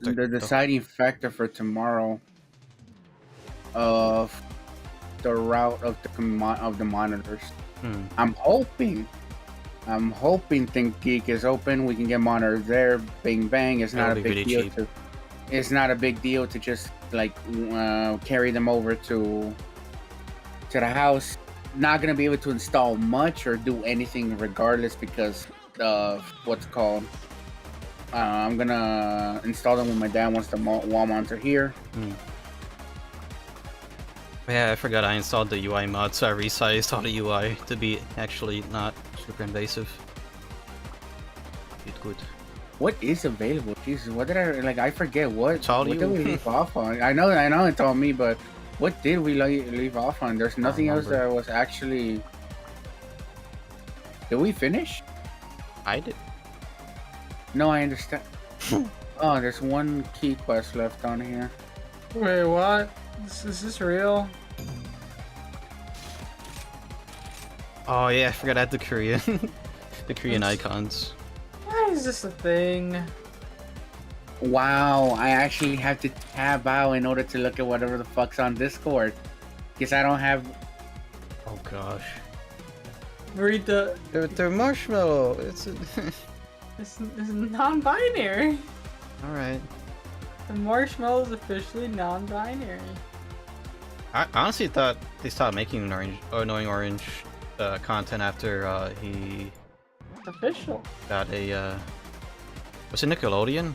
the deciding factor for tomorrow of the route of the monitors. I'm hoping Think Geek is open. We can get monitors there. Bing bang. It's not a big deal to. It's not a big deal to just like carry them over to the house. Not gonna be able to install much or do anything regardless because of what's called. I'm gonna install them when my dad wants the wall monitor here. Yeah, I forgot I installed the UI mod, so I resized all the UI to be actually not super invasive. Good. What is available? Jesus, what did I like? I forget what. What did we leave off on? I know it's all me, but what did we leave off on? There's nothing else that was actually. Did we finish? I did. No, I understand. Oh, there's one key quest left on here. Wait, what? Is this real? Oh yeah, I forgot I had the Korean, the Korean icons. Why is this a thing? Wow, I actually have to tab out in order to look at whatever the fuck's on Discord. Because I don't have... Oh gosh. Read the... They're marshmallow. It's non-binary. Alright. The marshmallow is officially non-binary. I honestly thought they stopped making annoying orange content after he... It's official. Got a... Was it Nickelodeon?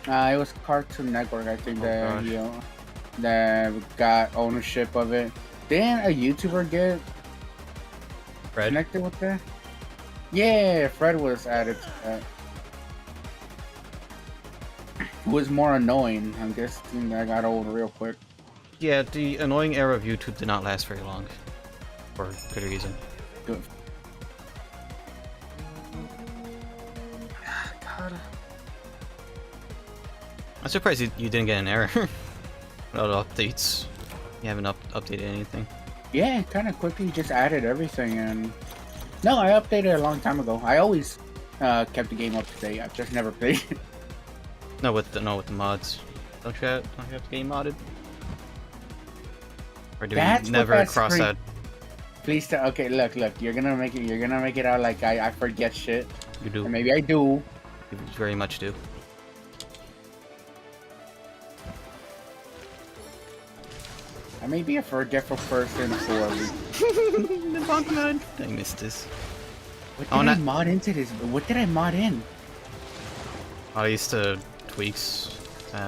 It was Cartoon Network, I think, that got ownership of it. Didn't a YouTuber get connected with that? Yeah, Fred was added to that. It was more annoying. I'm guessing that got old real quick. Yeah, the annoying era of YouTube did not last very long. For good reason. Good. God. I'm surprised you didn't get an error. Without updates. You haven't updated anything. Yeah, kind of quickly just added everything and... No, I updated a long time ago. I always kept the game up to date. I've just never played it. No, with the mods. Don't you have the game modded? Or do you never cross that? Please tell. Okay, look. You're gonna make it out like I forget shit. You do. Or maybe I do. You very much do. I may be a forgetful person for The bug mod. I missed this. What did I mod into this? What did I mod in? I used to tweaks.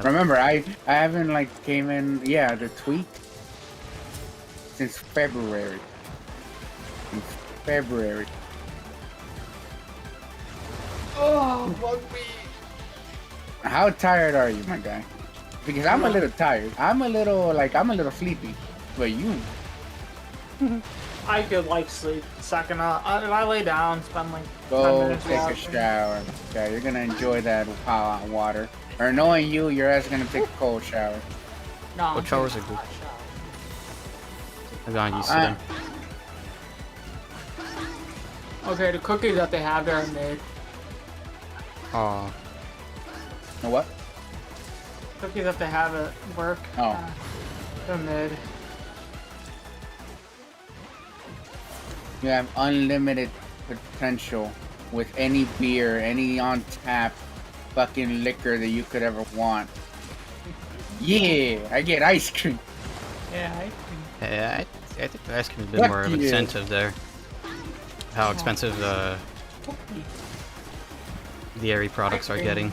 Remember, I haven't like came in. Yeah, the tweak since February. Oh, fuck me. How tired are you, my guy? Because I'm a little tired. I'm a little sleepy. But you? I could like sleep. Second, if I lay down, spend like 10 Go minutes take a shower. Okay, you're gonna enjoy that hot water. Or knowing you, your ass is gonna take a cold shower. No. What showers are good? I've gotten used to them. Okay, the cookies that they have there are made. Aw. Know what? Cookies that they have at work. Oh. They're mid. You have unlimited potential with any beer, any on tap fucking liquor that you could ever want. Yeah, I get ice cream. Yeah, ice cream. Yeah, I think the ice cream is a bit more of an incentive there. How expensive the dairy products are getting.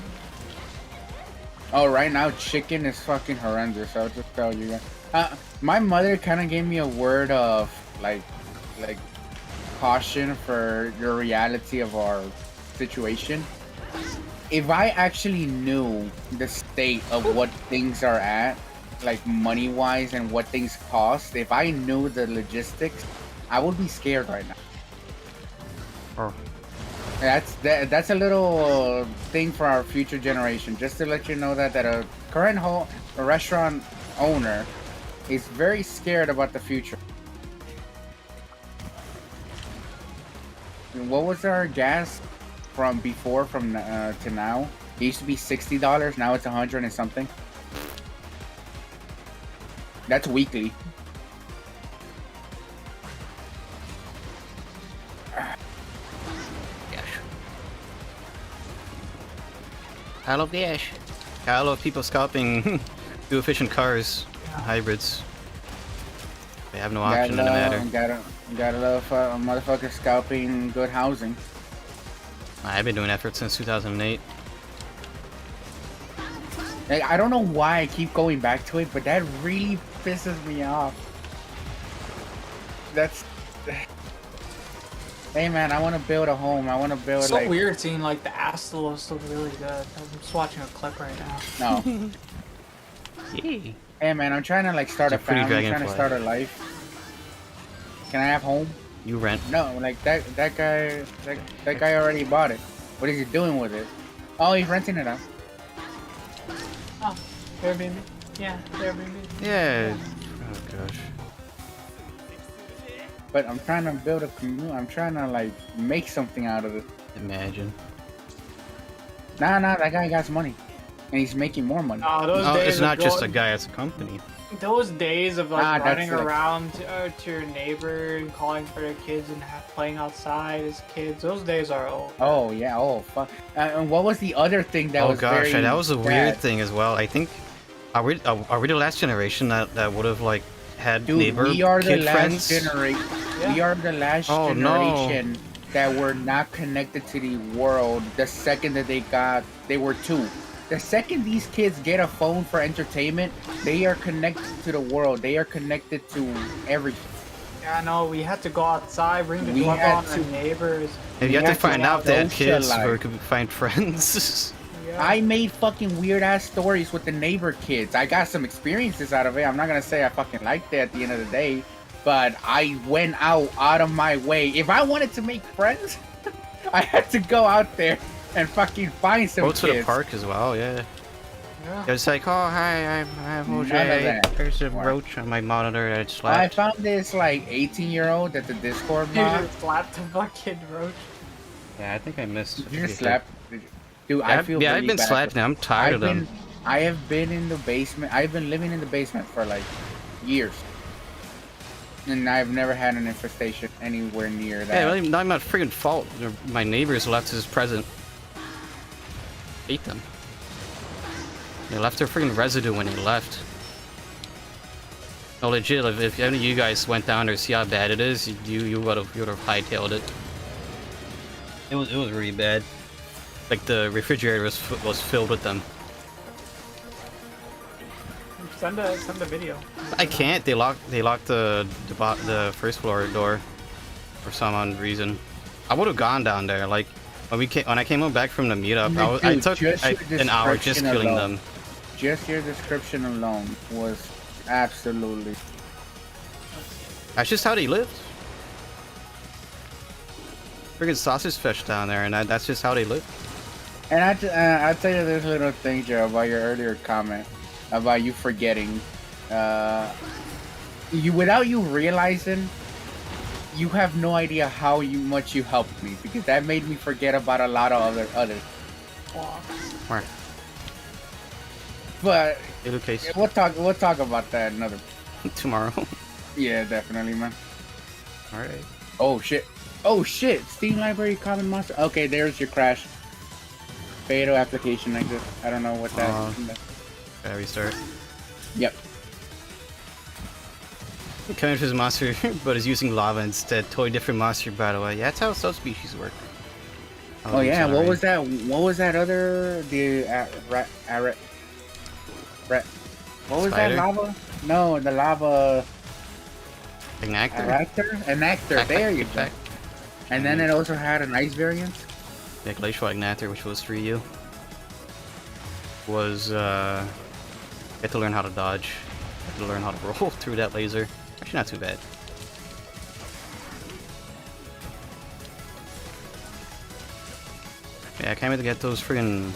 Oh, right now chicken is fucking horrendous. I'll just tell you guys. My mother kind of gave me a word of like caution for the reality of our situation. If I actually knew the state of what things are at, like money-wise and what things cost, if I knew the logistics, I would be scared right now. Oh. That's a little thing for our future generation. Just to let you know that a current restaurant owner is very scared about the future. And what was our gas from before to now? It used to be $60. Now it's 100 and something. That's weekly. I love Dash. I love people scalping fuel efficient cars, hybrids. They have no option in the matter. Gotta love motherfuckers scalping good housing. I've been doing that since 2008. Like, I don't know why I keep going back to it, but that really pisses me off. That's... Hey man, I want to build a home. I want to build it's so like... weird seeing like the Astalos look really good. I'm just watching a clip right now. No. Yay. Hey man, I'm trying to like start a family. I'm trying to start a life. Can I have home? You rent. No, like that guy already bought it. What is he doing with it? Oh, he's renting it out. Oh, Airbnb. Yeah, Airbnb. Yeah. Oh gosh. But I'm trying to build a community. I'm trying to like make something out of it. Imagine. Nah, that guy got some money, and he's making more money. No, it's not just a guy; it's a company. Those days of like running like... around to your neighbor and calling for their kids and playing outside as kids, those days are over. Oh yeah, oh fuck. And what was the other thing that was gosh, very that was a bad? weird thing as well. I think are we the last generation that would have like had neighbor we are the kid last friends? We are the last generation that were not connected to the world. The second that they were 2. The second these kids get a phone for entertainment, they are connected to the world. They are connected to everything. Yeah, no, we had to go outside, bring the doorbell on our neighbors. And you had to find out that kids where could find friends. Yeah. I made fucking weird ass stories with the neighbor kids. I got some experiences out of it. I'm not gonna say I fucking liked it at the end of the day, but I went out of my way. If I wanted to make friends, I had to go out there and fucking find some kids. Go to the park as well, yeah. It's like, oh, hi, I'm OJ. There's a roach on my monitor that I slapped. I found this, like, 18-year-old at the Discord mod. You just slapped a fucking roach. Yeah, I think I missed. Did you just slap? Dude, I feel really I've been bad. slapping. I'm tired of them. I have been in the basement. I've been living in the basement for, like, years. And I've never had an infestation anywhere near that. Yeah, really, not my freaking fault. My neighbors left his present. Ate them. They left their freaking residue when they left. No, legit. If any of you guys went down there to see how bad it is, you would have hightailed it. It was really bad. Like the refrigerator was filled with them. Send a video. I can't. They locked the first floor door for some odd reason. I would have gone down there. Like when I came back from the meetup, I took an hour just killing them. Just your description alone was absolutely. That's just how they lived. Freaking sausage fish down there, and that's just how they live. And I'll tell you this little thing, Joe, about your earlier comment about you forgetting. Without you realizing, you have no idea how much you helped me, because that made me forget about a lot of others. Right. But case. We'll talk about that another tomorrow. Yeah, definitely, man. All right. Oh shit! Steam library common monster. Okay, there's your crash. Fatal application exit. I don't know what that is. Gotta restart. Yep. Coming for his monster, but is using lava instead. Totally different monster, by the way. Yeah, that's how subspecies work. Oh yeah, what was that? What was that other what was that lava? No, the lava. Enactor. There you go. And then it also had an ice variant. Yeah, glacial Ignactor, which was 3U. Was you had to learn how to dodge. You had to learn how to roll through that laser. Actually, not too bad. Yeah, I can't wait to get those friggin'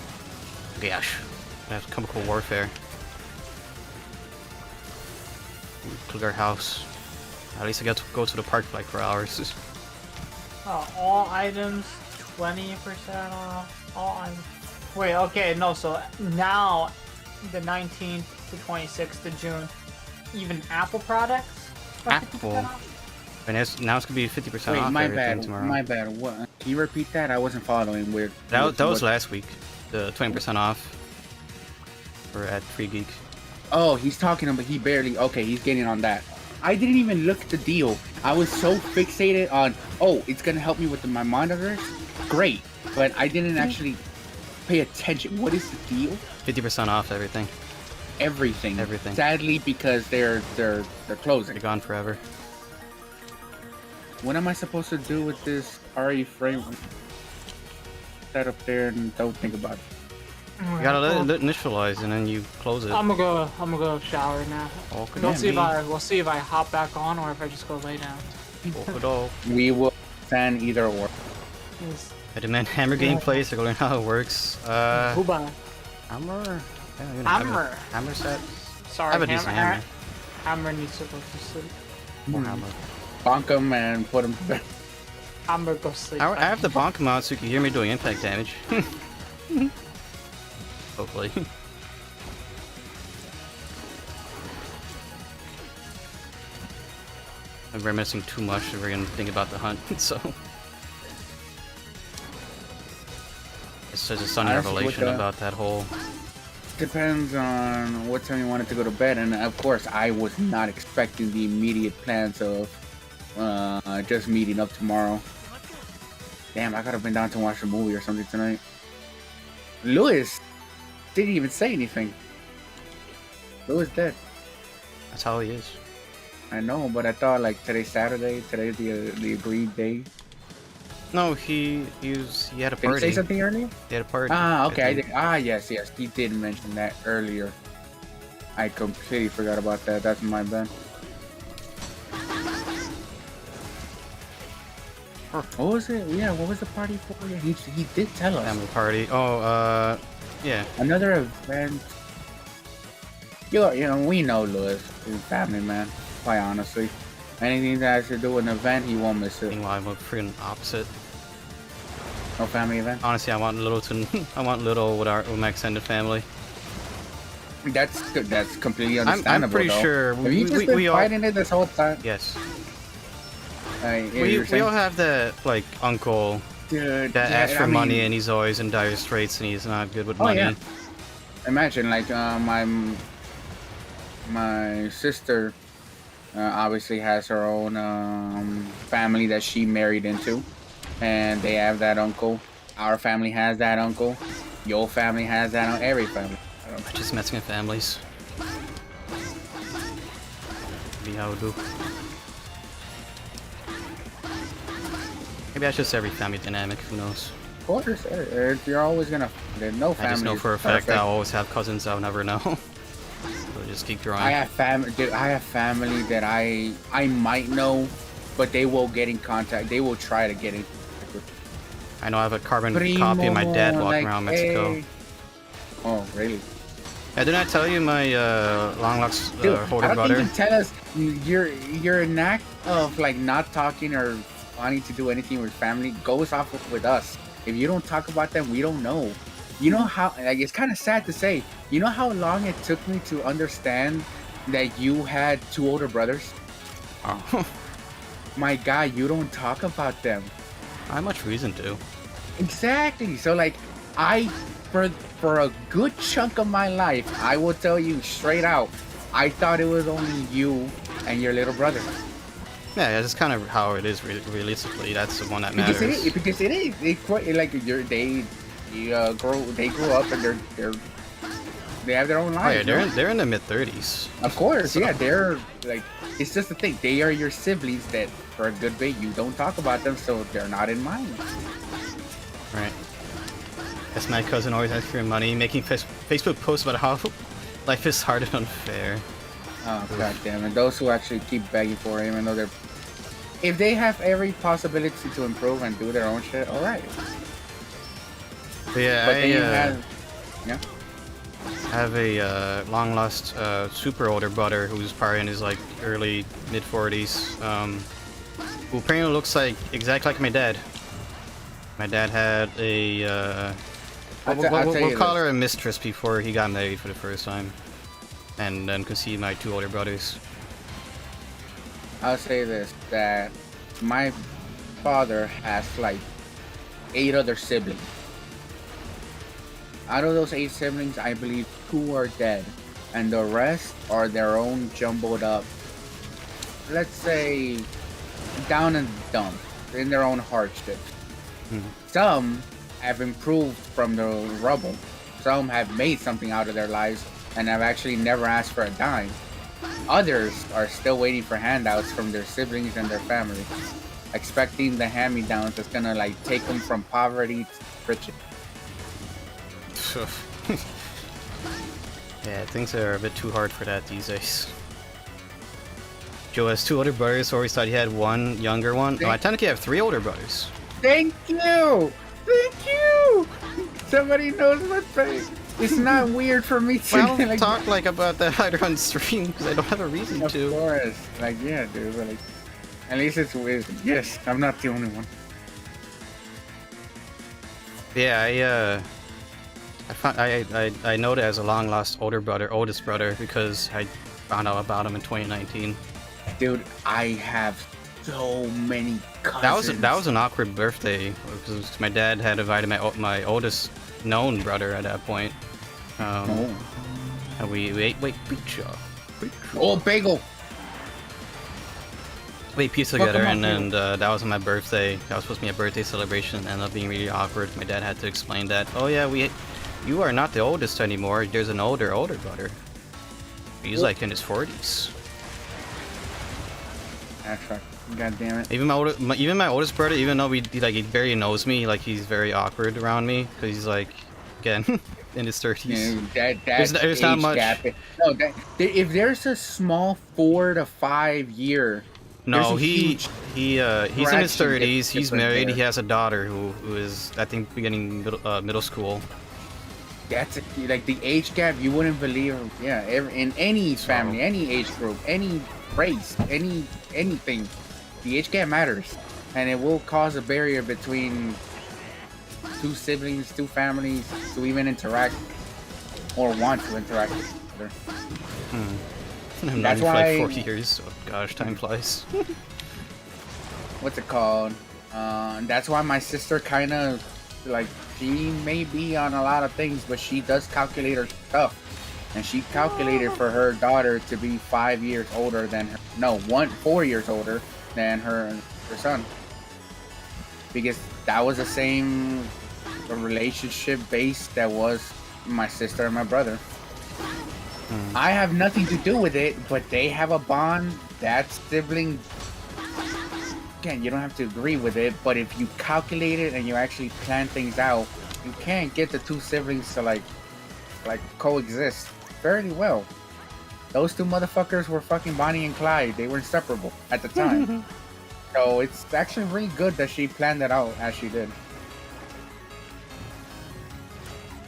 gosh. That's chemical warfare. Click our house. At least I get to go to the park for like 4 hours. All items 20% off. All items. Wait, okay, no, so now the 19th to 26th of June, even Apple products are 50% off? And now it's gonna be 50% Wait, off my everything bad, tomorrow. my bad. What? Can you repeat that? I wasn't following. Weird. That was last week. The 20% off for at Free Geek. Oh, he's talking about he barely. Okay, he's getting on that. I didn't even look at the deal. I was so fixated on, oh, it's gonna help me with my monitors. Great, but I didn't actually pay attention. What is the deal? 50% off everything. Everything. Everything. Sadly, because they're closing. They're gone forever. What am I supposed to do with this RE frame? Set up there and don't think about it. You gotta let it initialize and then you close it. I'm gonna go shower now. Okay. We'll see if I hop back on or if I just go lay down. We will send either or. Yes. I demand hammer gameplay so I learn how it works. Booba. Hammer. Hammer. Hammer set. Sorry, I have a decent hammer. Hammer needs to go to sleep. More hammer. Bonk him and put him to bed. Hammer go sleep. I have to bonk him out so you can hear me doing impact damage. Hopefully. I'm reminiscing too much if we're gonna think about the hunt, so. It's just a sunny revelation about that whole. Depends on what time you wanted to go to bed, and of course, I was not expecting the immediate plans of just meeting up tomorrow. Damn, I could have been down to watch a movie or something tonight. Lewis didn't even say anything. Lewis dead. That's how he is. I know, but I thought like today's Saturday, today's the agreed day. No, he had a party. Did he say something earlier? He had a party. Ah, okay. I did. Yes, he did mention that earlier. I completely forgot about that. That's my bad. What was it? Yeah, what was the party for? Yeah, he did tell us. Family party. Oh, yeah. Another event. You know, we know Lewis. He's a family man. Quite honestly, anything that has to do with an event, he won't miss it. Meanwhile, I'm a freaking opposite. No family event. Honestly, I want Little with my extended family. That's good. That's completely understandable. I'm pretty sure have you just been fighting it this whole time? Yes. We all have that like uncle that asks for money and he's always in dire straits and he's not good with money. Yeah. Imagine like my sister obviously has her own family that she married into, and they have that uncle. Our family has that uncle. Your family has that uncle. Every family. Just Mexican families. Be how we do. Maybe that's just every family dynamic. Who knows? Of course, you're always gonna. There's no family. I just know for a fact that I'll always have cousins I'll never know. So just keep growing. I have family. Dude, I have family that I might know, but they will get in contact. They will try to get in contact with. I know I have a carbon copy of my dad walking around Mexico. Hey. Oh, really? Didn't I tell you my long locks holder brother? Even tell us your knack of like not talking or wanting to do anything with family goes off with us. If you don't talk about them, we don't know. You know how, like, it's kind of sad to say, you know how long it took me to understand that you had 2 older brothers? Oh. My guy, you don't talk about them. I have much reason to. Exactly. So like, for a good chunk of my life, I will tell you straight out, I thought it was only you and your little brother. Yeah, that's kind of how it is realistically. That's the one that matters. Because it is. Like they grow up and they have their own lives. Oh yeah, they're in the mid-30s. Of course, so. Yeah, they're like, it's just the thing. They are your siblings that, for a good bit, you don't talk about them, so they're not in mind. Right. That's my cousin always asks for money, making Facebook posts about how life is hard and unfair. Oh, god damn it. Those who actually keep begging for it, even though they're... If they have every possibility to improve and do their own shit, alright. But yeah, yeah? I have a long-lost super older brother who's probably in his like early, mid-40s, who apparently looks like exactly like my dad. My dad had a We'll call her a mistress before he got married for the first time. And then could see my 2 older brothers. I'll say this, that my father has like 8 other siblings. Out of those 8 siblings, I believe 2 are dead. And the rest are their own jumbled up, let's say, down and dump, in their own hardships. Some have improved from the rubble. Some have made something out of their lives and have actually never asked for a dime. Others are still waiting for handouts from their siblings and their family, expecting the hand-me-downs that's gonna like take them from poverty to riches. Yeah, things are a bit too hard for that these days. Joe has 2 older brothers, so always thought he had 1 younger one. No, I technically have 3 older brothers. Thank you! Thank you! Somebody knows my face. It's not weird for me to like, talk like about that either on stream because I don't have a reason to. Of course, like yeah, dude. But, like, at least it's wisdom. Yes, I'm not the only one. Yeah, I know that as a long lost oldest brother, because I found out about him in 2019. Dude, I have so many cousins. That was an awkward birthday because my dad had invited my oldest known brother at that point. And we ate pizza. Oh, bagel. We ate pizza together, and then that was on my birthday. That was supposed to be a birthday celebration, and ended up being really awkward. My dad had to explain that. Oh yeah, you are not the oldest anymore. There's an older brother. He's like in his 40s. That's right. God damn it. Even my oldest brother, even though he barely knows me, like he's very awkward around me because he's like, again, in his 30s. Yeah, there's not much. Gap. No, if there's a small 4 to 5 year. No, he's in his 30s. He's married. There. He has a daughter who is, I think, beginning middle school. That's like the age gap. You wouldn't believe. Yeah, in any family, any age group, any race, anything, the age gap matters, and it will cause a barrier between 2 siblings, 2 families to even interact or want to interact with each other. I've known you for like 40 years, so gosh, time flies. What's it called? That's why my sister kind of, like, she may be on a lot of things, but she does calculate her stuff. And she calculated for her daughter to be 5 years older than her, no, 4 years older than her son. Because that was the same relationship base that was my sister and my brother. I have nothing to do with it, but they have a bond. That sibling, again, you don't have to agree with it, but if you calculate it and you actually plan things out, you can get the 2 siblings to like coexist fairly well. Those 2 motherfuckers were fucking Bonnie and Clyde. They were inseparable at the time. So it's actually really good that she planned that out as she did.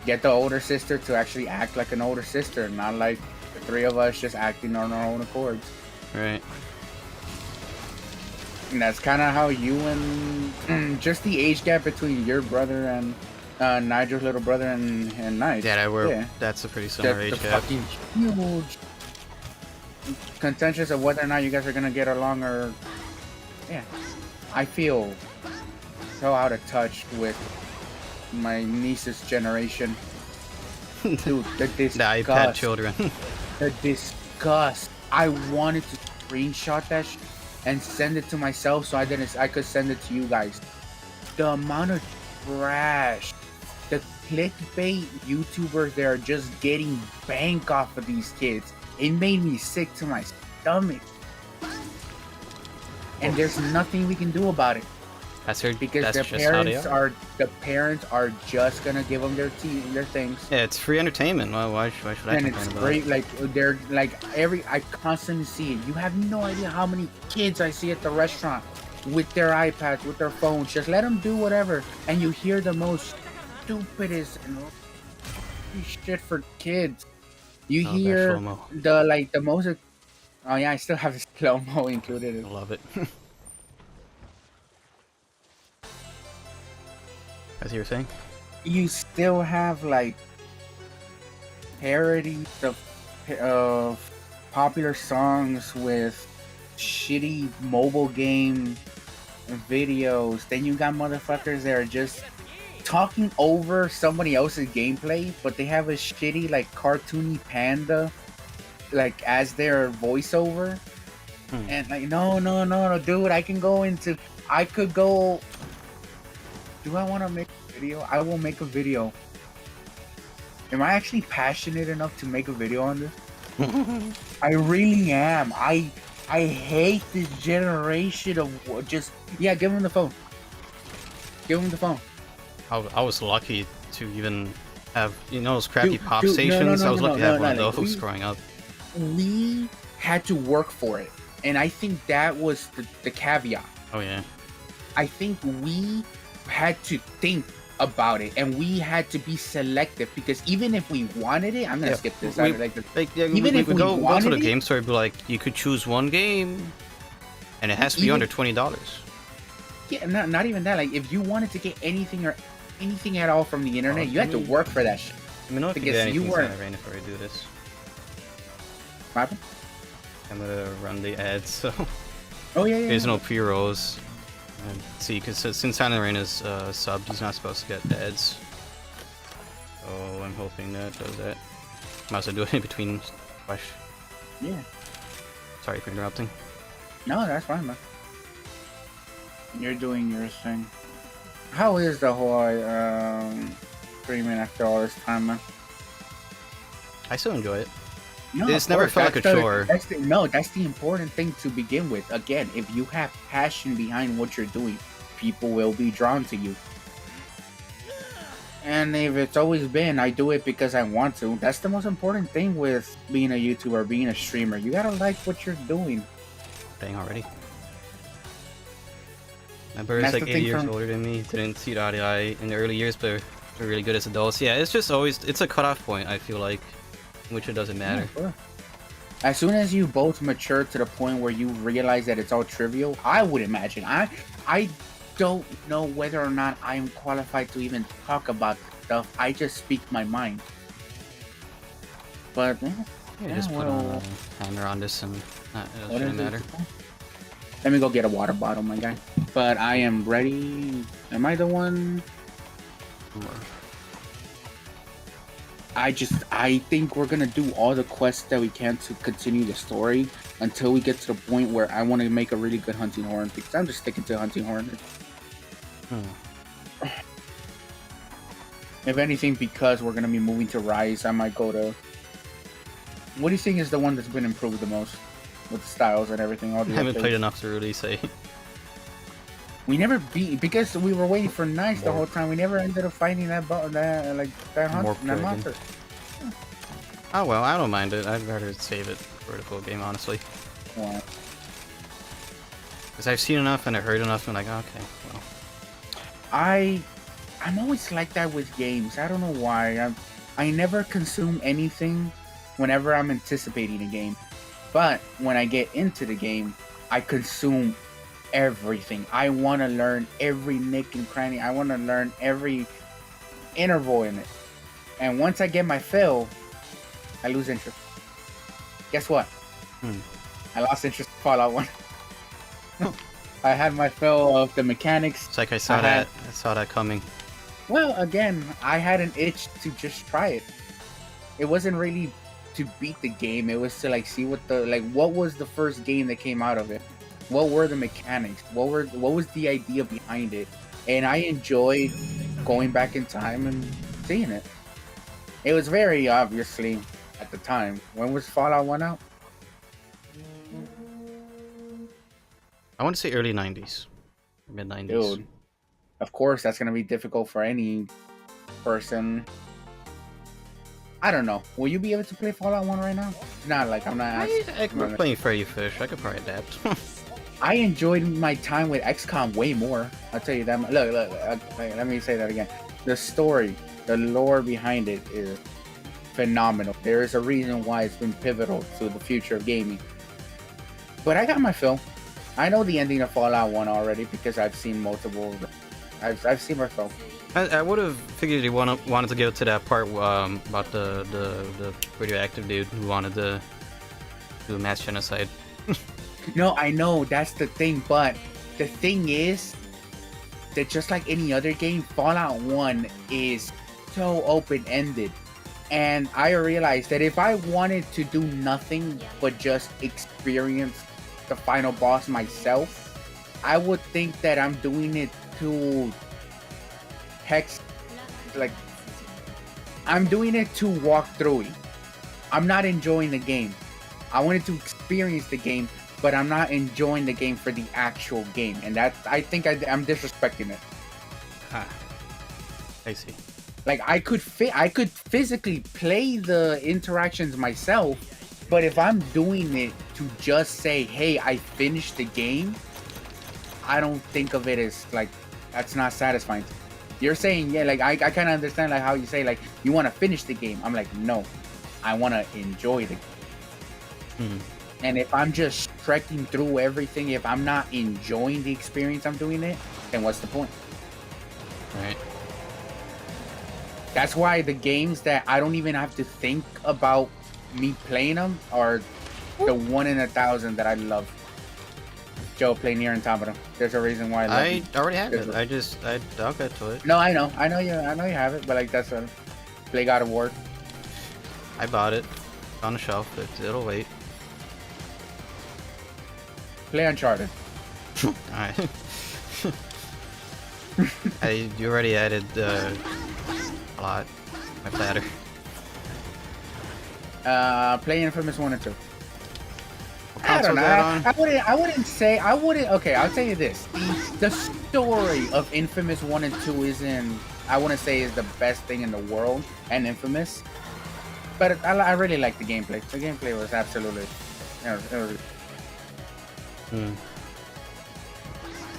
Get the older sister to actually act like an older sister, not like the 3 of us just acting on our own accords. Right. And that's kind of how you and just the age gap between your brother and Nigel's little brother and Nige. Yeah, that's a pretty similar age gap. Fucking huge contentious of whether or not you guys are gonna get along or yeah. I feel so out of touch with my niece's generation. Dude, the disgust. The iPad children. The disgust. I wanted to screenshot that and send it to myself so I could send it to you guys. The amount of trash. The clickbait YouTubers that are just getting bank off of these kids. It made me sick to my stomach. And there's nothing we can do about it. Because the parents are just gonna give them their things. Yeah, it's free entertainment. Why should I complain about it? And it's great. Like they're like I constantly see it. You have no idea how many kids I see at the restaurant with their iPads, with their phones. Just let them do whatever, and you hear the most stupidest and shit for kids. You hear the most. Oh yeah, I still have the slow-mo included. I love it. As you were saying? you still have like parodies of popular songs with shitty mobile game videos. Then you got motherfuckers that are just talking over somebody else's gameplay, but they have a shitty like cartoony panda like as their voiceover. And like no, dude, I could go. Do I want to make a video? I will make a video. Am I actually passionate enough to make a video on this? I really am. I hate this generation of just give him the phone. Give him the phone. I was lucky to even have those crappy pop stations. I was lucky to have one of those growing up. We had to work for it, and I think that was the caveat. Oh yeah. I think we had to think about it, and we had to be selective because even if we wanted it, I'm gonna skip this. Even if we go to the game store, be like, you could choose one game, and it has to be under $20. Yeah, not even that. Like, if you wanted to get anything at all from the internet, you had to work for that shit. Let me know if you get anything rain before I do this. What happened? I'm gonna run the ads, so. Oh yeah. There's no pre-rolls. See, because since Silent Rain is subbed, he's not supposed to get ads. Oh, I'm hoping that does that. Might as well do it in between questions. Yeah. Sorry for interrupting. No, that's fine, man. You're doing your thing. How is the whole streaming after all this time, man? I still enjoy it. No, it's never felt like a chore. That's the important thing to begin with. Again, if you have passion behind what you're doing, people will be drawn to you. And if it's always been, I do it because I want to. That's the most important thing with being a YouTuber, being a streamer. You gotta like what you're doing. Dang, already. My brother's like 8 years older than me. Didn't see the eye in the early years, but they're really good as adults. Yeah, it's just always, it's a cutoff point, I feel like. Which it doesn't matter. Yeah, sure. As soon as you both mature to the point where you realize that it's all trivial, I would imagine. I don't know whether or not I'm qualified to even talk about stuff. I just speak my mind. But just put a timer on this and it doesn't matter. Let me go get a water bottle, my guy. But I am ready. Am I the one? I think we're gonna do all the quests that we can to continue the story until we get to the point where I want to make a really good hunting horn, because I'm just sticking to hunting horn. If anything, because we're gonna be moving to Rise, I might go to. What do you think is the one that's been improved the most with the styles and everything? I haven't played enough to really say. We never beat because we were waiting for nights the whole time. We never ended up finding that monster. Oh well, I don't mind it. I'd rather save it for the full game, honestly. Yeah. Because I've seen enough and I heard enough, and like, okay, well. I'm always like that with games. I don't know why. I never consume anything whenever I'm anticipating a game, but when I get into the game, I consume everything. I want to learn every nick and cranny. I want to learn every interval in it. And once I get my fill, I lose interest. Guess what? I lost interest in Fallout 1. I had my fill of the mechanics. It's like I saw that coming. Well, again, I had an itch to just try it. It wasn't really to beat the game. It was to like see what was the first game that came out of it. What were the mechanics? What was the idea behind it? And I enjoyed going back in time and seeing it. It was very obviously at the time. When was Fallout 1 out? I want to say early 90s. Mid 90s. Dude, of course that's going to be difficult for any person. I don't know. Will you be able to play Fallout 1 right now? Not like I'm not asking. I'm playing Freddy Fish. I could probably adapt. I enjoyed my time with XCOM way more. I'll tell you that. Look. Let me say that again. The story, the lore behind it is phenomenal. There is a reason why it's been pivotal to the future of gaming. But I got my fill. I know the ending of Fallout 1 already because I've seen multiple. I've seen my fill. I would have figured you wanted to go to that part about the radioactive dude who wanted to do mass genocide. No, I know that's the thing, but the thing is that just like any other game, Fallout 1 is so open-ended. And I realized that if I wanted to do nothing but just experience the final boss myself, I would think that I'm doing it to I'm doing it to walk through it. I'm not enjoying the game. I wanted to experience the game, but I'm not enjoying the game for the actual game, and I think I'm disrespecting it. I see. Like I could physically play the interactions myself, but if I'm doing it to just say, "Hey, I finished the game," I don't think of it as like that's not satisfying. You're saying, yeah, like I kind of understand like how you say like you want to finish the game. I'm like, no, I want to enjoy the game. And if I'm just trekking through everything, if I'm not enjoying the experience I'm doing it, then what's the point? Right. That's why the games that I don't even have to think about me playing them are the 1 in 1,000 that I love. Joe, play Nier Automata. There's a reason why I already have it. I'll get to it. No, I know you have it, but like that's a play God of War. I bought it on the shelf. It'll wait. Play Uncharted. Alright. You already added a lot. My platter. Play Infamous 1 and 2. I don't know. I wouldn't say. Okay, I'll tell you this. The story of Infamous 1 and 2 isn't. I wouldn't say is the best thing in the world, and Infamous. But I really like the gameplay. The gameplay was absolutely. It was.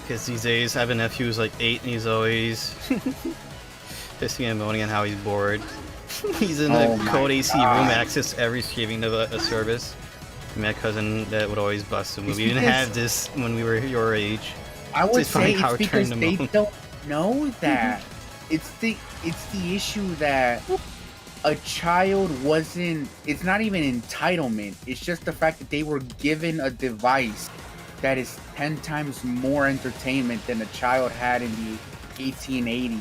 Because these days, I have a nephew who's like 8 and he's always pissing and moaning on how he's bored. He's in the Code AC room access every streaming of a service. My cousin that would always bust a movie. We didn't have this when we were your age. I would say it's because they don't know that. It's the issue that a child wasn't. It's not even entitlement. It's just the fact that they were given a device that is 10 times more entertainment than a child had in the 1880s,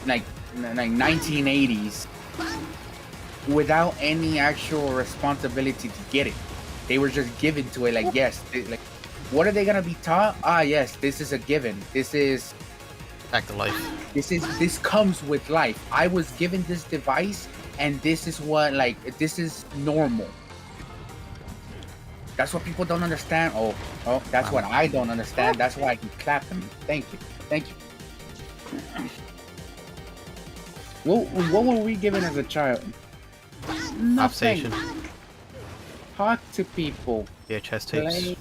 like 1980s, without any actual responsibility to get it. They were just given to it, like, yes, like, what are they gonna be taught? Ah, yes, this is a given. This is back to life. This comes with life. I was given this device, and this is what, like, this is normal. That's what people don't understand. Oh, that's what I don't understand. That's why I can clap them. Thank you. What were we given as a child? Nothing. Talk to people. Yeah, chess tapes.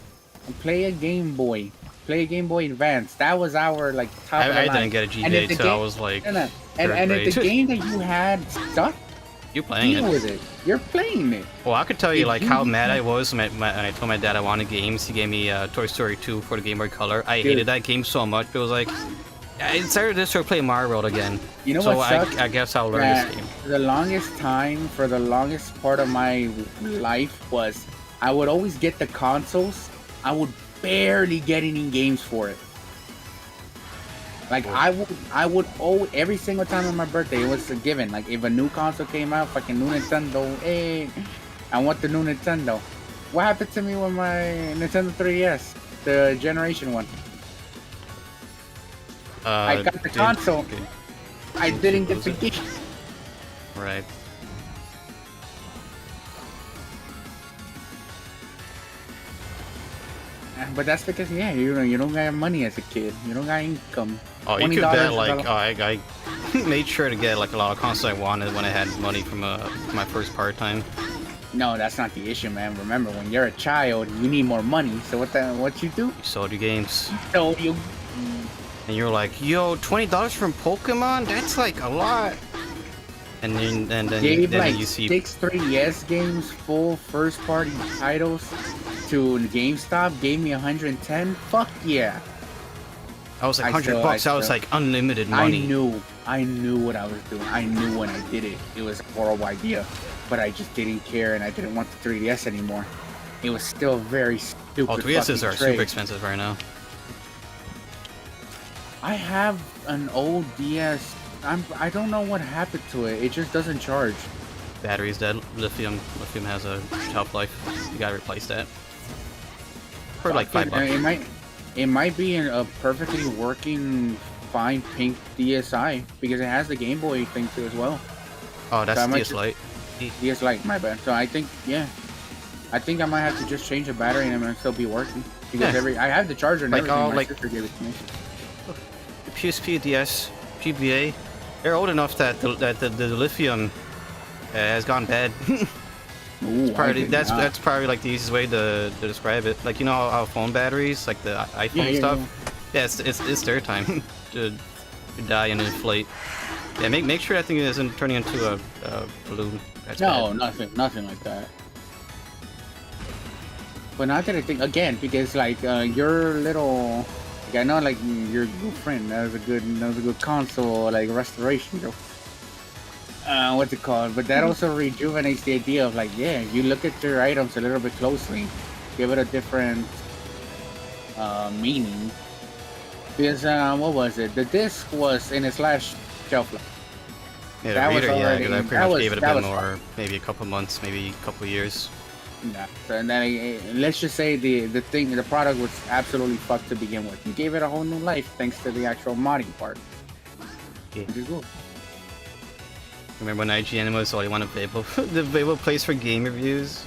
Play a Game Boy. Play a Game Boy Advance. That was our like top. I didn't get a GBA until I was like. And if the game that you had sucked, you're playing it. With it. You're playing it. Well, I could tell you like how mad I was when I told my dad I wanted games. He gave me Toy Story 2 for the Game Boy Color. I hated that game so much. It was like I decided to play Mario World again. You know so what sucks? I guess I'll learn this game. The longest time, for the longest part of my life, was I would always get the consoles. I would barely get any games for it. Like I would owe every single time on my birthday. It was a given. Like if a new console came out, fucking new Nintendo, hey, I want the new Nintendo. What happened to me with my Nintendo 3DS, the generation one? I got the console. I didn't get the game. Right. But that's because you don't got money as a kid. You don't got income. Oh, you could bet like I made sure to get like a lot of consoles I wanted when I had money from my first part-time. No, that's not the issue, man. Remember, when you're a child, you need more money. So what you do? You sold your games. Sold you. And you're like, yo, $20 from Pokemon? That's like a lot. And then like you see 6 3DS games, full first-party titles to GameStop. Gave me 110. Fuck yeah. I was like $100. I was like unlimited money. I knew what I was doing. I knew when I did it. It was a horrible idea, but I just didn't care, and I didn't want the 3DS anymore. It was still very stupid. Oh, 3DSs are super expensive right now. I have an old DS. I don't know what happened to it. It just doesn't charge. Battery's dead. Lithium has a shelf life. You gotta replace that. For like $5. It might be a perfectly working, fine pink DSi because it has the Game Boy thing too as well. Oh, that's so DS Lite. DS Lite, my bad. So I think, yeah, I think I might have to just change the battery and it'll still be working because I have the charger and everything. My sister gave it to me. The PSP, DS, GBA, they're old enough that the lithium has gone bad. Ooh, that's probably like the easiest way to describe it. Like, you know how phone batteries, like the iPhone stuff. Yeah, it's their time to die and inflate. Yeah, make sure that thing isn't turning into a balloon. That's bad. nothing like that. But not that I think again because like your little, like, I know like your good friend that was a good console like restoration joke. What's it called? But that also rejuvenates the idea of like, yeah, you look at your items a little bit closely, give it a different meaning. Because what was it? The disc was in its last shelf life. Yeah, the reader, yeah, because I pretty much gave it a bit more, maybe a couple months, maybe a couple years. Yeah. So, and then let's just say the product was absolutely fucked to begin with. You gave it a whole new life thanks to the actual modding part. Yeah. Which is good. Remember when IGN was all you want to be able the available place for game reviews?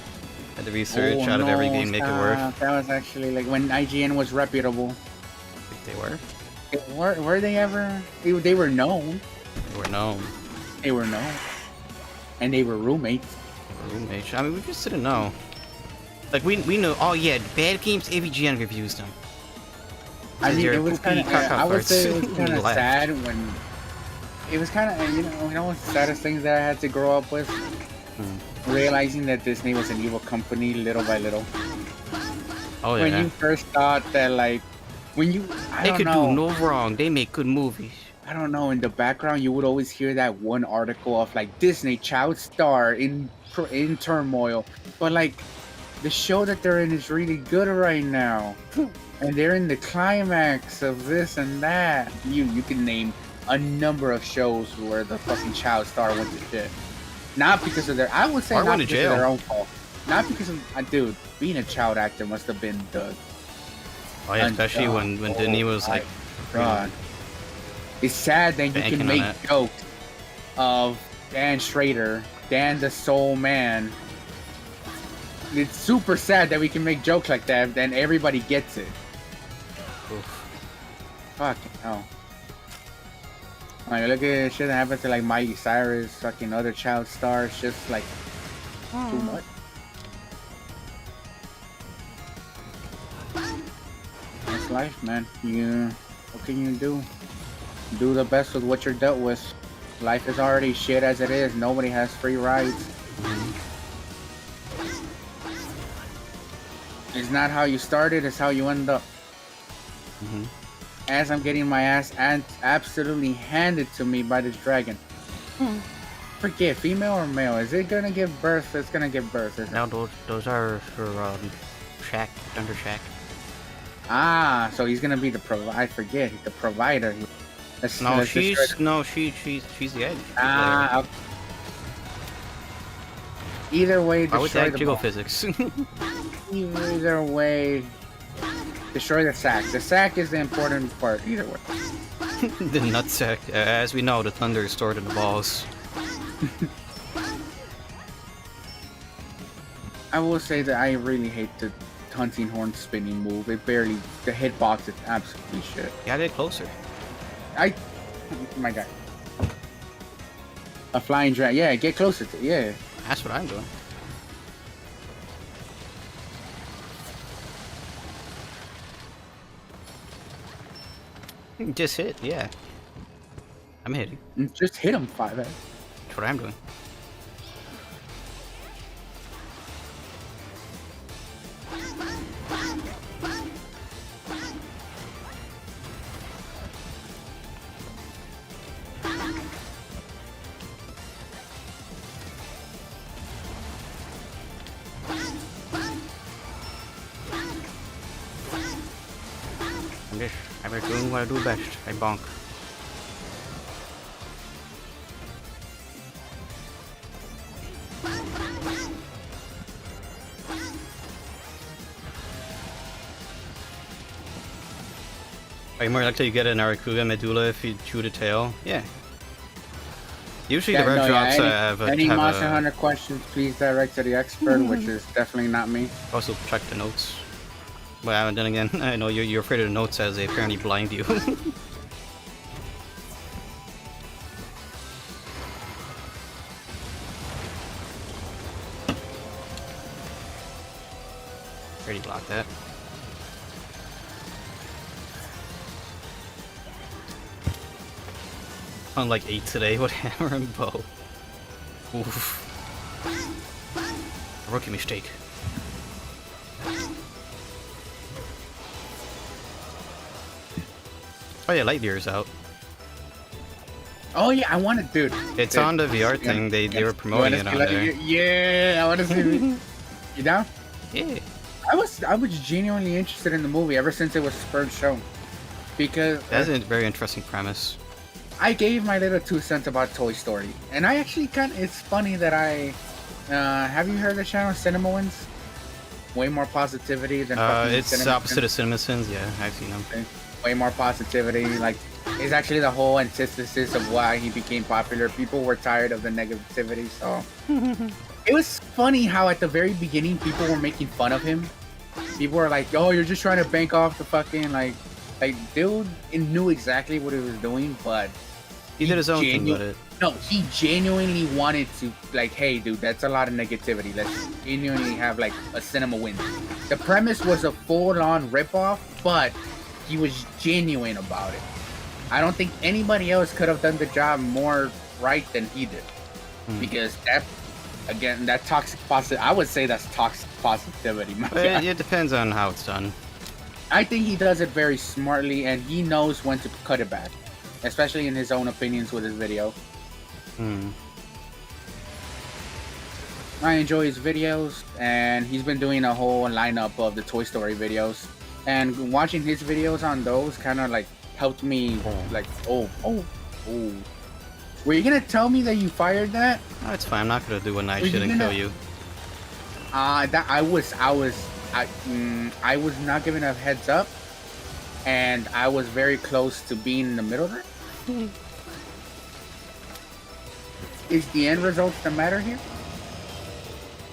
Had to research out of every game, make it work. That was actually like when IGN was reputable. I think they were. Were they ever? They were known. They were known. They were known. And they were roommates. Roommates. I mean, we just didn't know. Like we know. Oh yeah, bad games. IGN reviews them. I mean, it was kind of. I would say it was kind of sad when. It was kind of, you know, one of the saddest things that I had to grow up with. Realizing that Disney was an evil company, little by little. Oh yeah. When you first thought that, like, when you, they could do no wrong. They make good movies. I don't know. In the background, you would always hear that one article of like Disney child star in turmoil, but like, the show that they're in is really good right now, and they're in the climax of this and that. You can name a number of shows where the fucking child star went to shit. Not because of their, I would say not because of their own fault. Not because of, dude, being a child actor must have been the... Oh yeah, especially when Disney was like... God. It's sad that you can make jokes of Dan Schrader, Dan the Soul Man. It's super sad that we can make jokes like that, then everybody gets it. Oof. Fucking hell. Like, look at shit that happens to like Miley Cyrus, fucking other child stars, just like too much. That's life, man. What can you do? Do the best with what you're dealt with. Life is already shit as it is. Nobody has free rides. It's not how you started, it's how you end up. As I'm getting my ass absolutely handed to me by this dragon. Forget, female or male? Is it gonna give birth? It's gonna give birth. No, those are for Shack, Thunder Shack. Ah, so he's gonna be the I forget, the provider. She's the edge. Ah. Either way, destroy the jiggle physics. Either way. Destroy the sack. The sack is the important part, either way. The nutsack. As we know, the thunder is stored in the balls. I will say that I really hate the hunting horn spinning move. It barely... The hitbox is absolutely shit. Yeah, get closer. My God. A flying dragon. Yeah, get closer to... Yeah. That's what I'm doing. Just hit, yeah. I'm hitting. Just hit him 5x. That's what I'm doing. this. I'm doing what I do best. I bonk. Are you more likely to get an Arakuga Medulla if you chew the tail? Yeah. Usually the rare drops have any Monster Hunter questions, please direct to the expert, which is definitely not me. Also check the notes. Well, then again, I know you're afraid of the notes as they apparently blind you. Already blocked that. Unlike 8 today with hammer and bow. Oof. A rookie mistake. Oh yeah, Lightyear's out. Oh yeah, I want it, dude. It's on the VR thing. They were promoting it on there. Yeah, I want to see. You down? Yeah. I was genuinely interested in the movie ever since it was first shown, because that's a very interesting premise. I gave my little 2 cents about Toy Story, and I actually it's funny that I have you heard the channel Cinema Wins? Way more positivity than it's the opposite of CinemaSins. Yeah, I've seen them. Okay. Way more positivity. Like, it's actually the whole antithesis of why he became popular. People were tired of the negativity, so it was funny how at the very beginning people were making fun of him. People were like, "Oh, you're just trying to bank off the fucking like dude." Knew exactly what he was doing, but he did his own thing with it. No, he genuinely wanted to, like, hey, dude, that's a lot of negativity. Let's genuinely have, like, a Cinema Win. The premise was a full-on ripoff, but he was genuine about it. I don't think anybody else could have done the job more right than he did. Because that, again, that toxic positivity, I would say that's toxic positivity. It depends on how it's done. I think he does it very smartly, and he knows when to cut it back. Especially in his own opinions with his video. I enjoy his videos, and he's been doing a whole lineup of the Toy Story videos. And watching his videos on those kind of like helped me, like, oh. Were you gonna tell me that you fired that? No, it's fine. I'm not gonna do a nice shit and kill you. I was not giving a heads up, and I was very close to being in the middle there. Is the end result that matter here?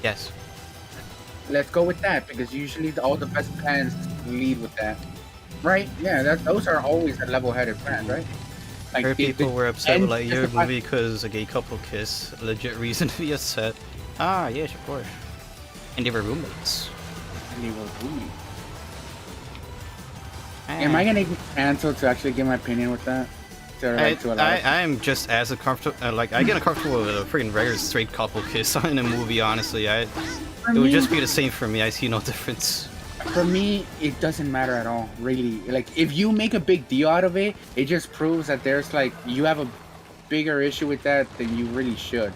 Yes. Let's go with that, because usually all the best plans lead with that. Right? Yeah, those are always a level-headed plan, right? Like, heard people were upset with Lightyear movie because a gay couple kiss. A legit reason to be upset. Ah, yes, of course. And they were roommates. Am I gonna get canceled to actually give my opinion with that? I am just as uncomfortable. Like, I get uncomfortable with a freaking regular straight couple kiss in a movie. Honestly, it would just be the same for me. I see no difference. For me, it doesn't matter at all, really. Like, if you make a big deal out of it, it just proves that there's like you have a bigger issue with that than you really should.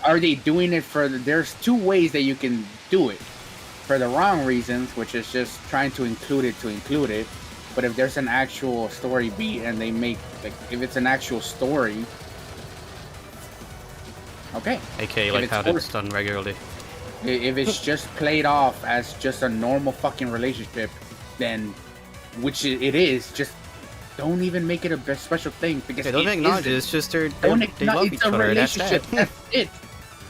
Are they doing it for? There's 2 ways that you can do it. For the wrong reasons, which is just trying to include it. But if there's an actual story beat and they make, like, if it's an actual story, okay. AKA like how it's done regularly. If it's just played off as just a normal fucking relationship, then, which it is, just don't even make it a special thing, because don't acknowledge it. It's just they love each other. That's it.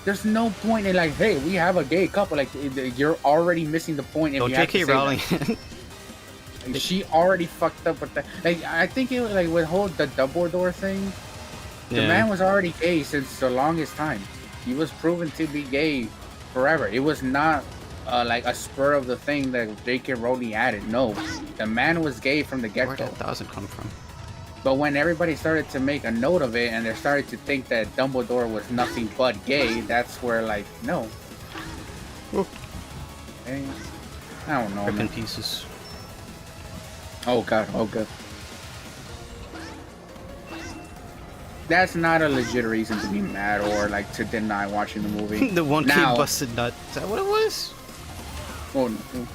There's no point in like, hey, we have a gay couple. Like, you're already missing the point. If you J.K. Rowling. She already fucked up with that. Like, I think it was like with the Dumbledore thing. The man was already gay since the longest time. He was proven to be gay forever. It was not like a spur of the thing that J.K. Rowling added. No, the man was gay from the get-go. Where that doesn't come from. But when everybody started to make a note of it, and they started to think that Dumbledore was nothing but gay, that's where, like, no. Hey, I don't know. Ripping pieces. Oh god, oh god. That's not a legit reason to be mad or like to deny watching the movie. The one kid busted nut. Is that what it was? Oh no.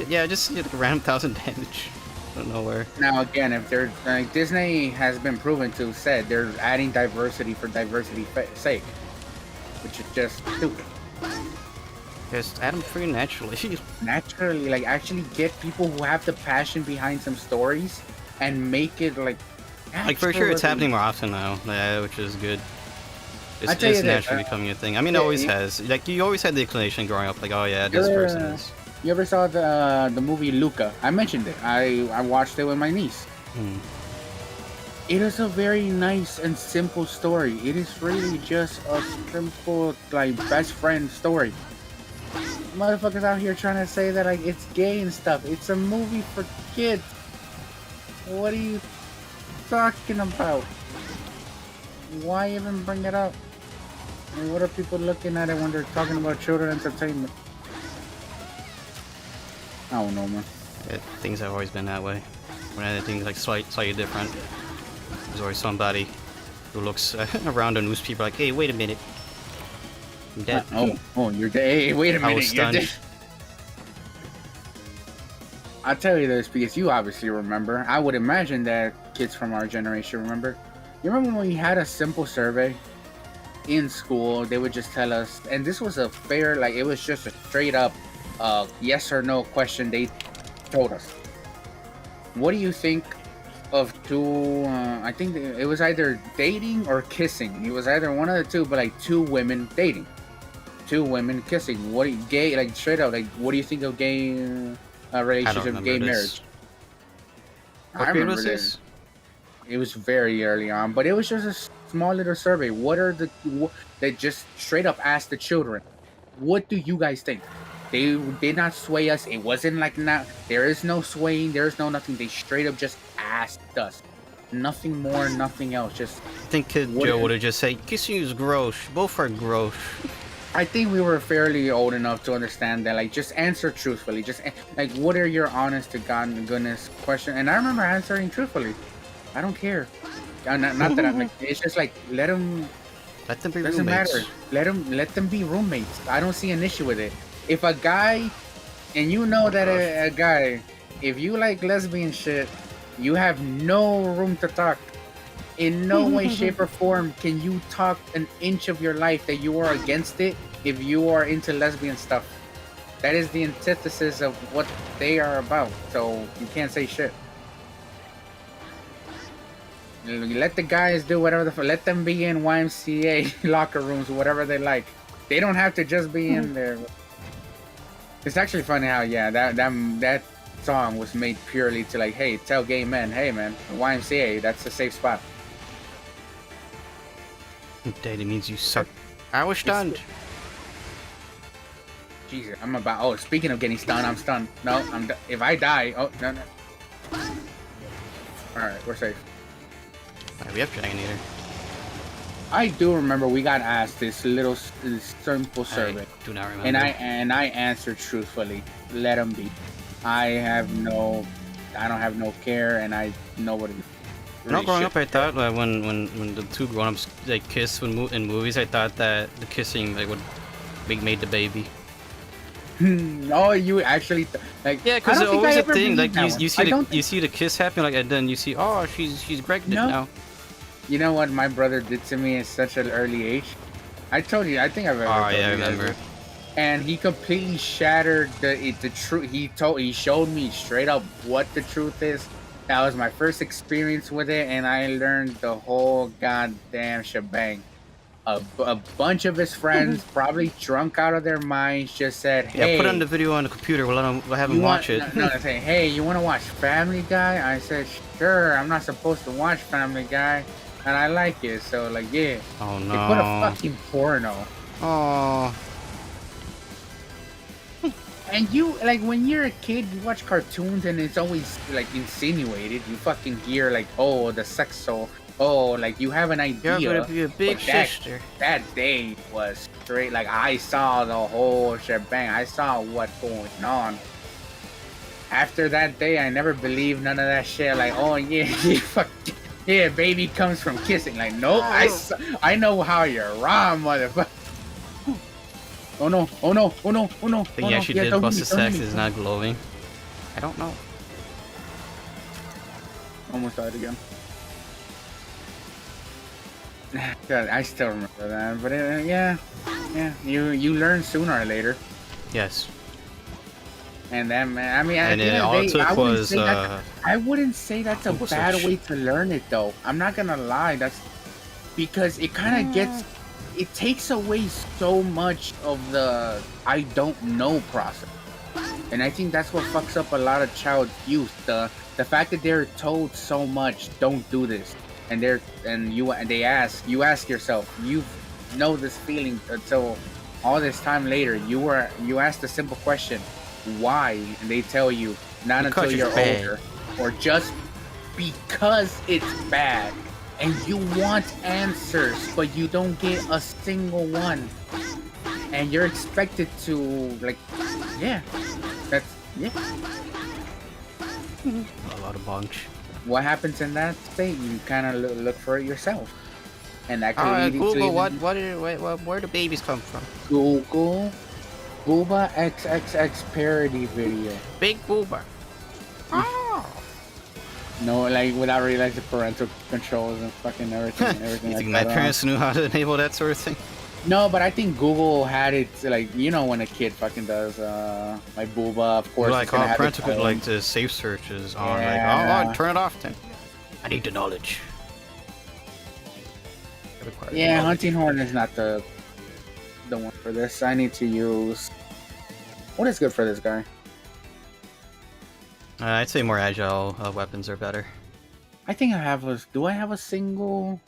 Yeah, just like a random 1,000 damage. Out of nowhere. Now again, if they're like Disney has been proven to said they're adding diversity for diversity's sake, which is just stupid. Just add them free naturally. Naturally, like actually get people who have the passion behind some stories and make it like. Like for sure, it's happening more often now, which is good. It's naturally becoming a thing. I mean, it always has. Like you always had the inclination growing up, like, oh yeah, this person is. You ever saw the movie Luca? I mentioned it. I watched it with my niece. It is a very nice and simple story. It is really just a simple like best friend story. Motherfuckers out here trying to say that like it's gay and stuff. It's a movie for kids. What are you talking about? Why even bring it up? And what are people looking at it when they're talking about children entertainment? I don't know, man. Things have always been that way. When anything's like slightly different, there's always somebody who looks around the newspaper like, hey, wait a minute. I'm dead. You're dead. Hey, wait a minute. I was stunned. You're dead. I'll tell you this because you obviously remember. I would imagine that kids from our generation remember. You remember when we had a simple survey in school? They would just tell us, and this was a fair, like it was just a straight up yes or no question. They told us, what do you think of two, I think it was either dating or kissing. It was either one of the two, but like two women dating. Two women kissing. What do you, gay, like straight up, like what do you think of gay relationship, gay marriage? What period was this? It was very early on, but it was just a small little survey. They just straight up asked the children, what do you guys think? They did not sway us. It wasn't like there is no swaying, there is no nothing. They straight up just asked us. Nothing more, nothing else. Just I think Kid Joe would have just said, kissing is gross. Both are gross. I think we were fairly old enough to understand that, like, just answer truthfully. Just, like, what are your honest to God goodness question? And I remember answering truthfully. I don't care. Not that I'm like, it's just like, let them be doesn't roommates. Matter. Let them be roommates. I don't see an issue with it. If a guy, and you know that a guy, if you like lesbian shit, you have no room to talk. In no way, shape, or form can you talk an inch of your life that you are against it if you are into lesbian stuff. That is the antithesis of what they are about. So you can't say shit. Let the guys do whatever let them be in YMCA locker rooms, whatever they like. They don't have to just be in there. It's actually funny how that song was made purely to like, hey, tell gay men, hey man, YMCA, that's a safe spot. Daddy means you suck. I was stunned. Jesus, I'm about. Oh, speaking of getting stunned, I'm stunned. No, if I die, oh no. All right, we're safe. We have Dragon Eater. I do remember we got asked this simple survey. I do not remember. And I answered truthfully. Let them be. I don't have no care, and I know what it is. Really growing up, I thought when the two grown-ups like kiss in movies, I thought that the kissing like would made the baby. No, you actually like because it's always a thing. Like you see the kiss happen, like and then you see she's pregnant now. You know what my brother did to me at such an early age? I told you. I think I've ever. Oh yeah, I remember. And he completely shattered the truth. He showed me straight up what the truth is. That was my first experience with it, and I learned the whole goddamn shebang. A bunch of his friends, probably drunk out of their minds, just said, "Hey, put on the video on the computer. We'll have him watch it." No, they say, "Hey, you want to watch Family Guy?" I said, "Sure." I'm not supposed to watch Family Guy, and I like it, so like, yeah. Oh no! They put a fucking porno. Oh. And you, like, when you're a kid, you watch cartoons and it's always, like, insinuated. You fucking hear, like, oh, the sex soul. Oh, like, you have an idea. You're gonna be a big sister. That day was straight, like, I saw the whole shebang. I saw what's going on. After that day, I never believed none of that shit. Like, oh, yeah, yeah, baby comes from kissing. Like, nope, I know how you're wrong, motherfucker. Oh no, oh no, oh no, oh no. I think he actually did bust his sex is not glowing. I don't know. Almost died again. God, I still remember that, but yeah, you learn sooner or later. Yes. And then, man, I mean, and it all it took was I wouldn't say that's a bad way to learn it, though. I'm not gonna lie, that's because it kind of it takes away so much of the I don't know process, and I think that's what fucks up a lot of child youth. The fact that they're told so much, don't do this, and they ask yourself, you know this feeling until all this time later. You ask the simple question, why, and they tell you not because until you're older, or just because it's bad, and you want answers but you don't get a single one, and you're expected to a lot of bunch. What happens in that state? You kind of look for it yourself, and that can lead Google to where do babies come from? Google Booba XXX parody video. Big Booba. Oh. No, like without realizing parental controls and fucking everything. You think my parents knew how to enable that sort of thing? No, but I think Google had it like when a kid fucking does like Booba, of course. Like parental could like the safe searches on like turn it off then. I need the knowledge. Yeah, hunting horn is not the one for this. I need to use what is good for this guy. I'd say more agile weapons are better. I think I have a. Do I have a single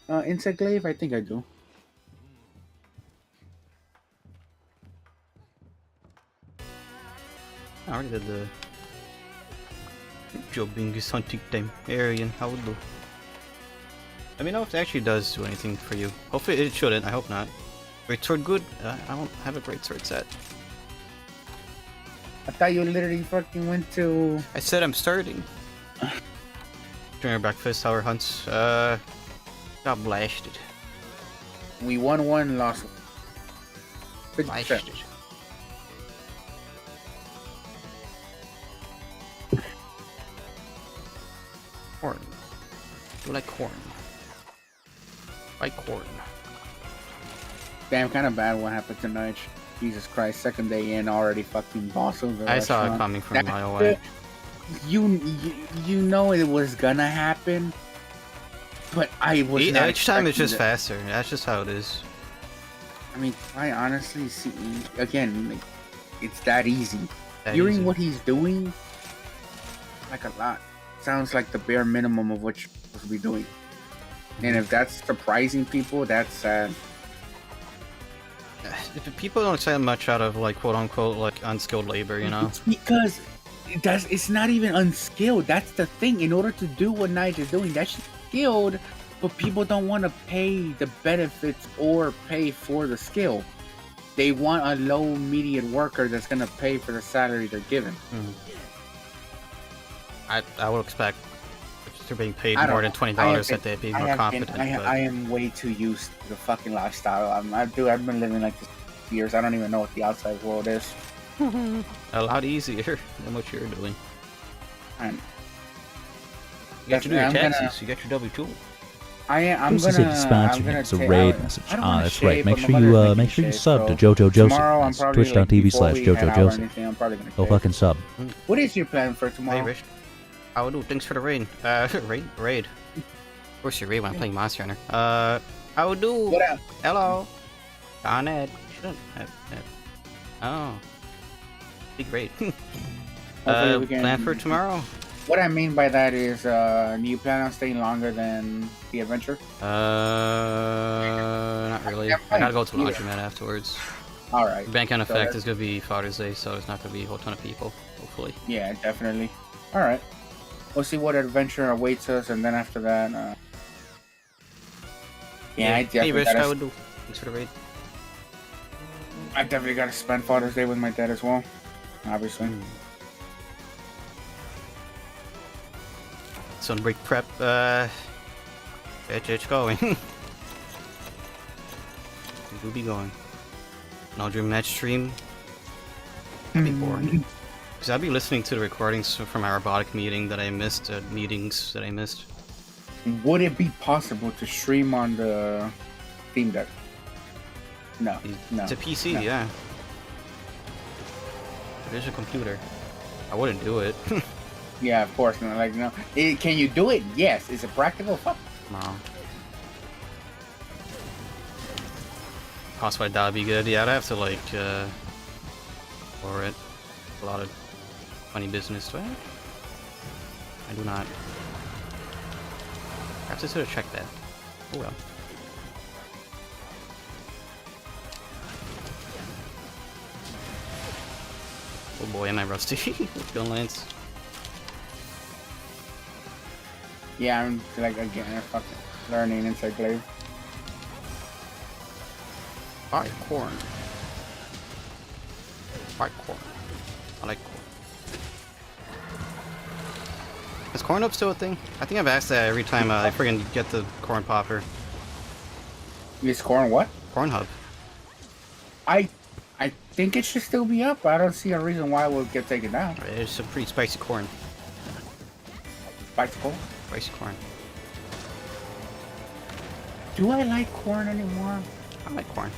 insect glaive? I think I do. I already did the jobbing is hunting time. Arian, how would do? Let me know if it actually does do anything for you. Hopefully it shouldn't. I hope not. Great sword good? I don't have a great sword set. I thought you literally fucking went to... I said I'm starting. During breakfast hour hunts, got blasted. We won one, lost one. Blasted. Corn. You like corn? Like corn. Damn, kind of bad what happened tonight. Jesus Christ, second day in, already fucking bosses. I saw it coming from a mile away. You know it was gonna happen, but I was not each time it's just faster. That's just how it is. I mean, I honestly see again, like, it's that easy. Hearing what he's doing, like a lot, sounds like the bare minimum of what you're supposed to be doing. And if that's surprising people, that's sad. If people don't say much out of like quote unquote like unskilled labor, you know. It's because it's not even unskilled. That's the thing. In order to do what Nige is doing, that's skilled, but people don't want to pay the benefits or pay for the skill. They want a low median worker that's gonna pay for the salary they're given. I would expect if they're being paid more than $20 that they'd be more competent. I am way too used to the fucking lifestyle. I've been living like this for years. I don't even know what the outside world is. A lot easier than what you're doing. You got to do your taxes. You got your W-2. I'm gonna it's a raid message. That's right. Make sure you sub to Jojo Joseph. Twitch.tv/JojoJoseph. Go fucking sub. What is your plan for tomorrow? Hey, Rich. I will do. Thanks for the raid. Raid. Of course, you raid when I'm playing Monster Hunter. I will do. Hello. On it. Shouldn't have. Oh. Big raid. Plan for tomorrow. What I mean by that is, do you plan on staying longer than the adventure? Not really. I gotta go to Laundromat afterwards. Alright. Bank on Effect is gonna be Father's Day, so it's not gonna be a whole ton of people, hopefully. Yeah, definitely. Alright. We'll see what adventure awaits us, and then after that, I definitely Rich, I would do. Thanks for the raid. I definitely gotta spend Father's Day with my dad as well, obviously. Sunbreak prep, it's going. We'll be going. No dream match stream. That'd be boring. Because I'll be listening to the recordings from our robotic meeting that I missed, meetings that I missed. Would it be possible to stream on the Steam Deck? No, no. It's a PC, no. yeah. It is a computer. I wouldn't do it. Yeah, of course not. Like, no. Can you do it? Yes. Is it practical? Fuck. No. Possibly that'd be good. Yeah, I'd have to like for it. A lot of funny business. Do I? I do not. I have to sort of check that. Oh well. Oh boy, am I rusty with gun lines. Yeah, I'm like again fucking learning inside Glaive. Buy corn. Buy corn. I like corn. Is corn up still a thing? I think I've asked that every time I friggin' get the corn popper. Is corn what? Corn hub. I think it should still be up. I don't see a reason why it would get taken down. It's some pretty spicy corn. Spicy corn? Spicy corn. Do I like corn anymore? I like corn.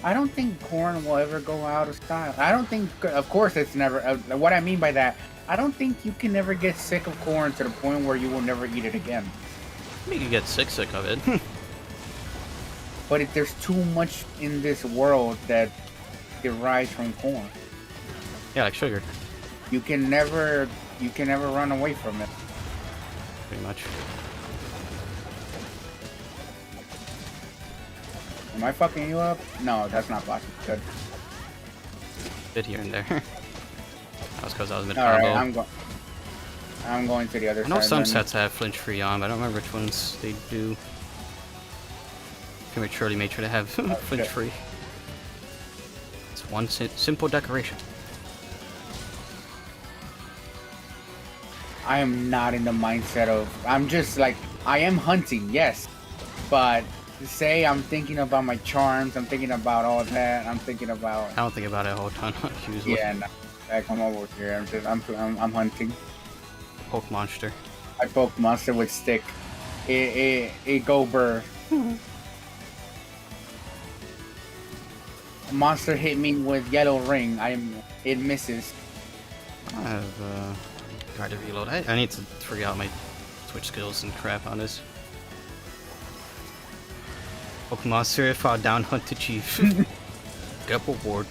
I don't think corn will ever go out of style. I don't think, of course it's never, what I mean by that, I don't think you can ever get sick of corn to the point where you will never eat it again. You can get sick of it. But there's too much in this world that derives from corn. Yeah, like sugar. You can never run away from it. Pretty much. Am I fucking you up? No, that's not possible. Good. Bit here and there. That was because I was mid Alright, combo. I'm going to the other I side. know some then. sets have flinch free on, but I don't remember which ones they do. Prematurely made sure to have flinch free. It's one simple decoration. I am not in the mindset of. I'm just like, I am hunting, yes, but to say I'm thinking about my charms, I'm thinking about all that, I'm thinking about. I don't think about it a whole ton usually. Yeah, no, I come over here. I'm hunting. Poke monster. I poke monster with stick. It go burr. Monster hit me with yellow ring. It misses. I have tried to reload. I need to figure out my switch skills and crap on this. Poke monster fall down, hunt the chief. Get reward.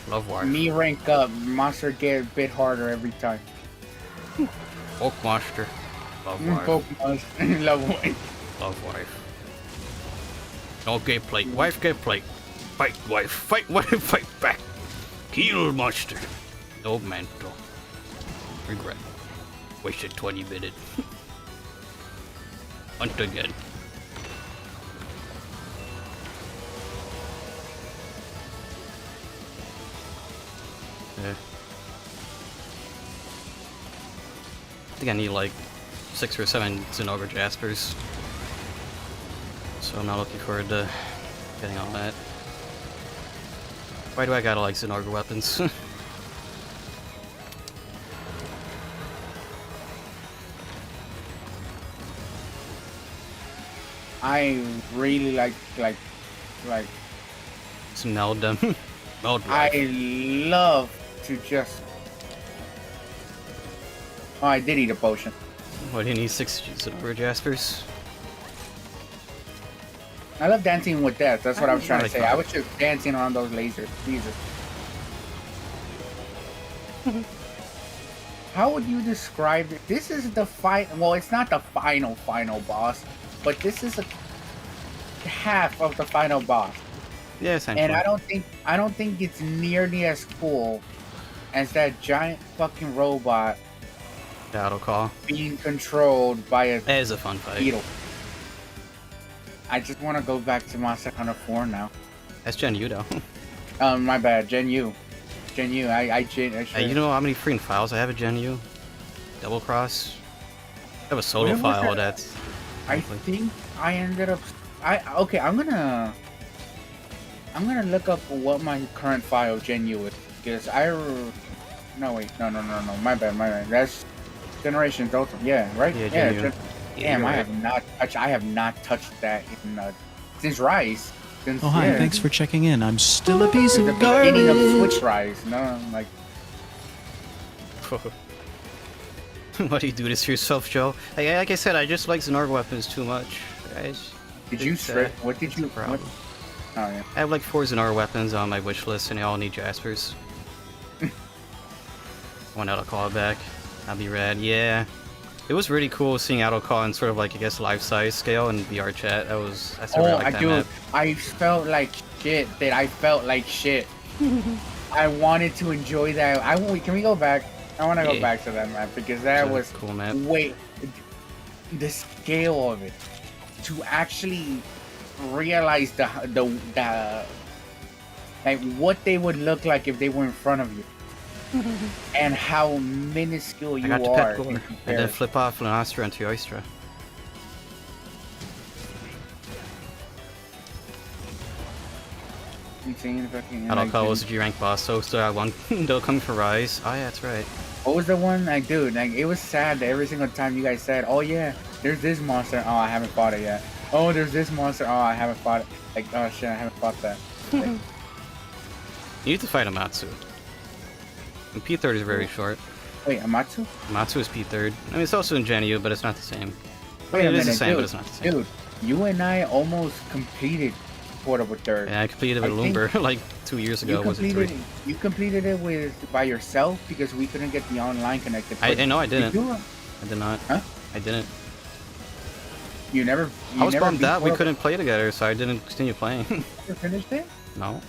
Love wife. Me rank up. Monster get a bit harder every time. Poke monster. Love wife. Poke monster. Love wife. Love wife. No gay plate. Wife get plate. Fight wife. Fight wife. Fight back. Kill monster. No mantle. Regret. Wasted 20 minutes. Hunt again. Yeah. I think I need like 6 or 7 Zenogre Jaspers. So I'm not looking forward to getting all that. Why do I gotta like Zenogre weapons? I really like Some meld them. Meld I life. love to just. Oh, I did eat a potion. What do you need 6 Zenogre Jaspers? I love dancing with death. That's what I was trying to like say. that. I was just dancing around those lasers. Jesus. How would you describe it? This is the fight. Well, it's not the final boss, but this is a half of the final boss. Yeah, essentially. And I don't think it's nearly as cool as that giant fucking robot Battle call. being controlled by a That is a fun fight. beetle. I just want to go back to Monster Hunter 4 now. That's Gen U though. My bad, Gen U. Gen U. I Hey, you know how many freaking files I have at Gen U? Double cross. I have a solo Where was file that? that's. I think I ended up. Okay. I'm gonna look up what my current file Gen U is because No, wait. No. My bad. That's Generations Ultimate. Yeah, right? Yeah. Damn, I have not touched that in since Rise. Oh, hi, thanks for checking in. I'm still a piece of the garbage. beginning of Switch Rise. No, like... Why do you do this to yourself, Joe? Like I said, I just like Zenarg weapons too much, guys. Did you strip? What did you... What? Oh, yeah. I have like 4 Zenarg weapons on my wish list, and they all need Jaspers. One out, I'll call it back. That'd be rad. Yeah. It was really cool seeing AutoCall in sort of like, I guess, life-size scale and VR chat. That's really like that map. I felt like shit. I wanted to enjoy that. Can we go back? I want to go back to that map because that was cool map. Wait, the scale of it. To actually realize the like what they would look like if they were in front of you. And how minuscule you are. And then flip off Lunastra into Oistra. AutoCall was a G rank boss, so still have one. They'll come for Rise. Oh yeah, that's right. What was the one? Dude, it was sad that every single time you guys said, "Oh yeah, there's this monster. Oh, I haven't fought it yet. Oh, there's this monster. Oh, I haven't fought it. Like, oh shit, I haven't fought that." Like, you need to fight Amatsu. And P3 is very short. Wait, Amatsu? Amatsu is P3. I mean, it's also in Genyu, but it's not the same. Wait a minute, it is the same, dude, but it's not the same. Dude, you and I almost completed Portable Third. Yeah, I completed it with Lumber like 2 years ago. Was it 3? You completed it by yourself because we couldn't get the online connected. I know I didn't. I did not. Huh? I didn't. I was bummed out we couldn't play together, so I didn't continue playing. You finished it? No.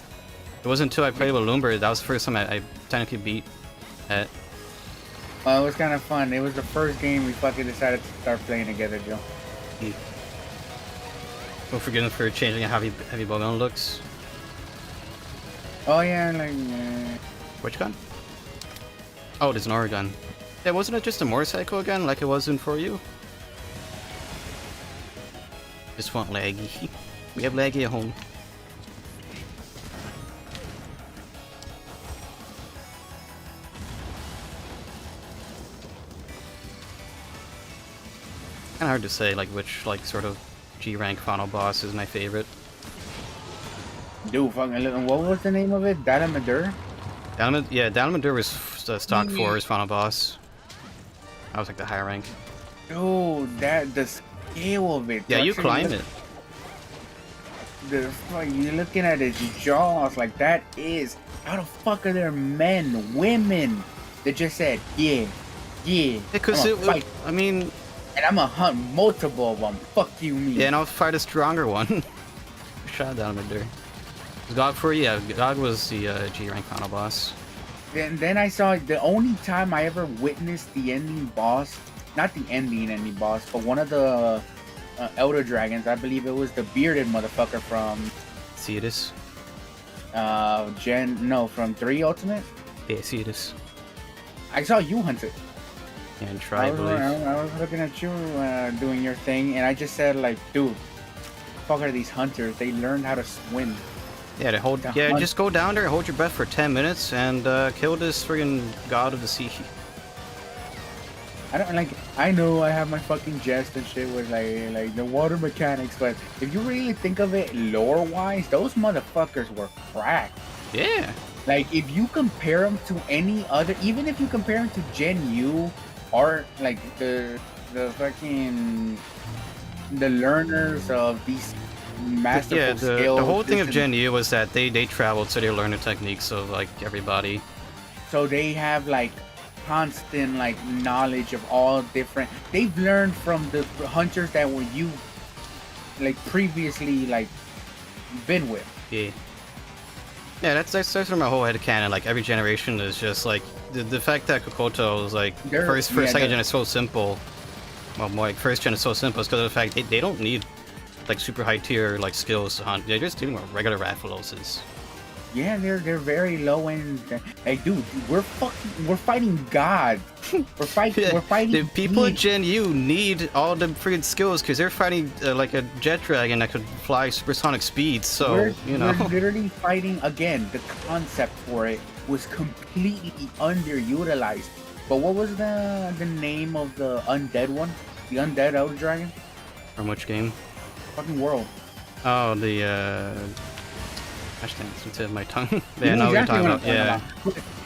It wasn't until I played with Lumber. That was the first time I technically beat it. Well, it was kind of fun. It was the first game we fucking decided to start playing together, Joe. Don't forget him for changing how heavy bowgun looks. Oh yeah, like... Which gun? Oh, there's an Aura gun. Yeah, wasn't it just a motorcycle again, like it was in For You? Just want laggy. We have laggy at home. Kinda hard to say like which sort of G rank final boss is my favorite. Dude, fucking what was the name of it? Dalamadur? Dalamadur was stock 4's final boss. That was like the high rank. Dude, the scale of it. Yeah, you climb it. You're looking at his jaws, like that is... How the fuck are there men, women that just said, yeah. Because I mean... And I'm gonna hunt multiple of them. Fuck you, me. Yeah, and I'll fight a stronger one. Shot down mid there. God was the G rank final boss. Then I saw the only time I ever witnessed the ending boss, not the ending boss, but one of the Elder Dragons. I believe it was the bearded motherfucker from Cetus. From 3 Ultimate. Yeah, Cetus. I saw you hunt it. And try, I was looking at you doing your thing, and I just said, like, dude, fuck are these hunters? They learned how to swim. Yeah, just go down there, hold your breath for 10 minutes, and kill this friggin' god of the sea. I know I have my fucking jest and shit with like the water mechanics, but if you really think of it lore-wise, those motherfuckers were cracked. Yeah. Like, if you compare them to any other, even if you compare them to Gen U, or like the learners of these masterful skills. The whole thing of Gen U was that they traveled, so they learned the techniques of like everybody. So they have like constant like knowledge of all different. They've learned from the hunters that were you like previously like been with. Yeah. Yeah, that's sort of my whole headcanon. Like every generation is just like the fact that Kokoto is like second gen is so simple. Well, more like first gen is so simple is because of the fact they don't need like super high tier like skills to hunt. They're just doing regular Raffaloses. Yeah, they're very low end. Hey, dude, we're fighting God. We're fighting. The people at Gen U need all the freaking skills because they're fighting like a jet dragon that could fly supersonic speeds. So you know, we're literally fighting again. The concept for it was completely underutilized. But what was the name of the undead one? The undead Elder Dragon? From which game? Fucking World. Oh, the gosh dang, it's into my tongue. Yeah, I know what you're talking about. Yeah.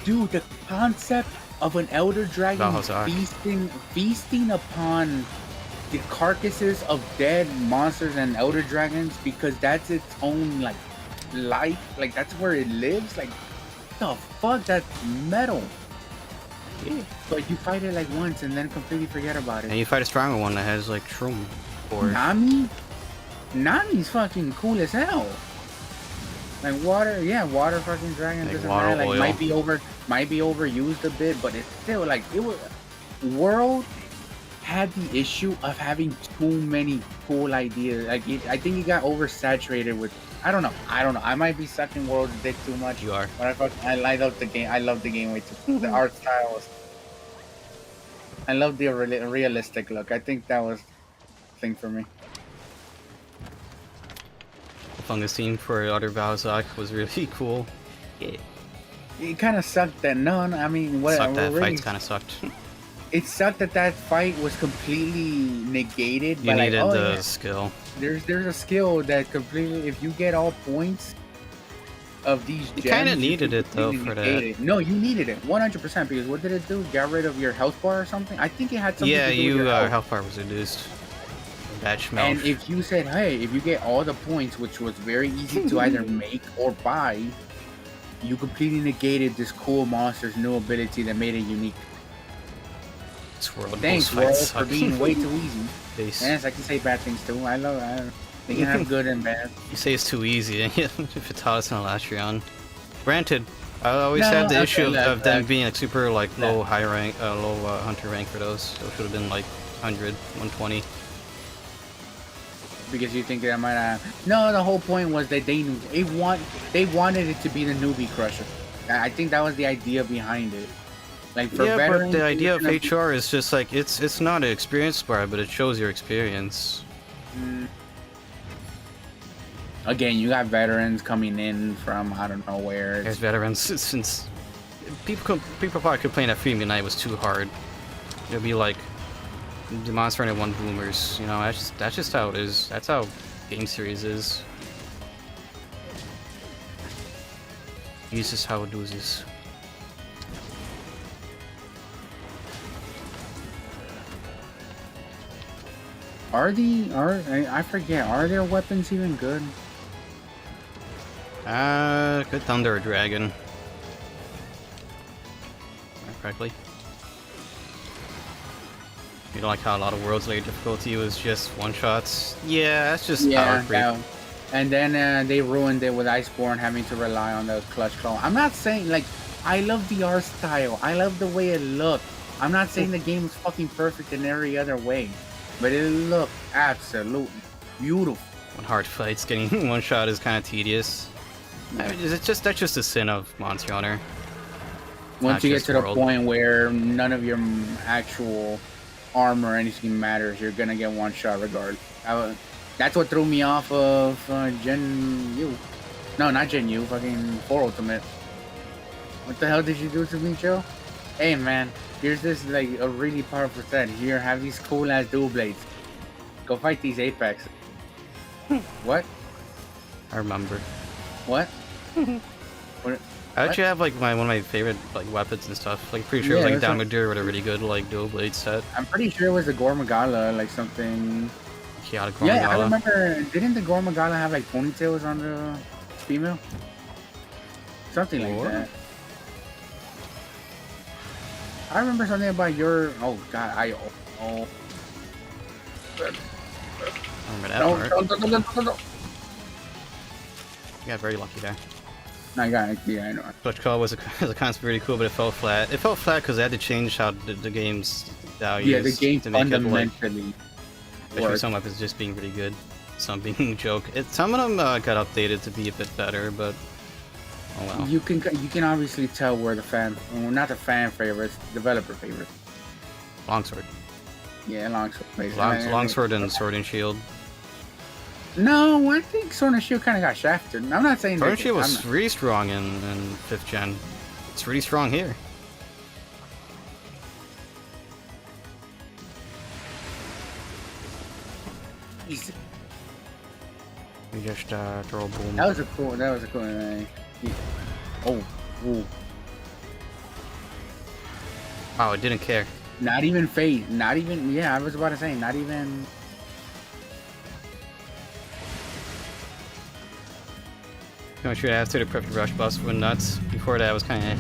Dude, the concept of an Elder Dragon feasting upon the carcasses of dead monsters and Elder Dragons because that's its own like life, like that's where it lives. Like, the fuck, that's metal. Yeah. But you fight it like once and then completely forget about it. And you fight a stronger one that has like shroom. Nami's fucking cool as hell. Like water fucking dragon doesn't matter. Like might be overused a bit, but it's still like it was. World had the issue of having too many cool ideas. Like I think it got oversaturated with. I don't know. I might be sucking World's dick too much. You are. But I love the game. I love the game way too. The art styles. I love the realistic look. I think that was the thing for me. The fungus scene for Other Balzac was really cool. Yeah. It kind of sucked that I mean, what? Sucked that really, fight kind of sucked. It sucked that fight was completely negated. You needed the skill. There's a skill that completely, if you get all points of these gems, you kind of needed it though for that. No, you needed it 100% because what did it do? Get rid of your health bar or something? I think it had something to do with your health bar was reduced. And if you said, hey, if you get all the points, which was very easy to either make or buy, you completely negated this cool monster's new ability that made it unique. Thanks, World, for being way too easy. Yes, I can say bad things too. They can have good and bad. You say it's too easy, and if it taught us in the last year on. Granted, I always had the issue of them being like super like low hunter rank for those. So it should have been like 100, 120. Because you think that I might have... No, the whole point was that they wanted it to be the newbie crusher. I think that was the idea behind it. Like for but the idea of HR is just like it's not an experience bar, but it shows your experience. Again, you got veterans coming in from I don't know where. There's veterans since people probably complain that Freemium Night was too hard. It'll be like the Monster Hunter 1 boomers, you know. That's just how it is. That's how game series is. This is how it does. I forget, are their weapons even good? Good Thunder Dragon. Correctly. You don't like how a lot of World's layer difficulty was just one-shots? Yeah, that's just power creep. And then they ruined it with Iceborne having to rely on the clutch claw. I'm not saying, like, I love the art style. I love the way it looked. I'm not saying the game was fucking perfect in every other way. But it looked absolutely beautiful. When hard fights, getting one shot is kind of tedious. I mean, that's just a sin of Monster Hunter. Once you get to the point where none of your actual armor or anything matters, you're gonna get one shot regardless. That's what threw me off of Gen U. No, not Gen U. Fucking 4 Ultimate. What the hell did you do to me, Joe? Hey, man. Here's this, like, a really powerful set. Here, have these cool-ass dual blades. Go fight these Apex. What? I remember. What? What? I actually have, like, one of my favorite, like, weapons and stuff. Like, pretty sure it was, like, Dalmadur with a really good, like, dual blade set. I'm pretty sure it was the Gormagala, like, something... Chaotic Gormagala. Yeah, I remember... Didn't the Gormagala have, like, ponytails on the female? Something like that. I remember something about your... Oh, God, Oh. I remember that part. No. You got very lucky there. I got it. Yeah, I know. Clutch Call was a concept really cool, but it fell flat. It fell flat because they had to change how the game's values. Yeah, the game fundamentally especially some weapons just being really good, some being a joke. Some of them got updated to be a bit better, but Oh well. You can obviously tell where the not the fan favorites, developer favorites. Longsword. Yeah, Longsword. Longsword and Sword and Shield. No, I think Sword and Shield kind of got shafted. I'm not saying Sword and Shield was really strong in 5th gen. It's really strong here. Easy. We just throw a boom. That was a cool. Oh, ooh. Oh, it didn't care. Not even fate. Not even. Yeah, I was about to say. Not even. I'm sure after the perfect rush bus went nuts. Before that, was kind of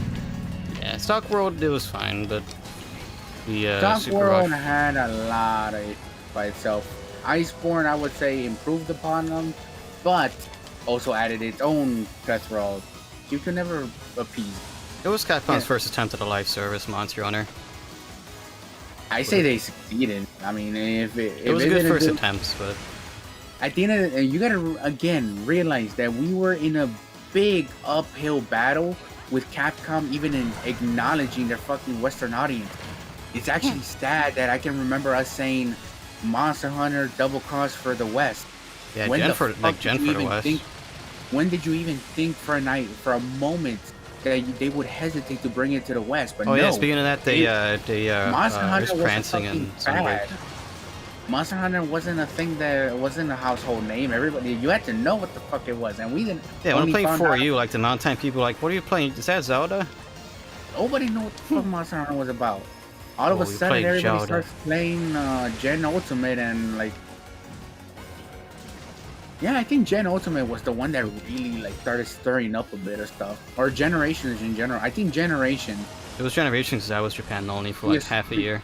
yeah. Stock World it was fine, but the Stock Super World Rush had a lot of it by itself. Iceborne, I would say, improved upon them, but also added its own plethora. You can never appease. It was Capcom's first attempt at a live service Monster Hunter. I say they succeeded. I mean, if it was a good first attempt, but at the end of the day, you gotta again realize that we were in a big uphill battle with Capcom even in acknowledging their fucking Western audience. It's actually sad that I can remember us saying Monster Hunter Double Cross for the West. Yeah, Gen for the West. When did you even think for a moment that they would hesitate to bring it to the West? But oh no, yeah, speaking of that, they Monster Hunter was prancing and Sunbreak. Monster Hunter wasn't a thing that wasn't a household name. Everybody, you had to know what the fuck it was, and we didn't. Yeah, when I'm playing for you, like the Mountain people, like, what are you playing? Is that Zelda? Nobody knew what the fuck Monster Hunter was about. All of a sudden, everybody starts playing Gen Ultimate and like. Yeah, I think Gen Ultimate was the one that really like started stirring up a bit of stuff. Or Generations in general. I think Generation. It was Generations because I was Japan only for like half a year.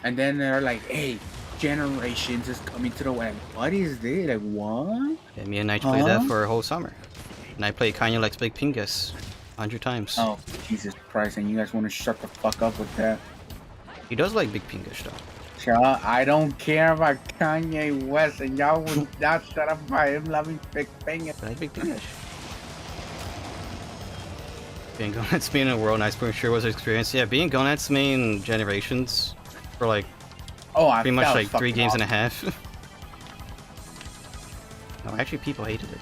And then they're like, hey, Generations is coming to the West. What is this? Like, what? Yeah, me and Nige played that for a whole summer. And I played Kanye Likes Big Pingus 100 times. Oh, Jesus Christ. And you guys want to shut the fuck up with that? He does like Big Pingus though. I don't care about Kanye West, and y'all would not shut up by him loving Big Pingus. Like Big Pingus. Being Gonad's main in the world, nice pretty sure was an experience. Yeah, being Gonad's main Generations for like pretty much like 3 games and a half. No, actually people hated it.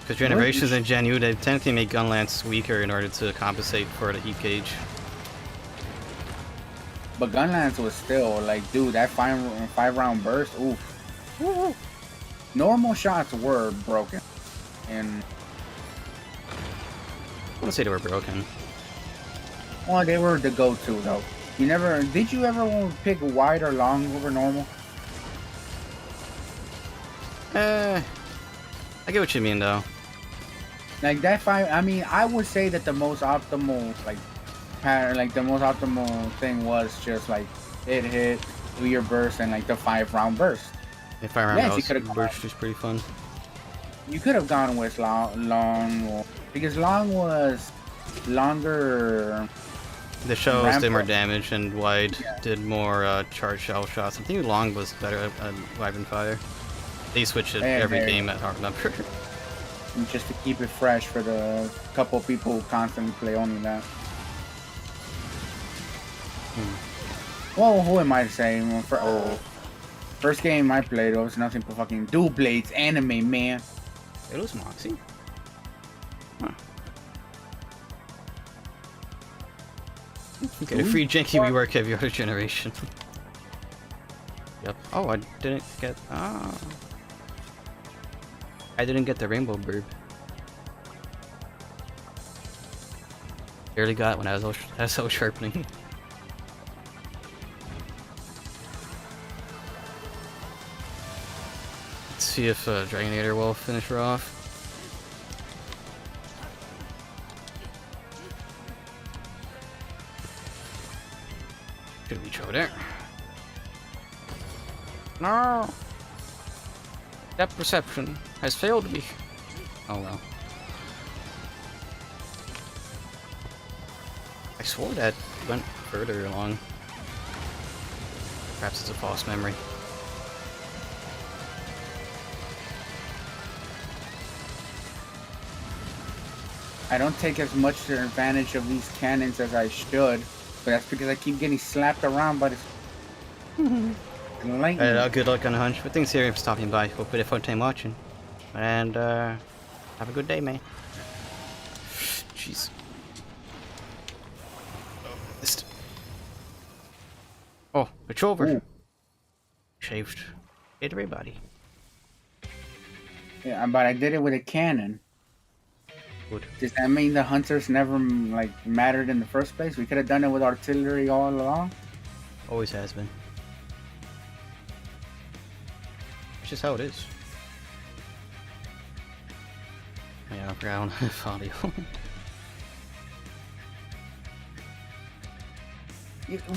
Because Generations and Gen U, they technically make Gunlance weaker in order to compensate for the heat gauge. But Gunlance was still like, dude, that 5-round burst, oof. Normal shots were broken. And I wouldn't say they were broken. Well, they were the go-to though. Did you ever pick wide or long over normal? I get what you mean though. Like that I mean, I would say that the most optimal the most optimal thing was just like hit, do your burst, and like the 5-round burst. The 5-round burst is pretty fun. You could have gone with long because long was longer. The shells did more damage and wide did more charge shell shots. I think long was better at Wyvern Fire. They switch it every game at hard number. Just to keep it fresh for the couple people who constantly play only that. Well, who am I to say? First game I played was nothing but fucking Dual Blades anime, man. It was Moxie? Huh. Okay, free janky rework every other generation. Yep. Oh, I didn't get... I didn't get the Rainbow Bird. Barely got it when I was sharpening. Let's see if Dragonator will finish her off. Should we show there? No! Depth perception has failed me. Oh well. I swore that went further along. Perhaps it's a false memory. I don't take as much advantage of these cannons as I should, but that's because I keep getting slapped around by this lightning. Good luck on the hunt. But thanks here for stopping by. Hope you had a fun time watching. And have a good day, man. Jeez. Oh, it's over. Ooh. Shaved. Hit everybody. Yeah, but I did it with a cannon. Good. Does that mean the hunters never like mattered in the first place? We could have done it with artillery all along. Always has been. It's just how it is. Yeah, brown audio.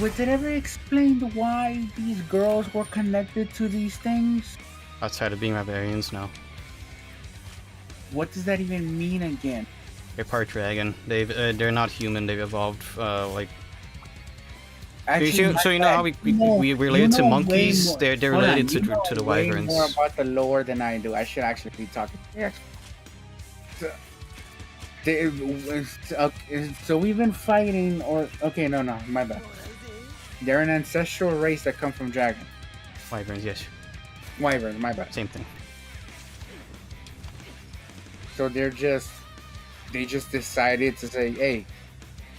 Was it ever explained why these girls were connected to these things? Outside of being barbarians, no. What does that even mean again? They're part dragon. They're not human. They've evolved like. Actually, so you know how we relate to monkeys. They're related to the wyverns. Way more about the lore than I do. I should actually be talking. So we've been fighting, or okay, no, my bad. They're an ancestral race that come from dragon. Wyverns, yes. Wyverns, my bad. Same thing. So they just decided to say, hey,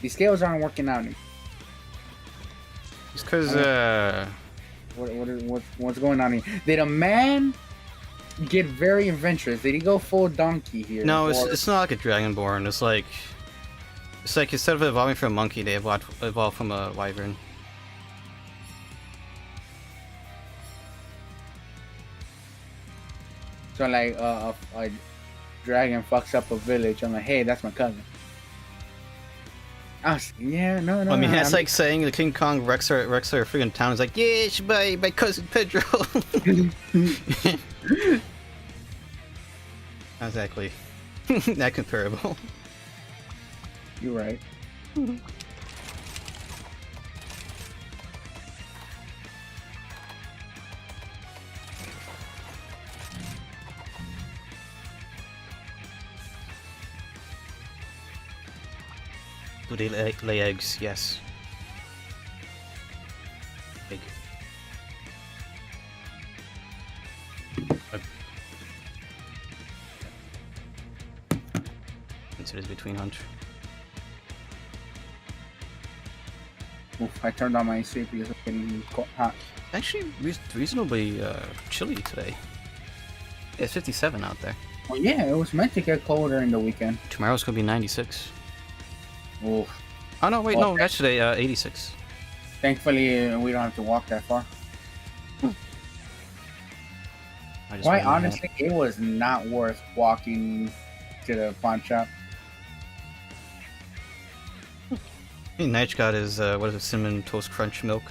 these scales aren't working out anymore. It's because what's going on here? Did a man get very adventurous? Did he go full donkey here? No, it's not like a dragonborn. It's like instead of evolving from a monkey, they evolved from a wyvern. So like a dragon fucks up a village. I'm like, hey, that's my cousin. Yeah, no. I mean, that's like saying the King Kong wrecks our freaking town. It's like, yeah, it's my cousin Pedro. Exactly. Not comparable. You're right. Do they lay eggs? Yes. Big. Considers between hunt. Oof, I turned on my AC because it's getting hot. Actually, reasonably chilly today. It's 57 out there. Well, yeah, it was meant to get colder in the weekend. Tomorrow's gonna be 96. Oof. Oh no, wait, no, that's today 86. Thankfully, we don't have to walk that far. Quite honestly, it was not worth walking to the pawn shop. Nige got his what is it, cinnamon toast crunch milk?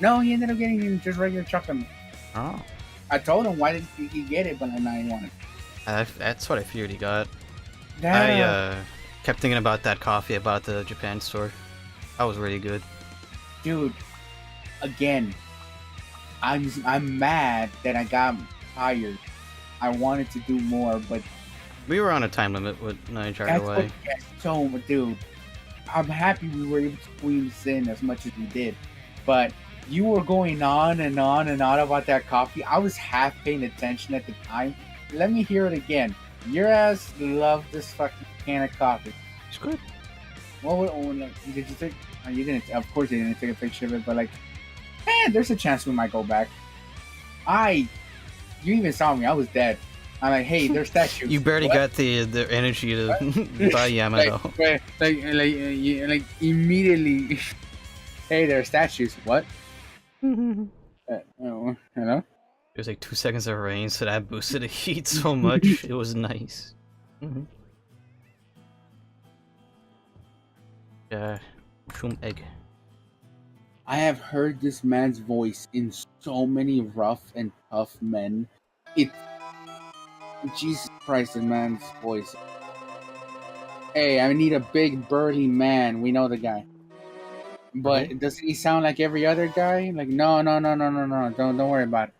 No, he ended up getting just regular chocolate milk. Oh. I told him why didn't he get it, but I didn't want it. That's what I feared he got. Yeah. I kept thinking about that coffee I bought at the Japan store. That was really good. Dude, again, I'm mad that I got hired. I wanted to do more, but we were on a time limit with Nige right away. So, dude, I'm happy we were able to squeeze in as much as we did, but you were going on and on and on about that coffee. I was half paying attention at the time. Let me hear it again. Your ass loved this fucking can of coffee. It's good. Did you take? You didn't. Of course, you didn't take a picture of it, but like, there's a chance we might go back. You even saw me. I was dead. I'm like, hey, there's statues. You barely got the energy to buy Yamato. like immediately. Hey, there are statues. What? Hello? It was like 2 seconds of rain, so that boosted the heat so much. It was nice. Mushroom egg. I have heard this man's voice in so many rough and tough men. Jesus Christ, this man's voice. Hey, I need a big burly man. We know the guy. But does he sound like every other guy? Like, no. Don't worry about it.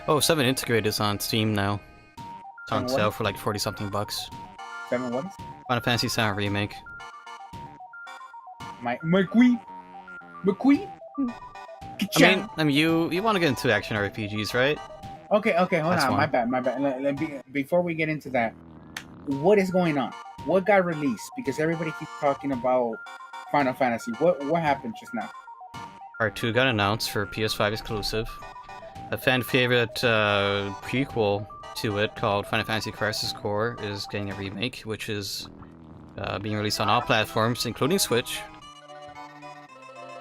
Oh, 7 Integrate is on Steam now. It's on sale for like 40 something bucks. 7 what? Final Fantasy VII Remake. McQueen. I mean, you want to get into action RPGs, right? Okay, hold That's on. one. My bad. Before we get into that, what is going on? What got released? Because everybody keeps talking about Final Fantasy. What happened just now? Part 2 got announced for PS5 exclusive. A fan favorite prequel to it called Final Fantasy Crisis Core is getting a remake, which is being released on all platforms, including Switch.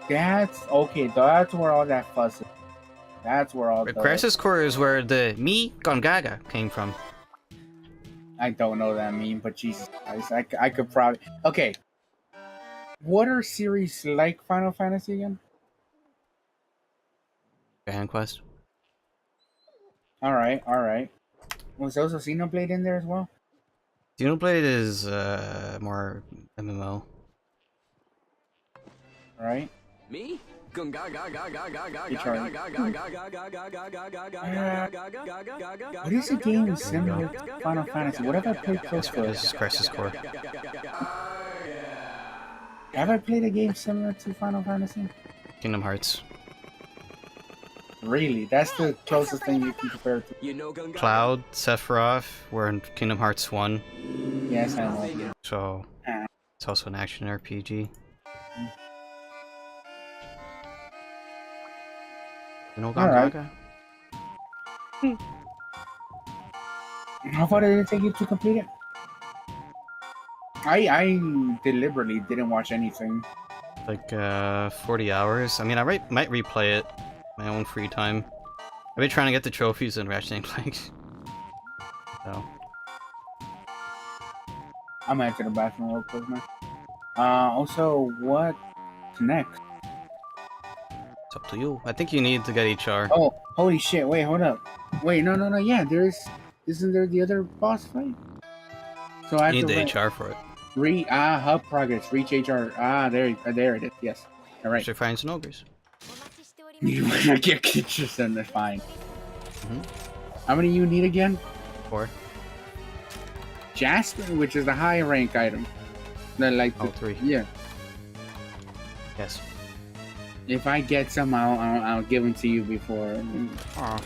That's okay. That's where all that fuss is. That's where all the... Crisis Core is where the Me Gongaga came from. I don't know that meme, but Jesus Christ, I could probably... Okay. What are series like Final Fantasy again? Dragon Quest. Alright. Was also Xenoblade in there as well? Xenoblade is more MMO. Right? Me? What is a game similar to Final Fantasy? What have I played close to? This is Crisis Core. Have I played a game similar to Final Fantasy? Kingdom Hearts. Really? That's the closest thing you can compare it to. Cloud, Sephiroth were in Kingdom Hearts 1. Yes, I know. So, it's also an action RPG. You know Gongaga? How far did it take you to complete it? I deliberately didn't watch anything. Like 40 hours. I mean, I might replay it my own free time. I've been trying to get the trophies in Ratchet & Clank. So. I'm gonna enter the bathroom real quick, man. Also, what's next? It's up to you. I think you need to get HR. Oh, holy shit! Wait, hold up. Wait, no. Yeah, isn't there the other boss fight? So I need the HR for it. Hub progress. Reach HR. There it is. Yes. All right. Mr. Finds and Ogres. You wanna get just in the fine. How many you need again? 4. Jasper, which is the high rank item. The 3. Yeah. Yes. If I get some, I'll give them to you before.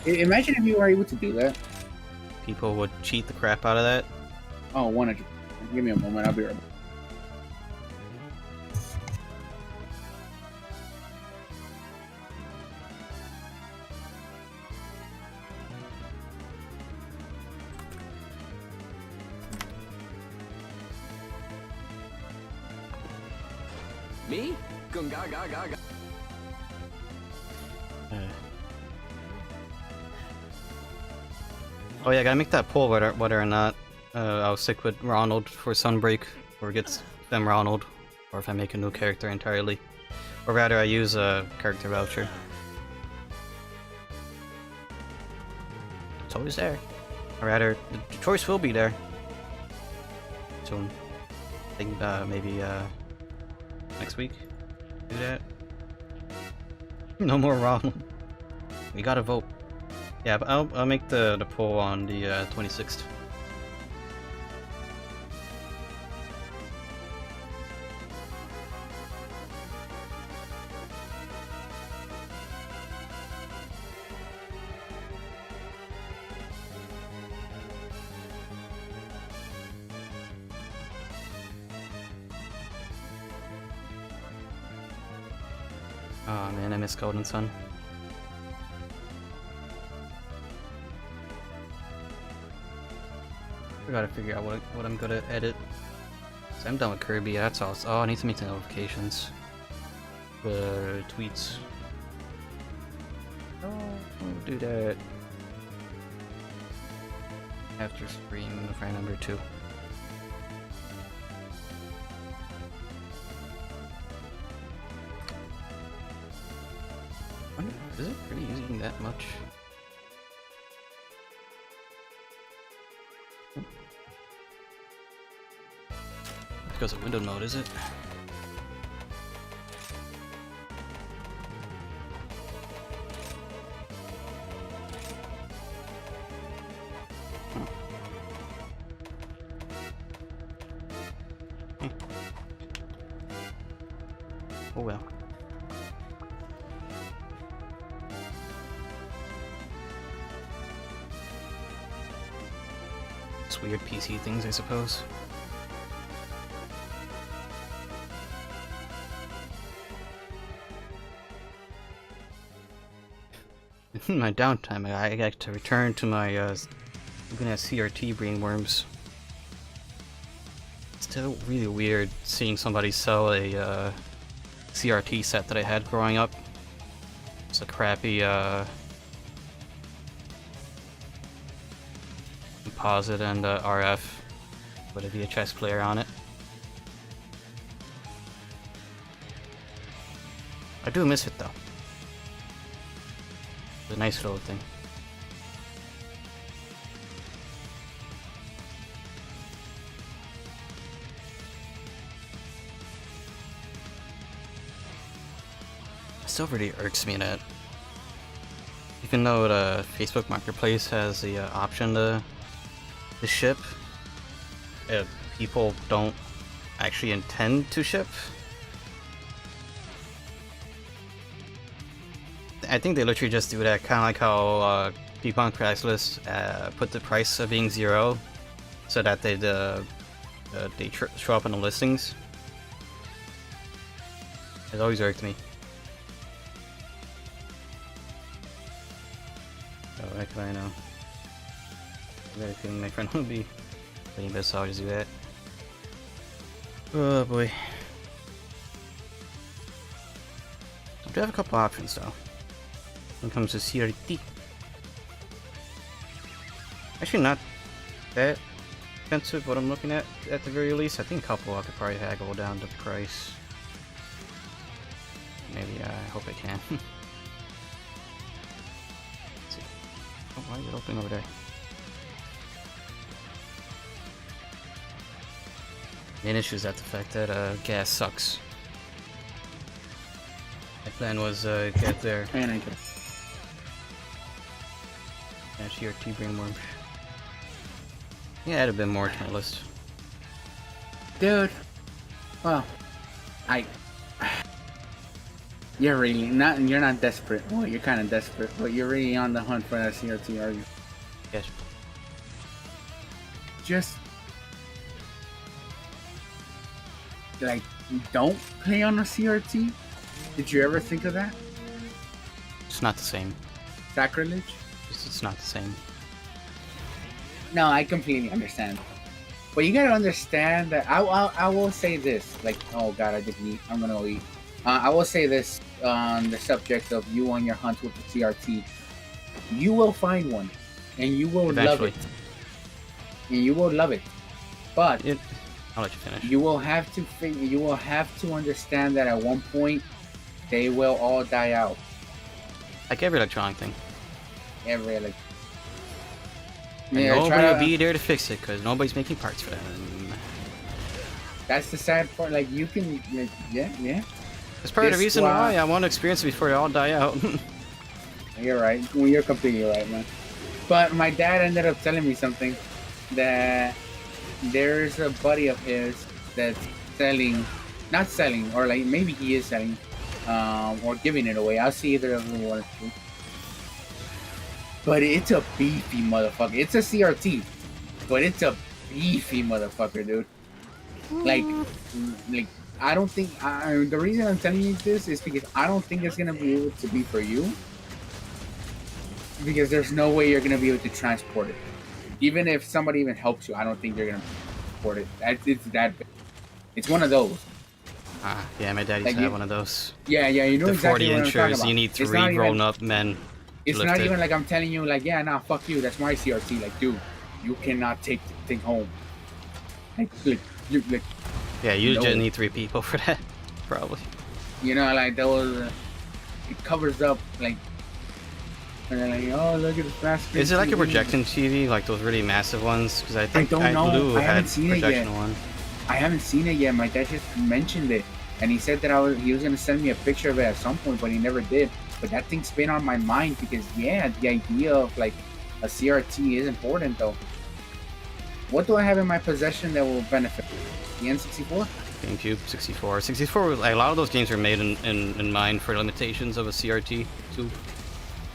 Imagine if you were able to do that. People would cheat the crap out of that. Oh, 100. Give me a moment. I'll be right back. Me? Gunga. Oh yeah, I gotta make that poll whether or not I'll stick with Ronald for Sunbreak, or get them Ronald, or if I make a new character entirely. Or rather, I use a character voucher. It's always there. Or rather, the choice will be there. Soon. I think maybe next week. Do that. No more Ronald. We gotta vote. Yeah, but I'll make the poll on the 26th. Oh man, I miss Golden Sun. I gotta figure out what I'm gonna edit. So I'm done with Kirby, that's all. Oh, I need to make the notifications. The tweets. Oh, I'll do that after stream if I remember to. Is it really using that much? Because of window mode, is it? Oh well. It's weird PC things, I suppose. In my downtime, I like to return to my looking at CRT brainworms. It's still really weird seeing somebody sell a CRT set that I had growing up. It's a crappy composite and RF with a VHS player on it. I do miss it though. It's a nice little thing. Still really irks me that even though the Facebook Marketplace has the option to ship, people don't actually intend to ship. I think they literally just do that, kind of like how people on Craigslist put the price of being 0 so that they show up in the listings. It always irked me. Oh, heck if I know. I got a feeling my friend will be playing this, so I'll just do that. Oh boy. I do have a couple options though when it comes to CRT. Actually not that expensive what I'm looking at the very least. I think a couple I could probably haggle down the price. Maybe, I hope I can. Let's see. Oh, why is it opening over there? Main issue is that the fact that gas sucks. My plan was get there. And I can. Actually, your tea brainworm. Yeah, add a bit more to my list. Dude. Well, you're really not. You're not desperate. Well, you're kind of desperate, but you're really on the hunt for that CRT, are you? Yes. Just like, don't play on a CRT. Did you ever think of that? It's not the same. Sacrilege? It's not the same. No, I completely understand. But you gotta understand that I will say this. Like, oh god, I didn't eat. I'm gonna eat. I will say this on the subject of you on your hunt with the CRT. You will find one, and you will Eventually. love it. And you will love it. But I'll let you finish. you will have to understand that at one point they will all die out. Like every electronic thing. Every like. And Yeah, nobody will be there to fix it because nobody's making parts for them. That's the sad part. Like you can, like, yeah. That's part of the reason why I want to experience it before they all die out. You're right. Well, you're completely right, man. But my dad ended up telling me something that there's a buddy of his that's not selling, or like maybe he is selling, or giving it away. I'll see either of them one or two. But it's a beefy motherfucker. It's a CRT, but it's a beefy motherfucker, dude. Like I don't think. The reason I'm telling you this is because I don't think it's gonna be able to be for you. Because there's no way you're gonna be able to transport it. Even if somebody even helps you, I don't think you're gonna transport it. It's that big. It's one of those. Yeah, my dad used to have one of those. Yeah, you know the exactly 40 what I'm talking inchers. about. You need 3 grown-up men. It's not even like I'm telling you, like, yeah, nah, fuck you. That's my CRT. Like, dude, you cannot take the thing home. Yeah, you just need 3 people for that, probably. You know, like those. It covers up like. And they're like, oh, look at the flat screen. Is it like TV. a projection TV, like those really massive ones? Because I think don't know. Lou I haven't had seen it yet. projection one. I haven't seen it yet. My dad just mentioned it, and he said that he was gonna send me a picture of it at some point, but he never did. But that thing's been on my mind because, yeah, the idea of like a CRT is important though. What do I have in my possession that will benefit? The N64? GameCube, 64. 64, like, a lot of those games were made in mind for limitations of a CRT too.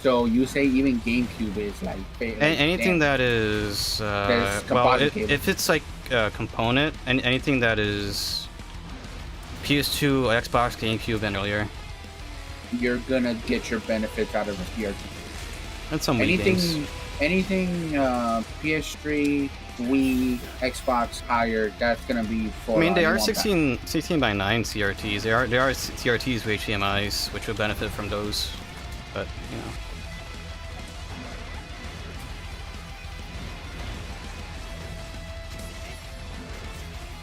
So you say even GameCube is like anything that is well, if it's like a component, and anything that is PS2, Xbox, GameCube, and earlier, you're gonna get your benefits out of the CRT. And some Wii games. Anything PS3, Wii, Xbox higher, that's gonna be for. I mean, they are 16 by 9 CRTs. They are CRTs with HDMIs, which would benefit from those, but you know.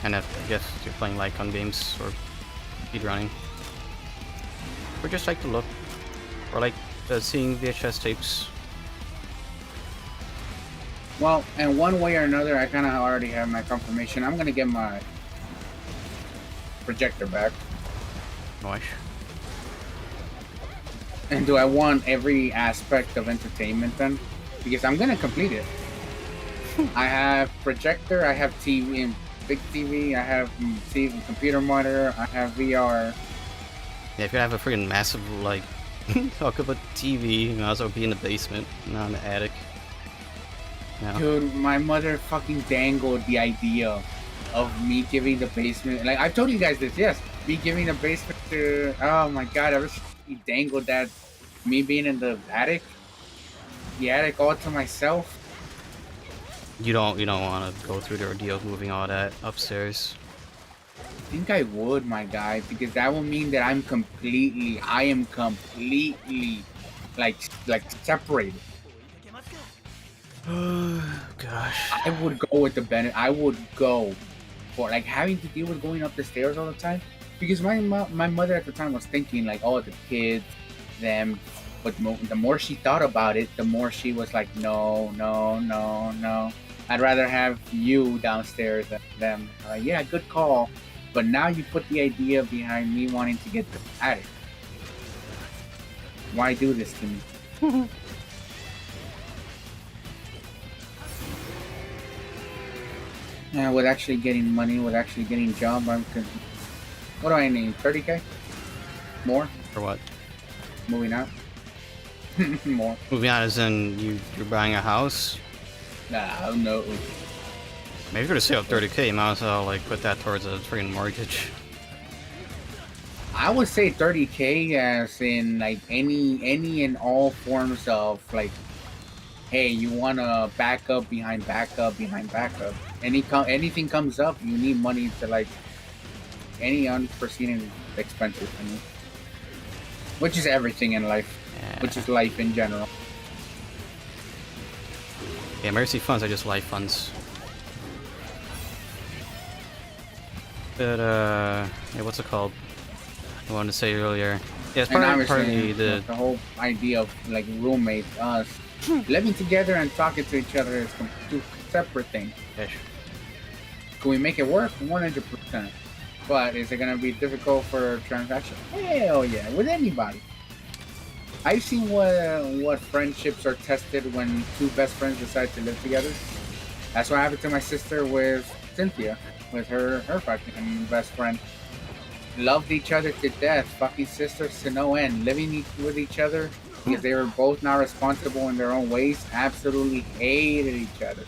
And I guess you're playing like on games or speedrunning, or just like to look, or like seeing VHS tapes. Well, in one way or another, I kind of already have my confirmation. I'm gonna get my projector back. Nice. And do I want every aspect of entertainment then? Because I'm gonna complete it. I have projector, I have TV and big TV, I have TV, computer monitor, I have VR. Yeah, if you have a freaking massive, like, talk about TV, you might as well be in the basement, not in the attic. Yeah. Dude, my mother fucking dangled the idea of me giving the basement. Like, I've told you guys this, yes. Me giving the basement to. Oh my god, I was. He dangled that. Me being in the attic. The attic all to myself. You don't want to go through the ordeal of moving all that upstairs. I think I would, my guy, because that will mean that I am completely, like separated. Oh gosh. I would go with the benefit. I would go for like having to deal with going up the stairs all the time, because my mother at the time was thinking like, oh, the kids, them. But the more she thought about it, the more she was like, no. I'd rather have you downstairs than them. Yeah, good call. But now you put the idea behind me wanting to get the attic. Why do this to me? Yeah, with actually getting money, with actually getting job, what do I need? 30K? More? For what? Moving out? More. Moving out as in you're buying a house? Nah, no. Maybe if you're to save up 30K, you might as well like put that towards a freaking mortgage. I would say 30K as in like any and all forms of like, hey, you want to backup behind backup behind backup. Anything comes up, you need money to like any unforeseen expenses. I mean, which is everything in life. Yeah. Which is life in general. Yeah, emergency funds are just life funds. But yeah, what's it called? I wanted to say earlier. Yeah, it's partly the whole idea of like roommates, us living together and talking to each other is two separate things. Ish. Can we make it work? 100%. But is it gonna be difficult for transaction? Hell yeah, with anybody. I've seen what friendships are tested when two best friends decide to live together. That's what happened to my sister with Cynthia, with her fucking best friend. Loved each other to death, fucking sisters to no end, living with each other because they were both not responsible in their own ways. Absolutely hated each other.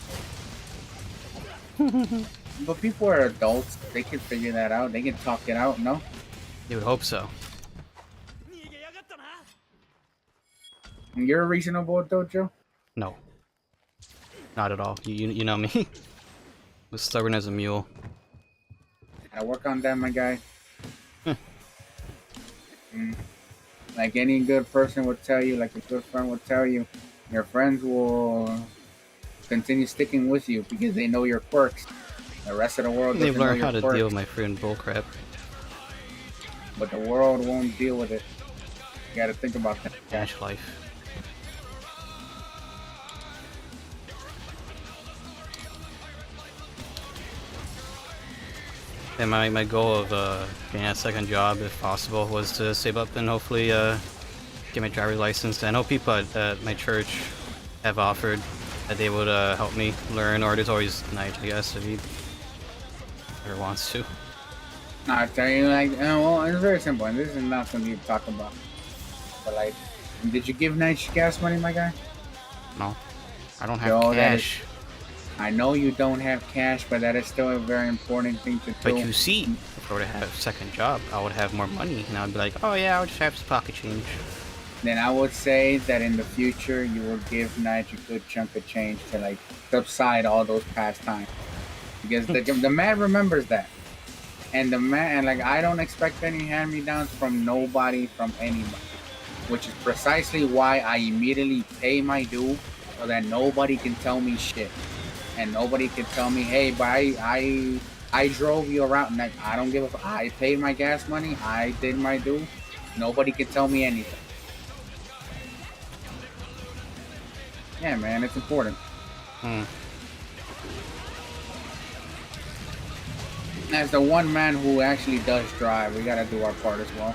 But people are adults; they can figure that out. They can talk it out, no? You would hope so. You're reasonable, Dojo? No. Not at all. You know me. Was stubborn as a mule. I work on that, my guy. Like any good person would tell you, like a good friend would tell you, your friends will continue sticking with you because they know your quirks. The rest of the world doesn't They've learned how to quirks. deal with my friend bullcrap. But the world won't deal with it. You gotta think about that. Dash life. And my goal of getting a second job, if possible, was to save up and hopefully get my driver's license. I know people at my church have offered that they would help me learn, or there's always Nigel, I guess, if he ever wants to. No, I tell you, like, well, it's very simple, and this is not something to talk about. But like, did you give Nigel gas money, my guy? No, I don't have cash. I know you don't have cash, but that is still a very important thing to do. But you see, if I were to have a second job, I would have more money, and I'd be like, oh yeah, I'll just have some pocket change. Then I would say that in the future, you will give Nigel a good chunk of change to like subside all those past times. Because the man remembers that. And the man, and like, I don't expect any hand-me-downs from nobody, from anybody. Which is precisely why I immediately pay my due, so that nobody can tell me shit. And nobody can tell me, hey, but I drove you around. Like, I don't give a fuck. I paid my gas money. I did my due. Nobody can tell me anything. Yeah, man, it's important. As the one man who actually does drive, we gotta do our part as well.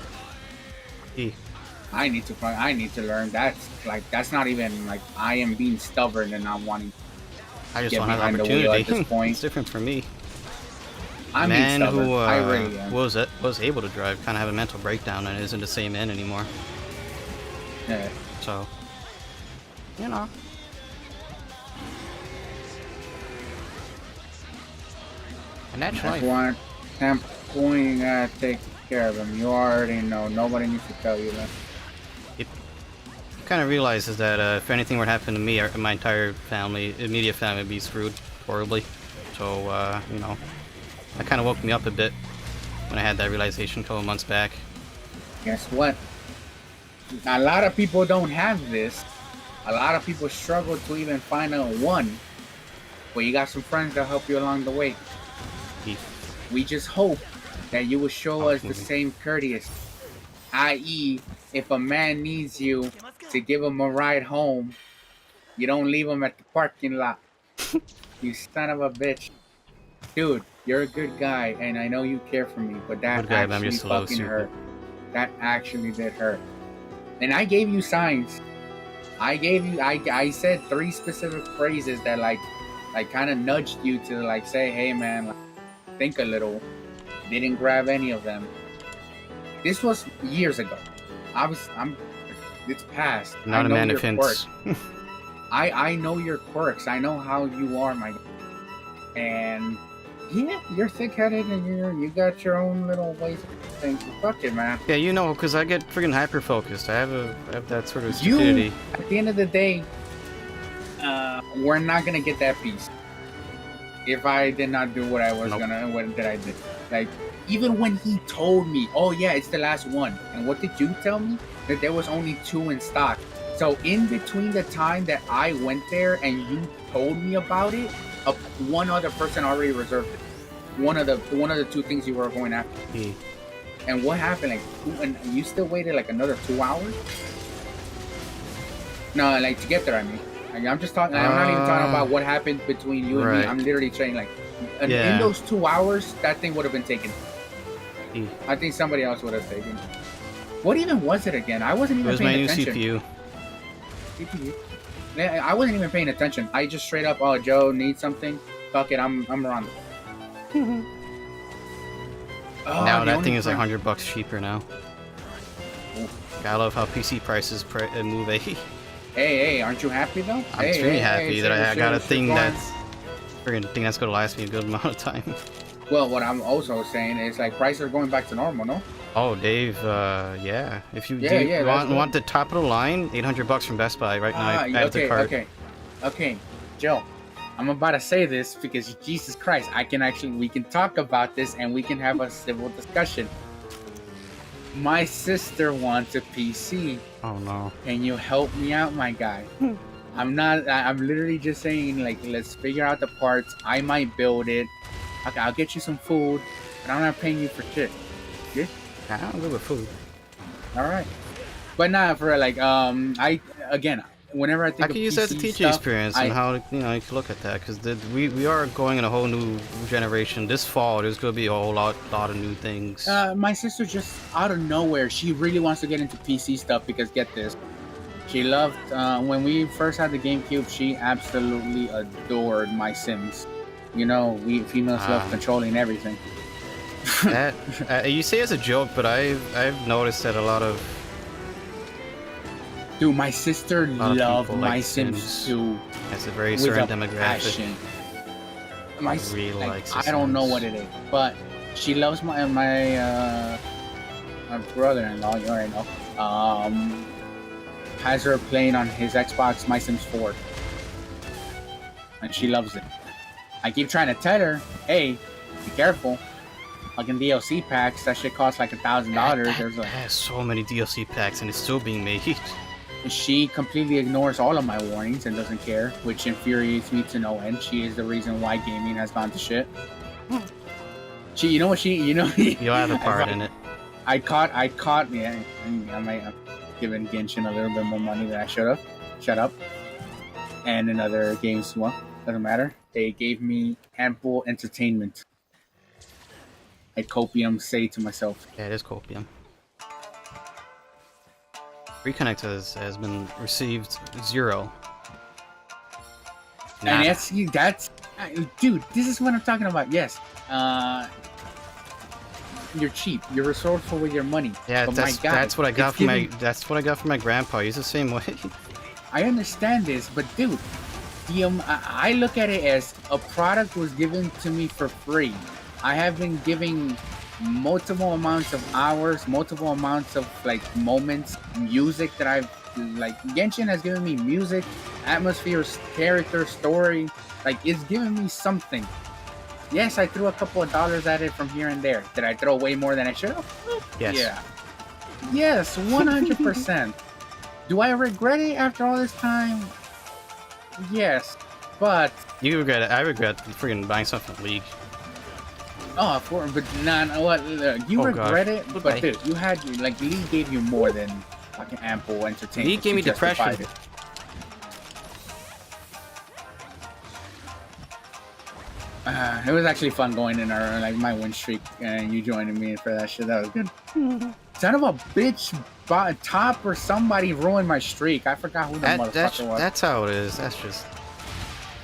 I need to learn. That's not even like I am being stubborn and not wanting. I just don't have an opportunity at this point. It's different for me. I'm being stubborn. Who I really am. was able to drive kind of have a mental breakdown and isn't the same man anymore. Yeah. So, you know. And that's life. One point you gotta take care of him. You already know. Nobody needs to tell you that. Yep. Kind of realizes that if anything were to happen to me, my entire family, immediate family, would be screwed horribly. So, you know, that kind of woke me up a bit when I had that realization a couple months back. Guess what? A lot of people don't have this. A lot of people struggle to even find a one. But you got some friends that help you along the way. We just hope that you will show us the same courteous, i.e., if a man needs you to give him a ride home, you don't leave him at the parking lot. You son of a bitch. Dude, you're a good guy, and I know you care for me, but that actually fucking hurt. That actually did hurt. And I gave you signs. I said 3 specific phrases that like kind of nudged you to like say, hey man, like, think a little. Didn't grab any of them. This was years ago. It's past. Not a man of hints. I know your quirks. I know how you are, my guy. And yeah, you're thick-headed and you got your own little ways of things. Fuck it, man. Yeah, you know, because I get freaking hyper-focused. I have that sort of stupidity. At the end of the day, we're not gonna get that piece. If I did not do what I was what I did. Like, even when he told me, oh yeah, it's the last one. And what did you tell me? That there was only 2 in stock. So in between the time that I went there and you told me about it, one other person already reserved it. One of the 2 things you were going after. And what happened? Like, and you still waited like another 2 hours? No, like to get there, I mean. I'm just talking. I'm not even talking about what happened between you and me. I'm literally saying, like, in those 2 hours, that thing would have been taken. I think somebody else would have taken. What even was it again? I wasn't even paying attention. It was my new CPU. Yeah, I wasn't even paying attention. I just straight up, oh, Joe needs something. Fuck it, I'm around. Now that thing is like $100 cheaper now. I love how PC prices move. Hey, aren't you happy though? I'm extremely happy that I got a thing that's gonna last me a good amount of time. Well, what I'm also saying is like prices are going back to normal, no? Oh, Dave, yeah. If you want the top of the line, $800 from Best Buy right now. Add the card. Okay, Joe. I'm about to say this because Jesus Christ, we can talk about this and we can have a civil discussion. My sister wants a PC. Oh no. Can you help me out, my guy? I'm literally just saying, like, let's figure out the parts. I might build it. Okay, I'll get you some food, but I'm not paying you for shit. Good? I don't go with food. Alright. But not for, like, whenever I think I can use that to teach you experience and how, you know, you can look at that, because we are going in a whole new generation. This fall, there's going to be a whole lot of new things. My sister just, out of nowhere, she really wants to get into PC stuff because, get this, She loved when we first had the GameCube. She absolutely adored my Sims. You know, we females love controlling everything. That, you say as a joke, but I've noticed that a lot of. Dude, my sister loved my like Sims too. It's a very certain demographic. Passion. My really likes I don't know what it is, but she loves my brother-in-law. You already know. Has her playing on his Xbox My Sims 4, and she loves it. I keep trying to tell her, hey, be careful. Fucking DLC packs, that shit costs like $1,000. There's like has so many DLC packs, and it's still being made. She completely ignores all of my warnings and doesn't care, which infuriates me to no end. She is the reason why gaming has gone to shit. You know, You'll have a part in it. I caught, yeah, I might have given Genshin a little bit more money than I should have. Shut up. And in other games, well, doesn't matter. They gave me ample entertainment. I copium say to myself. Yeah, it is copium. Reconnect has been received 0. And that's dude, this is what I'm talking about. Yes. You're cheap. You're resourceful with your money. Yeah, but that's what I got from my grandpa. He's the same way. I understand this, but dude, I look at it as a product was given to me for free. I have been giving multiple amounts of hours, multiple amounts of like moments, music that I've like. Genshin has given me music, atmosphere, character, story. Like, it's giving me something. Yes, I threw a couple of dollars at it from here and there. Did I throw way more than I should have? Yes. Yeah. Yes, 100%. Do I regret it after all this time? Yes, but you regret it. I regret freaking buying something from League. Oh, but what? You regret it, but dude, you had like League gave you more than fucking ample entertainment. League gave me depression. It was actually fun going in our my win streak, and you joining me for that shit. That was good. Son of a bitch, top or somebody ruined my streak. I forgot who the motherfucker was. That's how it is. That's just.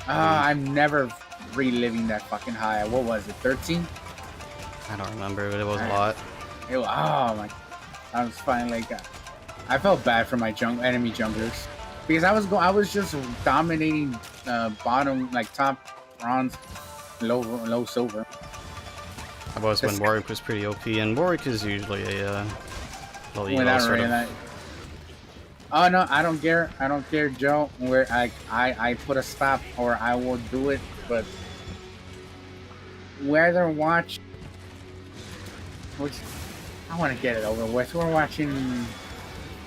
I'm never reliving that fucking high. What was it? 13? I don't remember, but it was a lot. Oh my! I was finally like, I felt bad for my enemy junglers because I was just dominating bottom, like top bronze, low silver. That was when Warwick was pretty OP, and Warwick is usually a low elo sort of. Oh no, I don't care. I don't care, Joe. Where I put a stop, or I will do it. But whether watch, which I want to get it over with. We're watching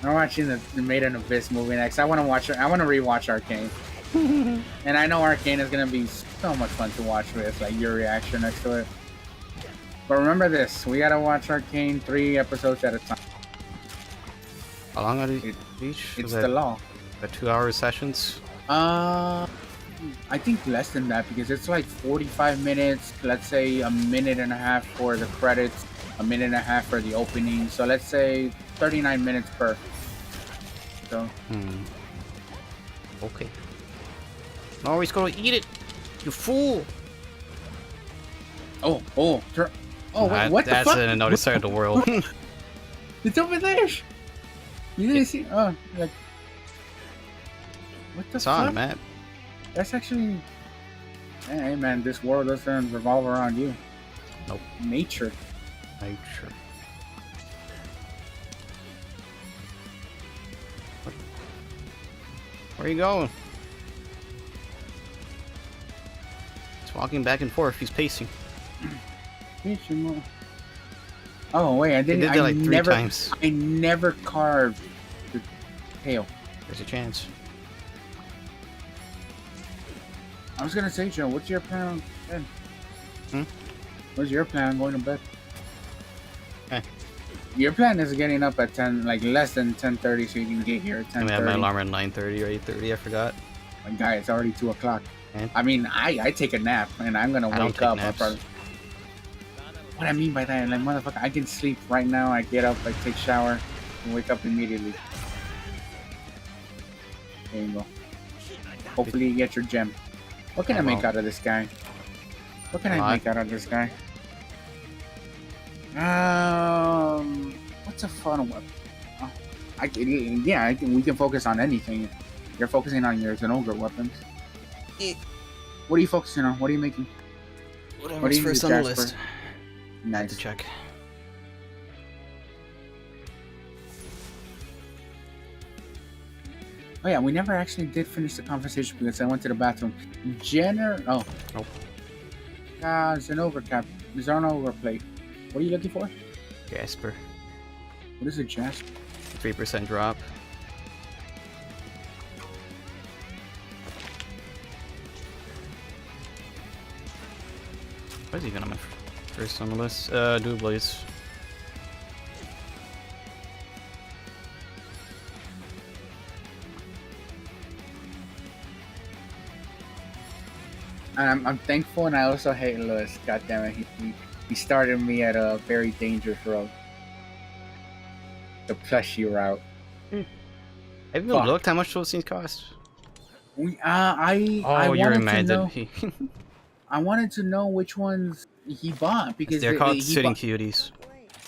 the Maiden Abyss movie next. I want to watch it. I want to rewatch Arcane. And I know Arcane is gonna be so much fun to watch with, like your reaction next to it. But remember this: we gotta watch Arcane 3 episodes at a time. How long are these each? It's the law. The 2-hour sessions? I think less than that because it's like 45 minutes. Let's say a minute and a half for the credits, a minute and a half for the opening. So let's say 39 minutes per. So. Okay. No, he's gonna eat it. You fool! Oh, what the fuck? That's in another side of the world. It's over there. You didn't see? Oh, like what the it's fuck? on the map. That's actually. Hey man, this world doesn't revolve around you. Nope. Nature. Where are you going? He's walking back and forth. He's pacing. Oh wait, I didn't. He did that like 3 times. I never carved the tail. There's a chance. I was gonna say, Joe, what's your plan on bed? What's your plan on going to bed? Okay. Your plan is getting up at 10, like less than 10:30, so you can get here at 10:30. I have my alarm at 9:30 or 8:30. I forgot. My guy, it's already 2 o'clock. Okay. I mean, I take a nap, and I'm gonna wake up. What I mean by that, like motherfucker, I can sleep right now. I get up, I take shower, and wake up immediately. There you go. Hopefully you get your gem. What can I make out of this guy? What can I make out of this guy? What's a fun weapon? We can focus on anything. You're focusing on your Zenogre weapons. What are you focusing on? What are you making? Whatever's first on the list. Nice. To check. Oh yeah, we never actually did finish the conversation because I went to the bathroom. Oh. Nope. Zenogre cap. Zenogre plate. What are you looking for? Jasper. What is a Jasper? 3% drop. What is even on my first on the list? Dual Blaze. And I'm thankful, and I also hate Lewis. God damn it, he started me at a very dangerous road. The plushie route. Have you looked how much those things cost? I you're wanted mad to know. that I wanted to know which ones he bought because they're called sitting cuties.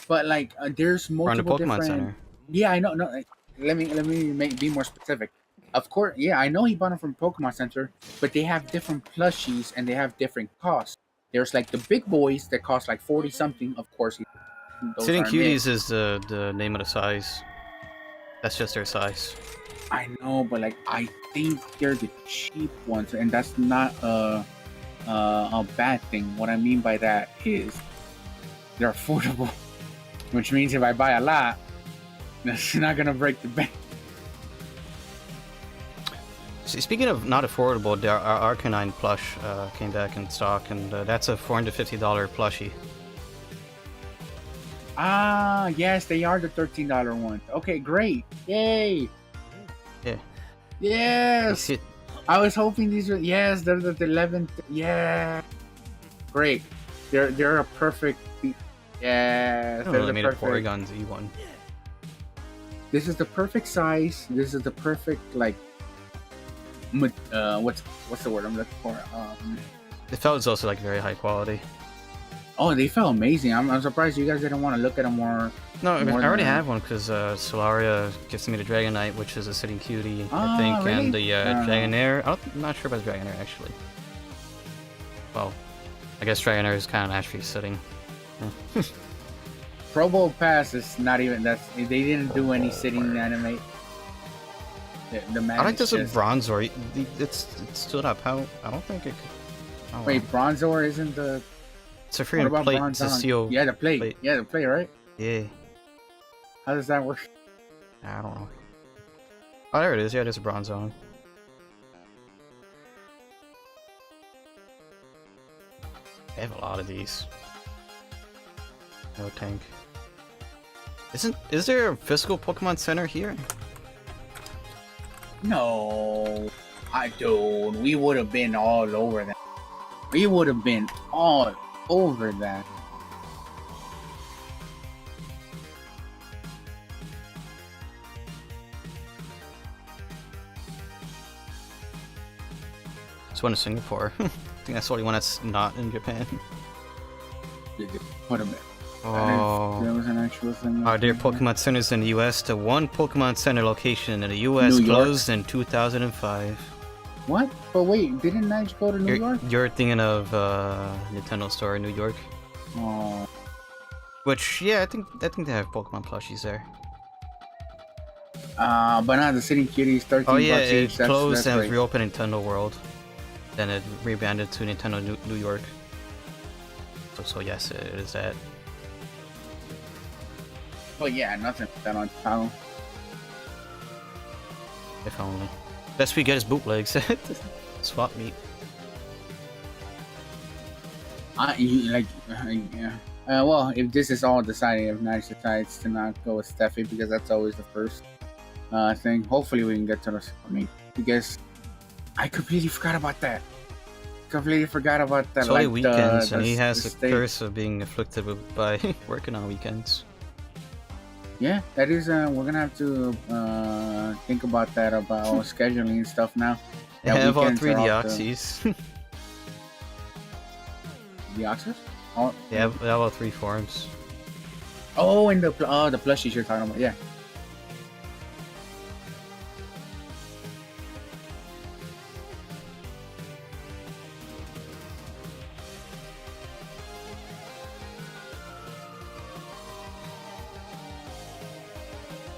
But like, there's multiple From the Pokemon different. Center. Yeah, I know. No, let me be more specific. Of course, yeah, I know he bought them from Pokemon Center, but they have different plushies and they have different costs. There's like the big boys that cost like 40 something. Of course, Sitting Cuties is the name of the size. That's just their size. I know, but like I think they're the cheap ones, and that's not a bad thing. What I mean by that is they're affordable, which means if I buy a lot, that's not gonna break the bank. See, speaking of not affordable, the Arcanine plush came back in stock, and that's a $450 plushie. Ah, yes, they are the $13 ones. Okay, great. Yay. Yeah. Yes. I was hoping these were. Yes, they're the 11th. Yeah. Great. They're a perfect. Yeah. They're the perfect. Porygon Z1. This is the perfect size. This is the perfect like. What's the word I'm looking for? It felt also like very high quality. Oh, they felt amazing. I'm surprised you guys didn't want to look at them more. No, I already have one because Solaria gives me the Dragonite, which is a sitting cutie, I think, really? and the Dragonair. I'm not sure about Dragonair actually. Well, I guess Dragonair is kind of actually sitting. Probo Pass is not even. They didn't do any sitting animate. The I like this with Bronzor. It's stood up. How? I don't think it could. Wait, Bronzor isn't the. It's a freaking plate to seal. Yeah, the plate. Yeah, the plate, right? Yeah. How does that work? I don't know. Oh, there it is. Yeah, there's a Bronzor. I have a lot of these. No tank. Is there a physical Pokemon Center here? No, dude, we would have been all over that. We would have been all over that. It's one in Singapore. I think that's the only one that's not in Japan. Put them in. Oh. There was an actual thing. Are there Pokemon Centers in the US? The one Pokemon Center location in the US closed in 2005. What? But wait, didn't Nige go to New York? You're thinking of Nintendo Store in New York. Oh. Which, yeah, I think they have Pokemon plushies there. But not the Sitting Cuties, 13 Oh yeah, bucks it each. closed and great. reopened Nintendo World. Then it rebranded to Nintendo New York. So yes, it is that. But yeah, nothing like that on channel. If only. Best we get is bootlegs. Swap meet. Yeah. Well, if this is all deciding, if Nash decides to not go with Steffi, because that's always the first thing. Hopefully we can get to the meet, because I completely forgot about that. It's only weekends, and he has the curse of being afflicted by working on weekends. Yeah, that is. We're gonna have to think about that about scheduling and stuff now. They have all 3 Deoxys. Deoxys? They have all 3 forms. Oh, and the plushies you're talking about, yeah.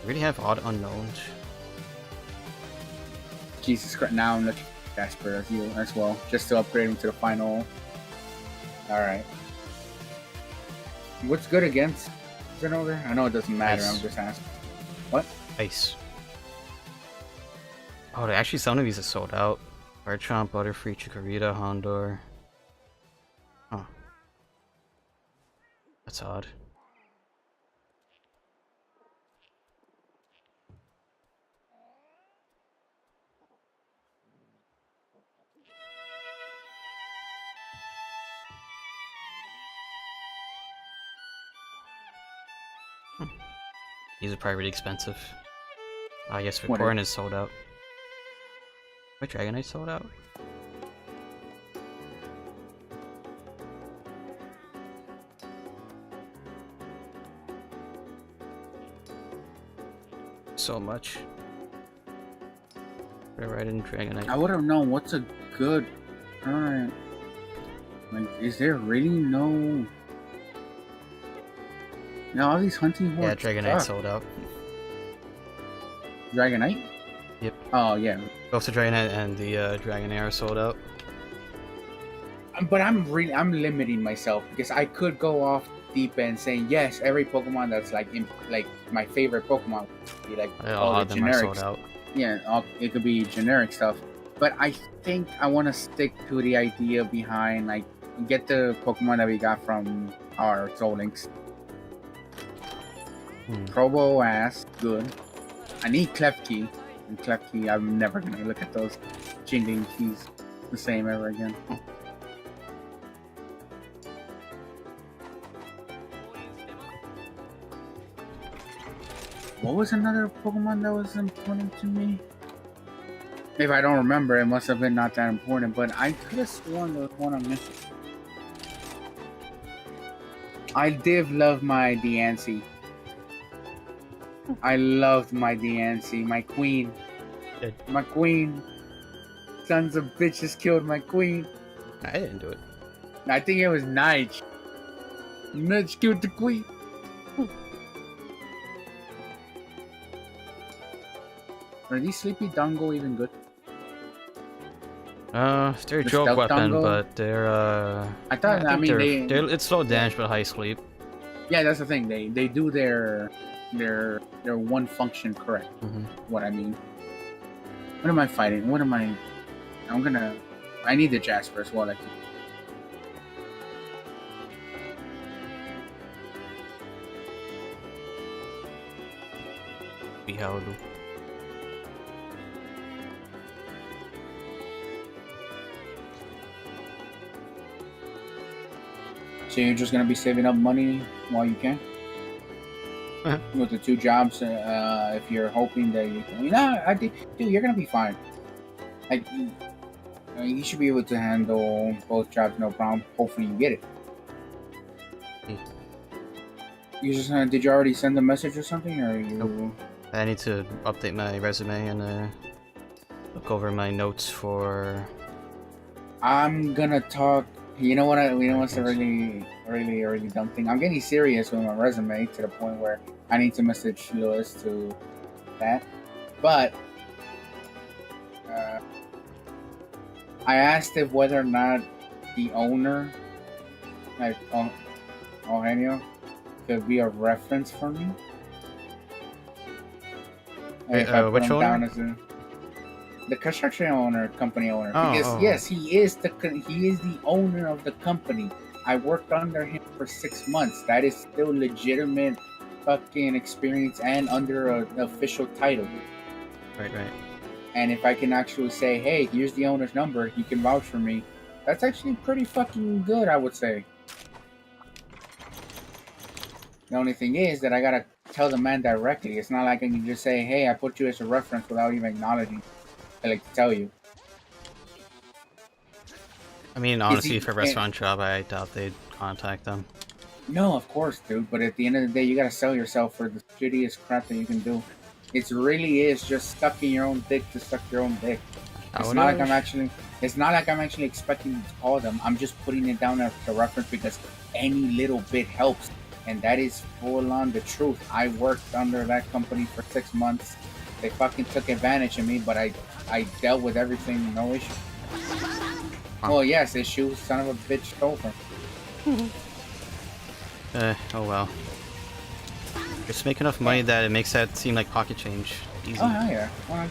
We really have odd unknowns. Jesus Christ! Now I'm looking at Jasper as you as well, just to upgrade him to the final. All right. What's good against? Is it over there? I know it doesn't matter. Ice. I'm just asking. What? Ice. Oh, actually, some of these are sold out. Garchomp, Butterfree, Chikorita, Hondor. Huh. That's odd. These are probably really expensive. I guess Victorian is sold out. My Dragonite sold out? So much. Right in Dragonite. I would have known what's a good current. Like, is there really no? Now all these hunting horses. Yeah, Dragonite sold out. Dragonite? Yep. Oh yeah. Both the Dragonite and the Dragonair are sold out. But I'm limiting myself because I could go off deep end saying yes, every Pokemon that's like my favorite Pokemon would be like all the generics. Yeah, it could be generic stuff. But I think I want to stick to the idea behind like get the Pokemon that we got from our Soul Links. Probo ass, good. I need Klefki. And Klefki, I'm never gonna look at those jingling keys the same ever again. What was another Pokemon that was important to me? If I don't remember, it must have been not that important, but I could have sworn there was one I'm missing. I did love my Diancie. I loved my Diancie, my queen. Good. My queen. Sons of bitches killed my queen. I didn't do it. I think it was Nige. Nige killed the queen. Are these Sleepy Dongo even good? They're a joke weapon, Dongo? but they're I thought. I mean, it's slow damage but high sleep. Yeah, that's the thing. They do their one function correct. What I mean. What am I fighting? What am I? I need the Jasper as well. Like. Beholdu. So you're just gonna be saving up money while you can? With the 2 jobs, if you're hoping that you can. I think, dude, you're gonna be fine. Like, you should be able to handle both jobs, no problem. Hopefully, you get it. You just did you already send a message or something, or you? Nope. I need to update my resume and look over my notes for. I'm gonna talk. You know what? What's a really dumb thing? I'm getting serious with my resume to the point where I need to message Lewis to that. But I asked if whether or not the owner, like Eugenio, could be a reference for me. Which owner? The construction owner, company owner. Because yes, he is the owner of the company. I worked under him for 6 months. That is still legitimate fucking experience and under an official title. Right. And if I can actually say, hey, here's the owner's number, he can vouch for me. That's actually pretty fucking good, I would say. The only thing is that I gotta tell the man directly. It's not like I can just say, "Hey, I put you as a reference" without even acknowledging. I like to tell you. I mean, honestly, for a restaurant job, I doubt they'd contact them. No, of course, dude. But at the end of the day, you gotta sell yourself for the shittiest crap that you can do. It really is just sucking your own dick to suck your own dick. It's not like I'm actually. It's not like I'm actually expecting you to call them. I'm just putting it down as a reference because any little bit helps, and that is full on the truth. I worked under that company for 6 months. They fucking took advantage of me, but I dealt with everything, no issue. Well, yes, issue. Son of a bitch stole them. Oh well. Just make enough money that it makes that seem like pocket change. Easy. Oh, yeah. Well,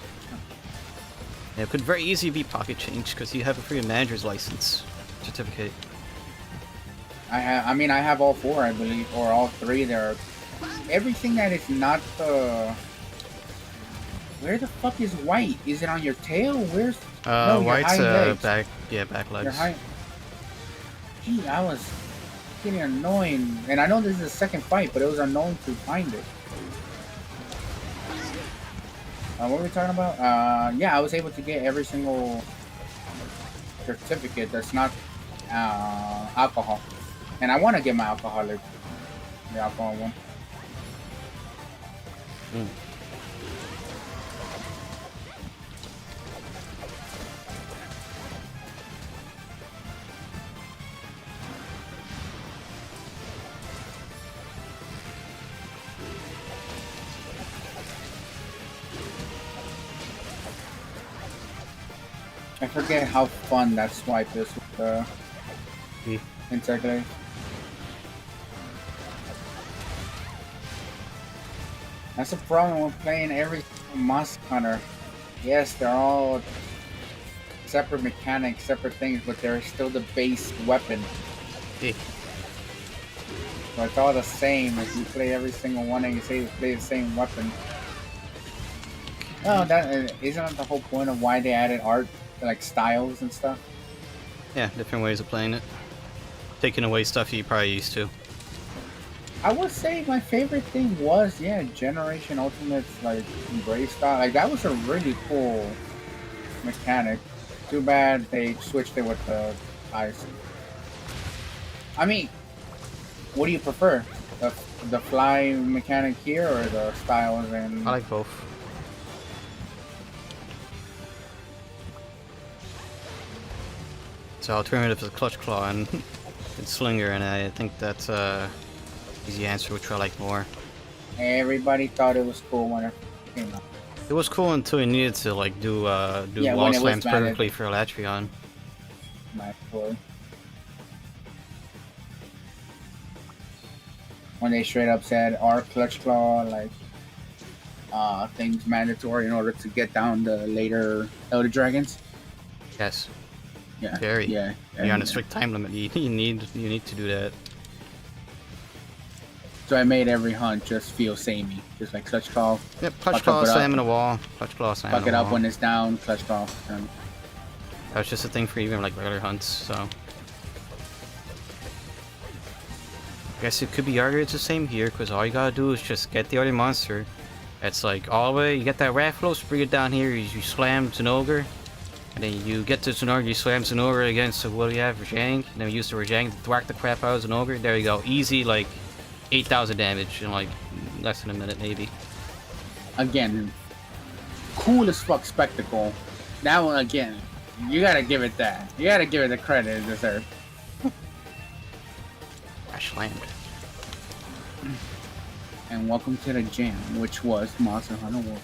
yeah, it could very easily be pocket change because you have a free manager's license certificate. I have all 4, I believe, or all 3. There are everything that is not the. Where the fuck is white? Is it on your tail? Where's no, white's back. Yeah, back legs. Gee, I was getting annoying, and I know this is the second fight, but it was annoying to find it. What were we talking about? Yeah, I was able to get every single certificate that's not alcohol, and I want to get my alcoholic, the alcohol one. I forget how fun that swipe is with the integrity. That's the problem with playing every Monster Hunter. Yes, they're all separate mechanics, separate things, but they're still the base weapon. So it's all the same. If you play every single one and you say you play the same weapon. Oh, that isn't that the whole point of why they added art? Like styles and stuff. Yeah, different ways of playing it. Taking away stuff you probably used to. I would say my favorite thing was, yeah, Generation Ultimate's like Embrace style. Like that was a really cool mechanic. Too bad they switched it with the eyes. I mean, what do you prefer? The fly mechanic here or the styles and? I like both. So alternative is Clutch Claw and Slinger, and I think that's easy answer, which I like more. Everybody thought it was cool when it came out. It was cool until you needed to like do wall slams perfectly for Latreon. Naturally. When they straight up said our Clutch Claw like things mandatory in order to get down the later Elder Dragons. Yes. Yeah. Very. Yeah. You're on a strict time limit. You need to do that. So I made every hunt just feel samey, just like Clutch Claw. Yep. Clutch Claw, slamming the wall. Clutch Claw, slamming the wall. Fuck it up when it's down. Clutch Claw. That's just a thing for even like regular hunts. So. I guess it could be argued it's the same here, because all you gotta do is just get the other monster. It's like all the way. You get that Rathalos, bring it down here. You slam Zinogre. And then you get to Zinogre, you slam Zinogre against what do you have, Rajang? And then we use the Rajang to thwack the crap out of Zinogre. There you go. Easy, like 8,000 damage in like less than a minute, maybe. Again, cool as fuck spectacle. That one, again, you gotta give it that. You gotta give it the credit it deserves. I slammed. And welcome to the jam, which was Monster Hunter World.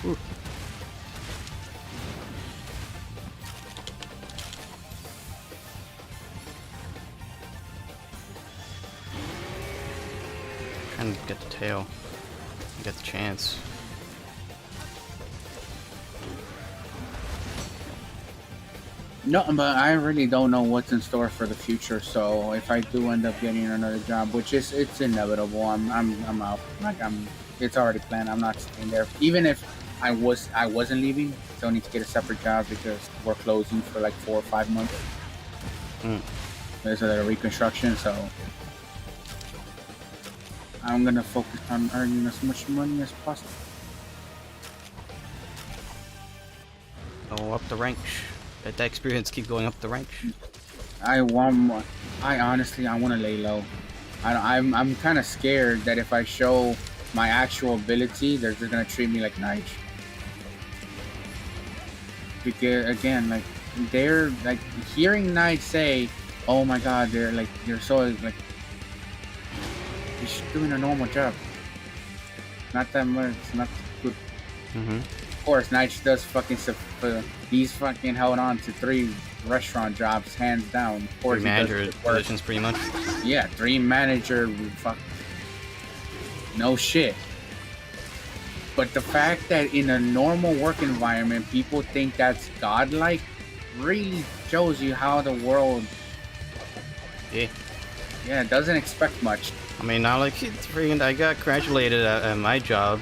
Ooh. Trying to get the tail. Get the chance. No, but I really don't know what's in store for the future. So if I do end up getting another job, which is it's inevitable, I'm out. Like it's already planned. I'm not staying there. Even if I wasn't leaving, still need to get a separate job because we're closing for like 4 or 5 months. There's a reconstruction, so I'm gonna focus on earning as much money as possible. Go up the ranks. Let that experience keep going up the ranks. I want more. I honestly, I want to lay low. I'm kind of scared that if I show my actual ability, they're just gonna treat me like Knight. Because again, like they're like hearing Knight say, "Oh my God, they're so like he's doing a normal job. Not that much, not good." Of course, Knight does fucking he's fucking held on to 3 restaurant jobs hands down. Of course, 3 manager positions pretty much. Yeah, 3 manager. Fuck. No shit. But the fact that in a normal work environment, people think that's godlike, really shows you how the world. Yeah, doesn't expect much. I mean, not like I got congratulated at my job.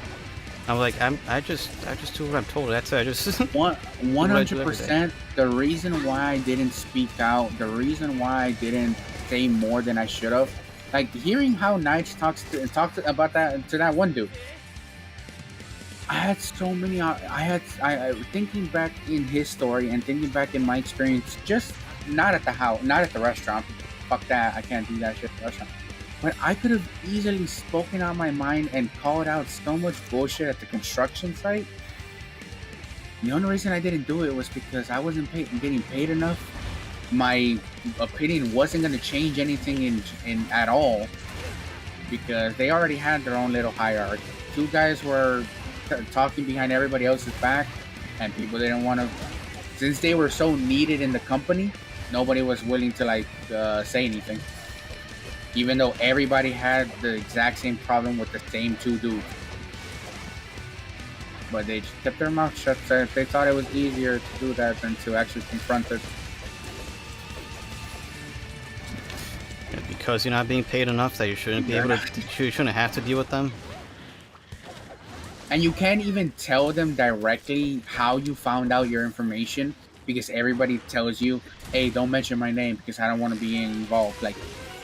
I'm like, I just do what I'm told. That's it. I just 100%. The reason why I didn't speak out, the reason why I didn't say more than I should have, like hearing how Knight talked about that to that one dude. I had so many. I thinking back in his story and thinking back in my experience, just not at the house, not at the restaurant. Fuck that. I can't do that shit at the restaurant. But I could have easily spoken out my mind and called out so much bullshit at the construction site. The only reason I didn't do it was because I wasn't getting paid enough. My opinion wasn't going to change anything in at all because they already had their own little hierarchy. 2 guys were talking behind everybody else's back, and people didn't want to. Since they were so needed in the company, nobody was willing to say anything. Even though everybody had the exact same problem with the same 2 dudes. But they just kept their mouth shut. They thought it was easier to do that than to actually confront it. Because you're not being paid enough that you shouldn't be able to, you shouldn't have to deal with them. And you can't even tell them directly how you found out your information because everybody tells you, hey, don't mention my name because I don't want to be involved.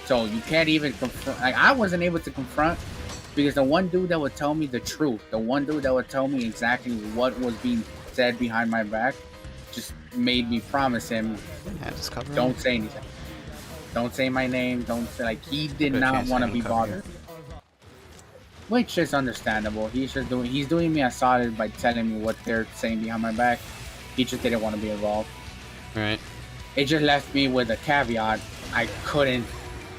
So you can't even confront. I wasn't able to confront because the one dude that would tell me the truth, the one dude that would tell me exactly what was being said behind my back, just made me promise him, don't say anything. Don't say my name. Don't say, he did not want to be bothered. Which is understandable. He's doing me a solid by telling me what they're saying behind my back. He just didn't want to be involved. Right. It just left me with a caveat. I couldn't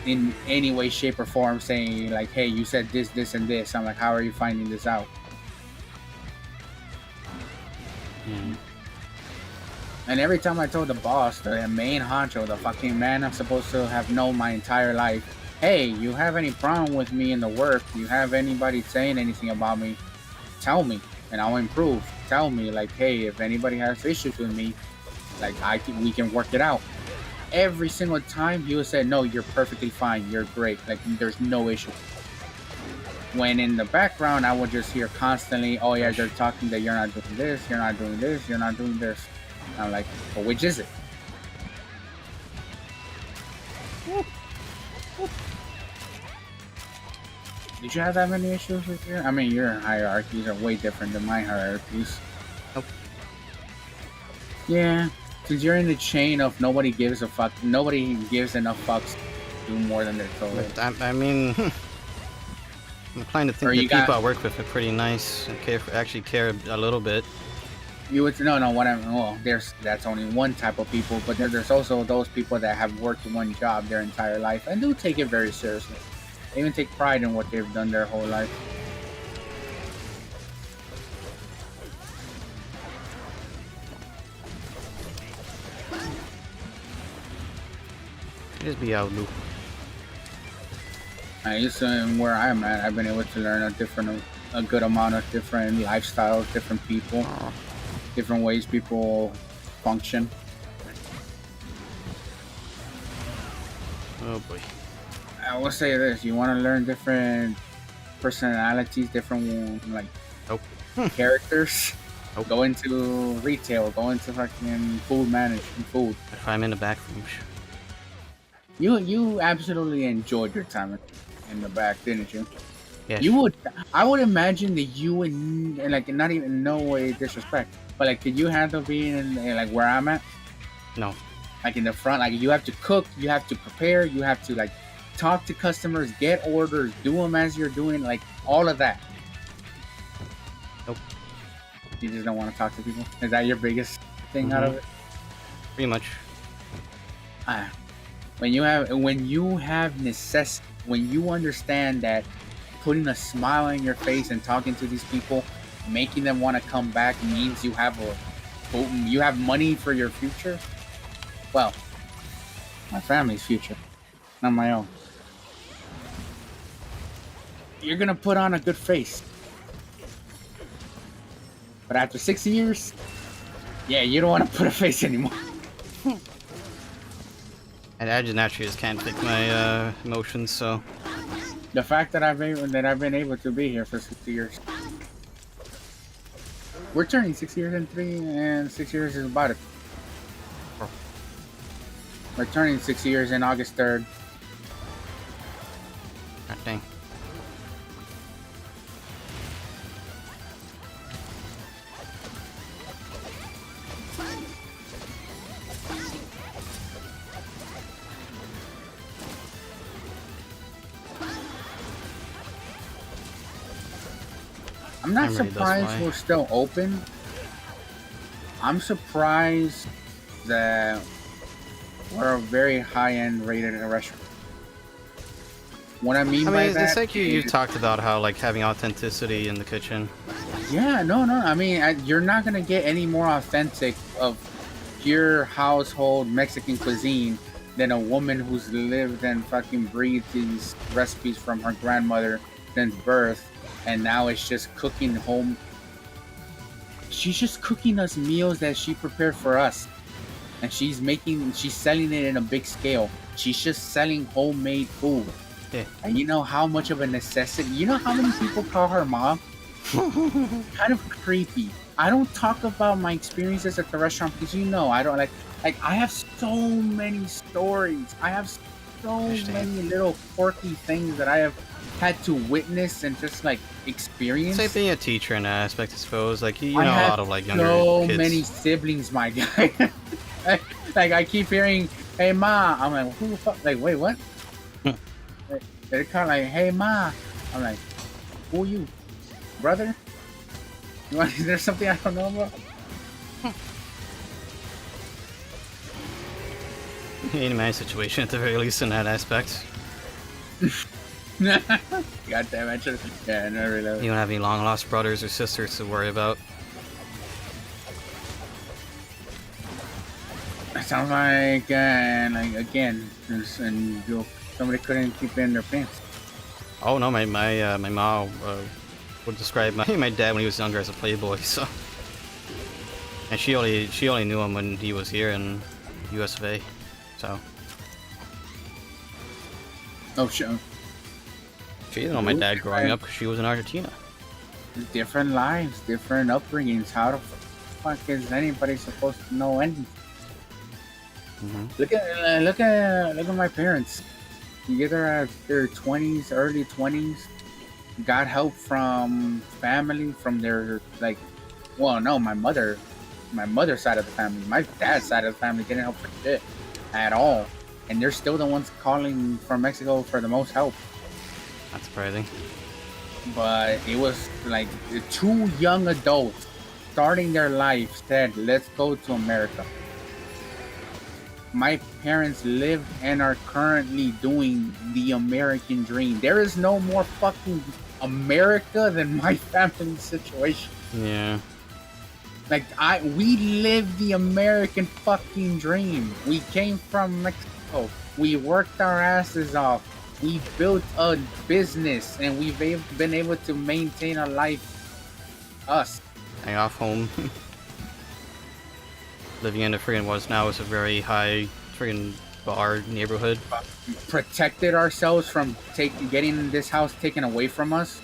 in any way, shape, or form saying hey, you said this, this, and this. I'm like, how are you finding this out? And every time I told the boss, the main honcho, the fucking man I'm supposed to have known my entire life, hey, you have any problem with me in the work? You have anybody saying anything about me? Tell me, and I'll improve. Tell me, hey, if anybody has issues with me, we can work it out. Every single time he would say, no, you're perfectly fine. You're great. There's no issue. When in the background, I would just hear constantly, oh yeah, they're talking that you're not doing this, you're not doing this, you're not doing this. I'm like, well, which is it? Did you have that many issues with your? I mean, your hierarchies are way different than my hierarchies. Nope. Yeah, since you're in the chain of nobody gives a fuck, nobody gives enough fucks to do more than they're told. I mean, I'm inclined to think the people I work with are pretty nice and actually care a little bit. You would that's only one type of people, but there's also those people that have worked one job their entire life and do take it very seriously. They even take pride in what they've done their whole life. Just be out, Luke. Where I'm at, I've been able to learn a good amount of different lifestyles, different people. Different ways people function. Oh boy. I will say this: you want to learn different personalities, different characters. Nope. Go into retail. Go into fucking food management, food. If I'm in the back room. You absolutely enjoyed your time in the back, didn't you? Yeah. You would. I would imagine that you would, like, not even no way disrespect, but like, could you handle being in like where I'm at? No. Like in the front, like you have to cook, you have to prepare, you have to like talk to customers, get orders, do them as you're doing, like all of that. Nope. You just don't want to talk to people. Is that your biggest thing out of it? Pretty much. When you have necessity, when you understand that putting a smile on your face and talking to these people, making them want to come back means you have money for your future. Well, my family's future, not my own. You're gonna put on a good face. But after 6 years, yeah, you don't want to put a face anymore. And I just naturally can't take my emotions, so. The fact that I've been able to be here for 6 years. We're turning 6 years in 3, and 6 years is about it. We're turning 6 years in August 3rd. God dang. I'm not surprised we're still open. I'm surprised that we're a very high-end rated restaurant. What I mean by that, it's like you talked about how like having authenticity in the kitchen. Yeah, no. I mean, you're not gonna get any more authentic of pure household Mexican cuisine than a woman who's lived and fucking breathed these recipes from her grandmother since birth, and now it's just cooking home. She's just cooking us meals that she prepared for us, and she's selling it in a big scale. She's just selling homemade food. Yeah. And you know how much of a necessity. You know how many people call her mom? Kind of creepy. I don't talk about my experiences at the restaurant because I don't like I have so many stories. I have so many little quirky things that I have had to witness and just like experience. Same thing, a teacher in that aspect, I suppose. Like you know, a lot of like younger so kids. many siblings, my guy. Like I keep hearing, "Hey ma," I'm like, "Who the fuck?" Like, wait, what? They're kind of like, "Hey ma," I'm like, "Who are you, brother? Is there something I don't know about?" In my situation, at the very least, in that aspect. God damn, I should. Yeah, no, really. You don't have any long lost brothers or sisters to worry about. It sounds like again, and somebody couldn't keep in their pants. Oh no, my mom would describe my dad when he was younger as a playboy. So, and she only knew him when he was here in US of A. So. Oh sure. She didn't know my dad growing up because she was in Argentina. Different lives, different upbringings. How the fuck is anybody supposed to know anything? Look at my parents. Either at their 20s, early 20s, got help from family, from their my mother's side of the family. My dad's side of the family didn't help for shit at all, and they're still the ones calling from Mexico for the most help. Not surprising. But it was like the two young adults starting their life said, "Let's go to America." My parents lived and are currently doing the American dream. There is no more fucking America than my family situation. Yeah. Like we lived the American fucking dream. We came from Mexico. We worked our asses off. We built a business, and we've been able to maintain a life. Us. Hang off home. Living in the friggin' was now is a very high friggin' bar neighborhood. Protected ourselves from getting this house taken away from us.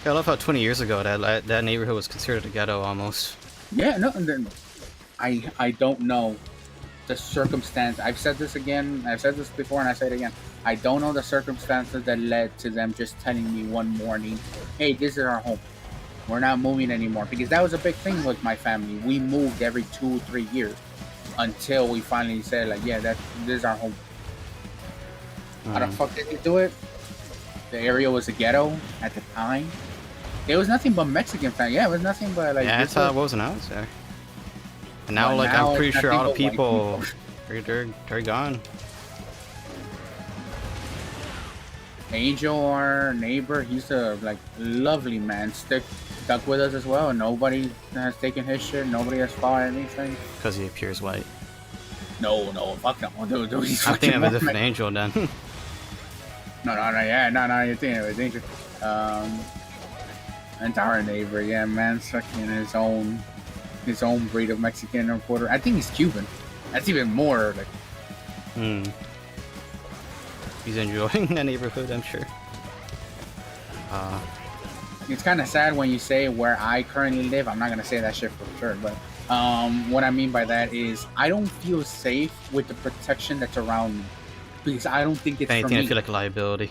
I love how 20 years ago that neighborhood was considered a ghetto almost. Yeah, no, I don't know the circumstance. I've said this again. I've said this before, and I say it again. I don't know the circumstances that led to them just telling me one morning, "Hey, this is our home. We're not moving anymore." Because that was a big thing with my family. We moved every 2-3 years until we finally said, like, "Yeah, this is our home." How the fuck did they do it? The area was a ghetto at the time. There was nothing but Mexican family. Yeah, it was nothing but like. Yeah, that's how it was when I was there. And now, like, I'm pretty sure all the people, they're gone. Angel, our neighbor, he's a like lovely man. Stuck with us as well. And nobody has taken his shit. Nobody has fought anything. Because he appears white. No, fuck no, dude. I'm thinking of a different Angel then. No, you're thinking of a Angel. And our neighbor, yeah, man's fucking his own breed of Mexican or Puerto. I think he's Cuban. That's even more like. He's enjoying the neighborhood, I'm sure. It's kind of sad when you say where I currently live. I'm not gonna say that shit for sure, but what I mean by that is I don't feel safe with the protection that's around me because I don't think it's anything. For me. I feel like a liability.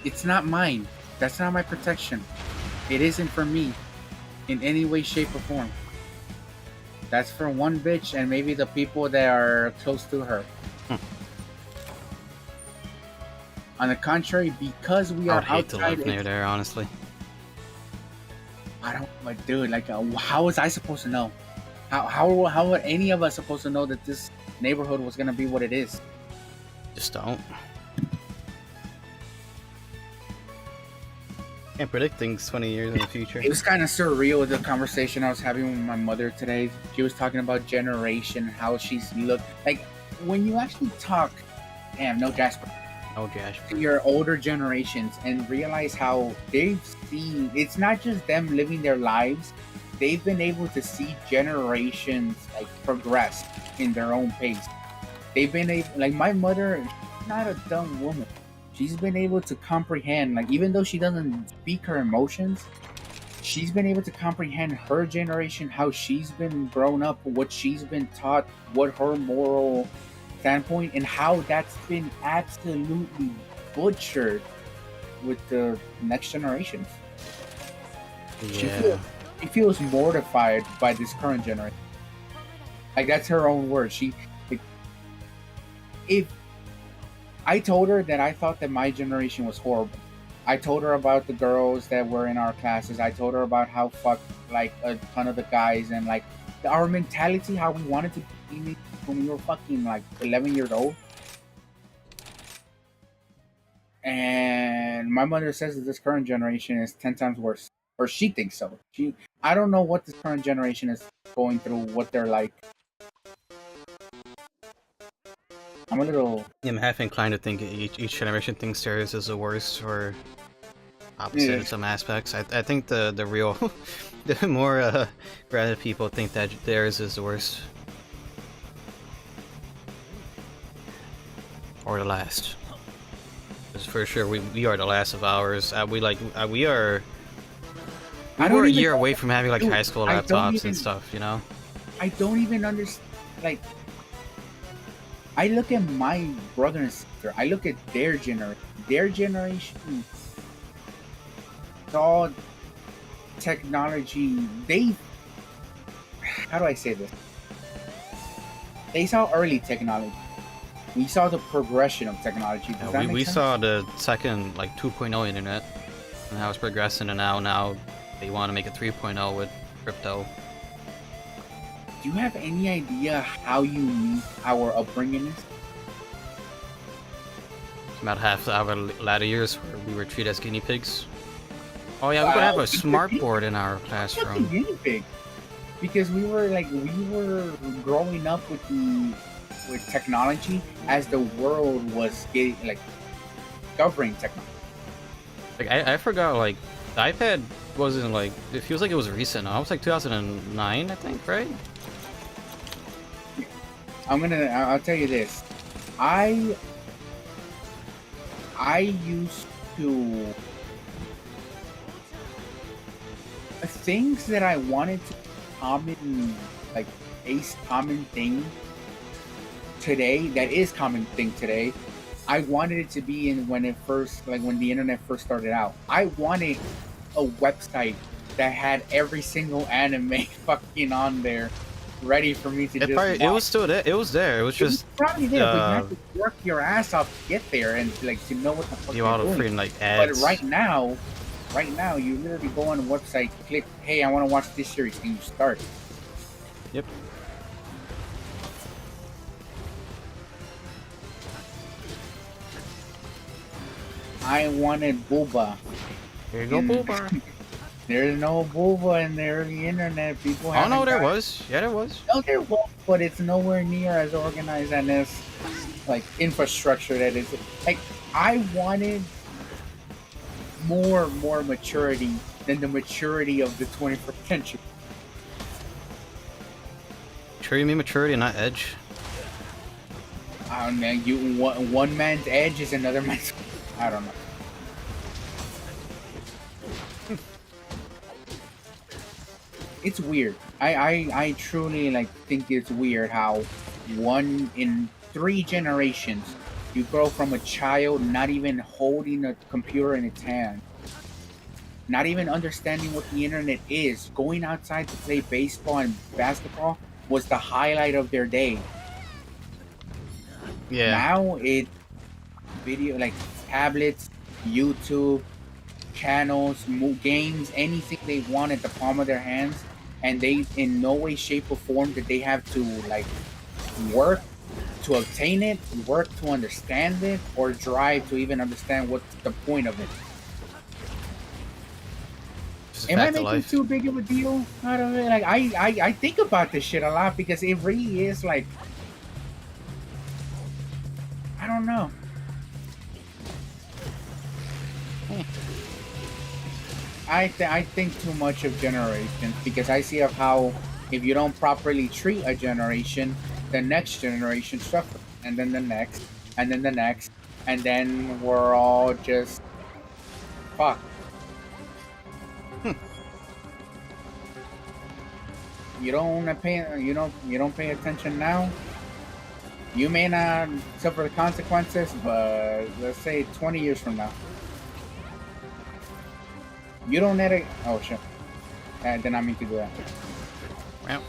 It's not mine. That's not my protection. It isn't for me in any way, shape, or form. That's for one bitch and maybe the people that are close to her. On the contrary, because we are outside... I would hate to live near there, honestly. I don't... But dude, like, how was I supposed to know? How were any of us supposed to know that this neighborhood was going to be what it is? Just don't. Can't predict things 20 years in the future. It was kind of surreal with the conversation I was having with my mother today. She was talking about generation, how she's looked. Like, when you actually talk... Damn, no Jasper. To your older generations and realize how they've seen, it's not just them living their lives, they've been able to see generations like progress in their own pace. They've been able, like my mother, she's not a dumb woman. She's been able to comprehend, like even though she doesn't speak her emotions, she's been able to comprehend her generation, how she's been grown up, what she's been taught, what her moral standpoint, and how that's been absolutely butchered with the next generations. Yeah. She feels mortified by this current generation. Like that's her own word. If I told her that I thought that my generation was horrible, I told her about the girls that were in our classes. I told her about how fucked like a ton of the guys and like our mentality, how we wanted to be when we were fucking like 11 years old. And my mother says that this current generation is 10 times worse. Or she thinks so. I don't know what this current generation is going through, what they're like. I'm a little... I'm half inclined to think each generation thinks theirs is the worst or opposite in some aspects. I think the real... the more grounded people think that theirs is the worst. Or the last. Because for sure, we are the last of ours. We are... We're a year away from having like high school laptops and stuff, you know? I don't even understand, like... I look at my brother and sister, I look at their generation. Their generation saw technology, how do I say this? They saw early technology. We saw the progression of technology. We saw the second, like 2.0 internet, and how it's progressing, and now they want to make it 3.0 with crypto. Do you have any idea how unique our upbringing is? About half our latter years where we were treated as guinea pigs. Oh yeah, we could have a smart board in our classroom. Guinea pig, because we were growing up with technology as the world was getting discovering technology. Like I forgot, like the iPad wasn't like, it feels like it was recent. It was like 2009, I think, right? I'll tell you this. I used to things that I wanted to common thing today, that is common thing today. I wanted it to be in when it first, like when the internet first started out. I wanted a website that had every single anime fucking on there, ready for me to just watch. It was still there. It was there. It was just probably there, but you have to work your ass off to get there and like to know what the fuck you're doing. Freaking, like, ads. But right now, you literally go on a website, click, hey, I want to watch this series, and you start. Yep. I wanted Booba. Here you go, Booba. There's no Booba in the early internet. People. Oh no, there was. Yeah, there was. No, there was, but it's nowhere near as organized and as like infrastructure that is. Like I wanted more maturity than the maturity of the 21st century. Sure, you mean maturity and not edge? Man, one man's edge is another man's. I don't know. It's weird. I truly like think it's weird how one in 3 generations you grow from a child not even holding a computer in its hand, not even understanding what the internet is, going outside to play baseball and basketball was the highlight of their day. Yeah. Now it's video, like tablets, YouTube, channels, games, anything they want at the palm of their hands, and they in no way, shape, or form that they have to like work to obtain it, work to understand it, or drive to even understand what's the point of it. Am I making too big of a deal out of it? Like I think about this shit a lot because it really is like, I don't know. I think too much of generations because I see of how if you don't properly treat a generation, the next generation suffers, and then the next, and then the next, and then we're all just fucked. You don't pay attention now. You may not suffer the consequences, but let's say 20 years from now. You don't need it. Oh shit! I did not mean to do that. Well.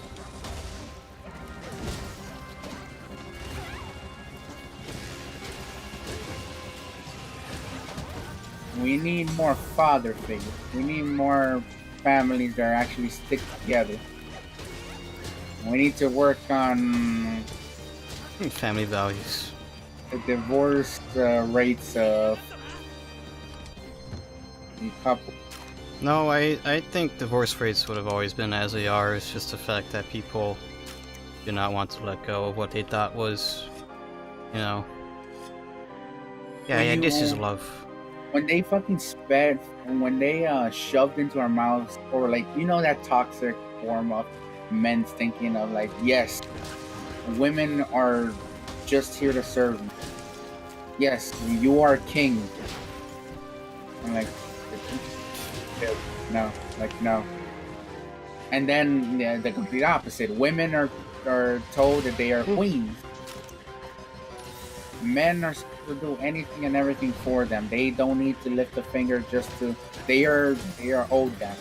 We need more father figures. We need more families that actually stick together. We need to work on family values. The divorce rates of the couple. No, I think divorce rates would have always been as they are. It's just the fact that people do not want to let go of what they thought was, you know. Yeah, this is love. When they fucking sped, when they shoved into our mouths, or like, you know, that toxic form of men's thinking of like, yes, women are just here to serve you. Yes, you are king. I'm like, no, like no. And then the complete opposite. Women are told that they are queens. Men are supposed to do anything and everything for them. They don't need to lift a finger just to. They are owed that.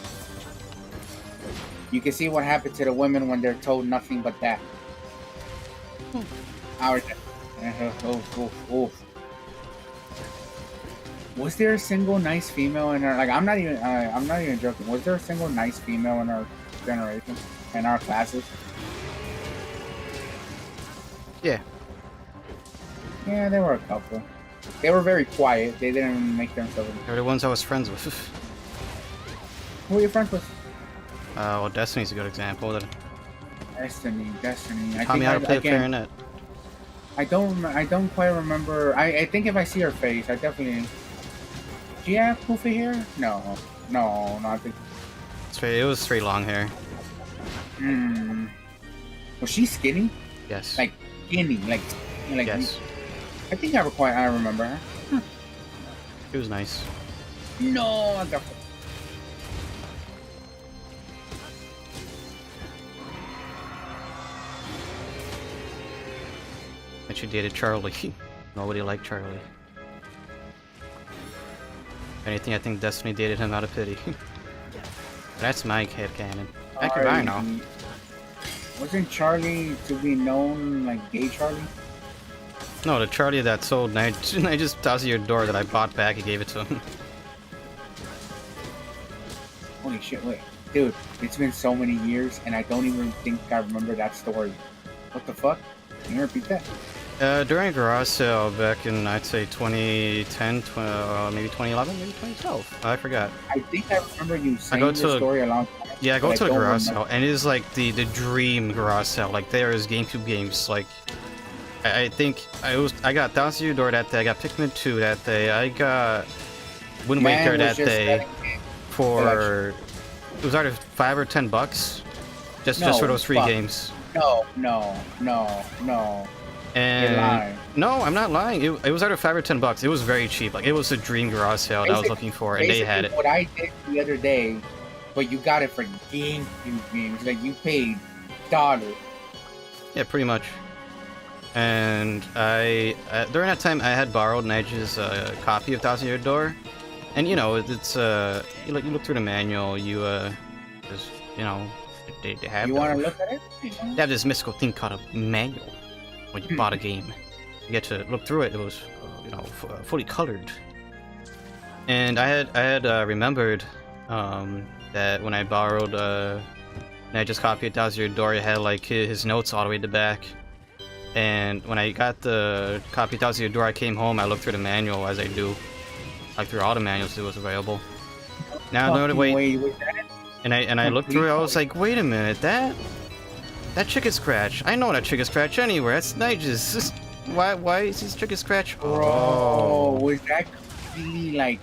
You can see what happened to the women when they're told nothing but that. Was there a single nice female in our, like, I'm not even joking. Was there a single nice female in our generation, in our classes? Yeah. Yeah, there were a couple. They were very quiet. They didn't make themselves. They were the ones I was friends with. Who were you friends with? Well, Destiny's a good example. Destiny. Taught me how to play clarinet. I don't quite remember. I think if I see her face, I definitely. Do you have poofy hair? No, I think. It was straight long hair. Was she skinny? Yes. Like skinny, like. Yes. I think I remember her. Huh. She was nice. No, I got. that she dated Charlie. Nobody liked Charlie. If anything, I think Destiny dated him out of pity. That's my headcanon. I can buy now. Wasn't Charlie to be known like gay Charlie? No, the Charlie that sold I just tossed your door that I bought back and gave it to him. Holy shit, wait. Dude, it's been so many years and I don't even think I remember that story. What the fuck? Can you repeat that? During a garage sale back in, I'd say 2010, maybe 2011, maybe 2012. I forgot. I think I remember you saying the story a long time. Yeah, I go to a garage sale, and it is like the dream garage sale. Like there is GameCube games. Like I think I got Thousand Year Door that day. I got Pikmin 2 that day. I got Wind Waker that day for it was either $5 or $10 just for those 3 games. No. And you're lying. No, I'm not lying. It was either $5 or $10. It was very cheap. Like it was a dream garage sale that I was looking for, and they had it. What I did the other day, but you got it for GameCube games. Like you paid $1. Yeah, pretty much. And I during that time I had borrowed Nigel's copy of Thousand Year Door, and you know it's you look through the manual. You just you know they have. You want to look at it? They have this mystical thing called a manual. When you bought a game, you get to look through it. It was, you know, fully colored. And I had remembered that when I borrowed Nigel's copy of Thousand Year Door, it had like his notes all the way to the back. And when I got the copy of Thousand Year Door, I came home. I looked through the manual as I do, like through all the manuals that was available. Now I know to wait. And I looked through it. I was like, wait a minute, that Chicken Scratch. I know that Chicken Scratch anywhere. That's Nigel's. Why is this Chicken Scratch? Bro, was that completely like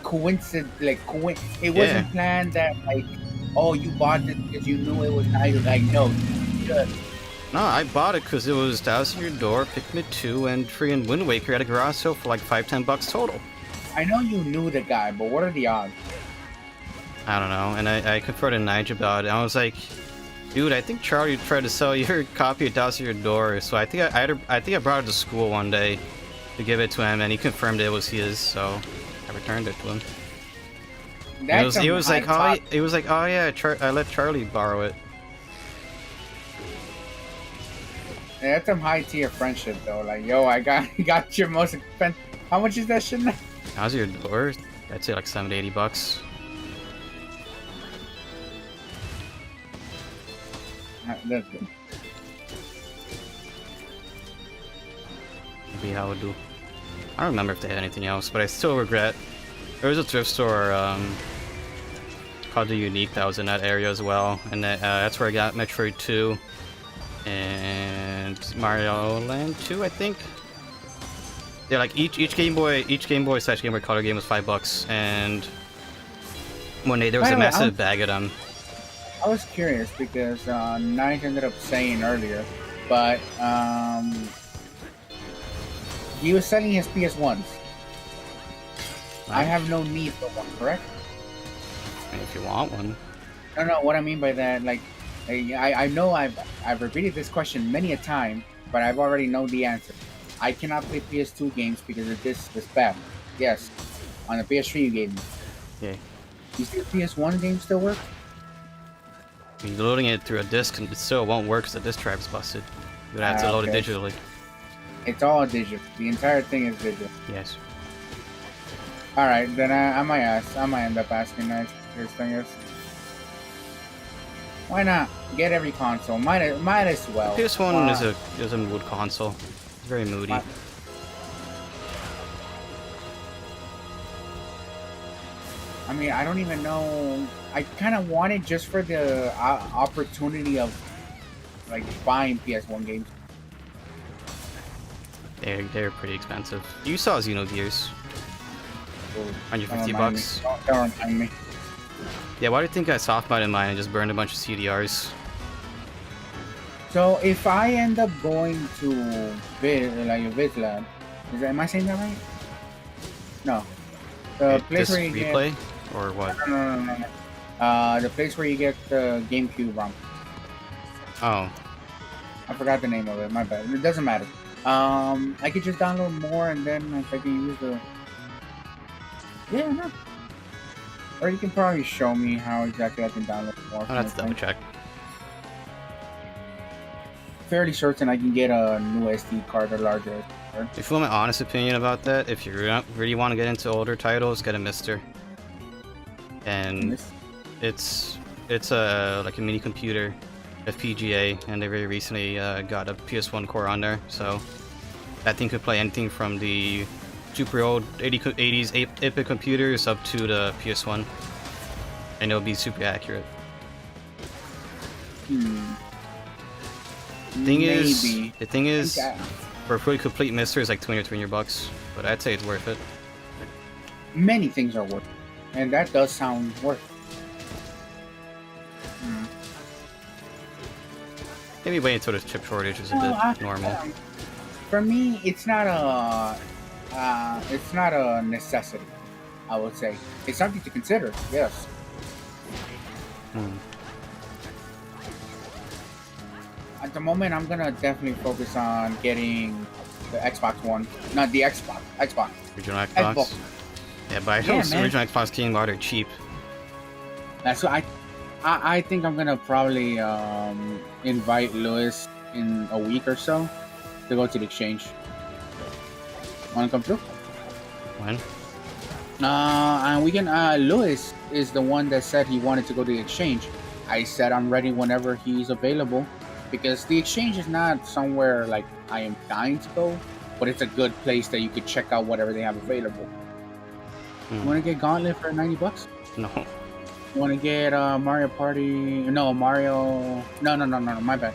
coincidence? It wasn't planned that like, oh, you bought it because you knew it was Nigel. Like, no, No, I bought it because it was Thousand Year Door, Pikmin 2, and freaking Wind Waker at a garage sale for like $5-10 total. I know you knew the guy, but what are the odds? I don't know, and I confronted Nigel about it. I was like, dude, I think Charlie tried to sell your copy of Thousand Year Door, so I think I brought it to school one day to give it to him, and he confirmed it was his, so I returned it to him. He was like, oh yeah, I let Charlie borrow it. Yeah, that's some high tier friendship though. Like, yo, I got your most expensive. How much is that shit now? Thousand Year Door? I'd say like $70-80. That's good. Maybe how would do. I don't remember if they had anything else, but I still regret. There was a thrift store called The Unique that was in that area as well, and that's where I got Metroid 2 and Mario Land 2, I think. Yeah, like each Game Boy / Game Boy Color game was $5, and one day there was a massive bag of them. I was curious because Nige ended up saying earlier, but he was selling his PS1s. I have no need for one, correct? I mean, if you want one. No, what I mean by that, like, I know I've repeated this question many a time, but I've already known the answer. I cannot play PS2 games because of this bad. Yes, on the PS3 you gave me. Yeah. You see PS1 games still work? You're loading it through a disc and it still won't work because the disc drive's busted. You would have to load it digitally. It's all digital. The entire thing is digital. Yes. Alright, then I might end up asking that this thing is. Why not? Get every console. Might as well. PS1 is a mood console. It's very moody. I mean, I don't even know. I kind of want it just for the opportunity of like buying PS1 games. They're pretty expensive. You saw Xenogears. $150. Don't remind me. Yeah, why do you think I soft-modded mine and just burned a bunch of CDRs? So if I end up going to VizLab, am I saying that right? No. The place where you replay or what? No. The place where you get the GameCube ROM. Oh. I forgot the name of it. My bad. It doesn't matter. I could just download more, and then if I can use the. Yeah, no. Or you can probably show me how exactly I can download more. Oh, that's double check. Fairly certain I can get a new SD card or larger SD card. If you want my honest opinion about that, if you really want to get into older titles, get a Mister. And it's a like a mini computer, FPGA, and they very recently got a PS1 core on there, so that thing could play anything from the super old 80s 8-bit computers up to the PS1, and it'll be super accurate. The thing is, for a fully complete Mister is like $20 or $300, but I'd say it's worth it. Many things are worth it, and that does sound worth it. Maybe wait until the chip shortage is a bit normal. For me, it's not a necessity. I would say it's something to consider. Yes. At the moment, I'm gonna definitely focus on getting the Xbox One, not the Xbox. Original Xbox. Yeah, but those original Xbox game are cheap. That's what I think I'm gonna probably invite Lewis in a week or so to go to the exchange. Wanna come through? When? And we can. Lewis is the one that said he wanted to go to the exchange. I said I'm ready whenever he's available, because the exchange is not somewhere like I am dying to go, but it's a good place that you could check out whatever they have available. You want to get Gauntlet for $90? No. You want to get Mario Party? No, Mario. No. My bad.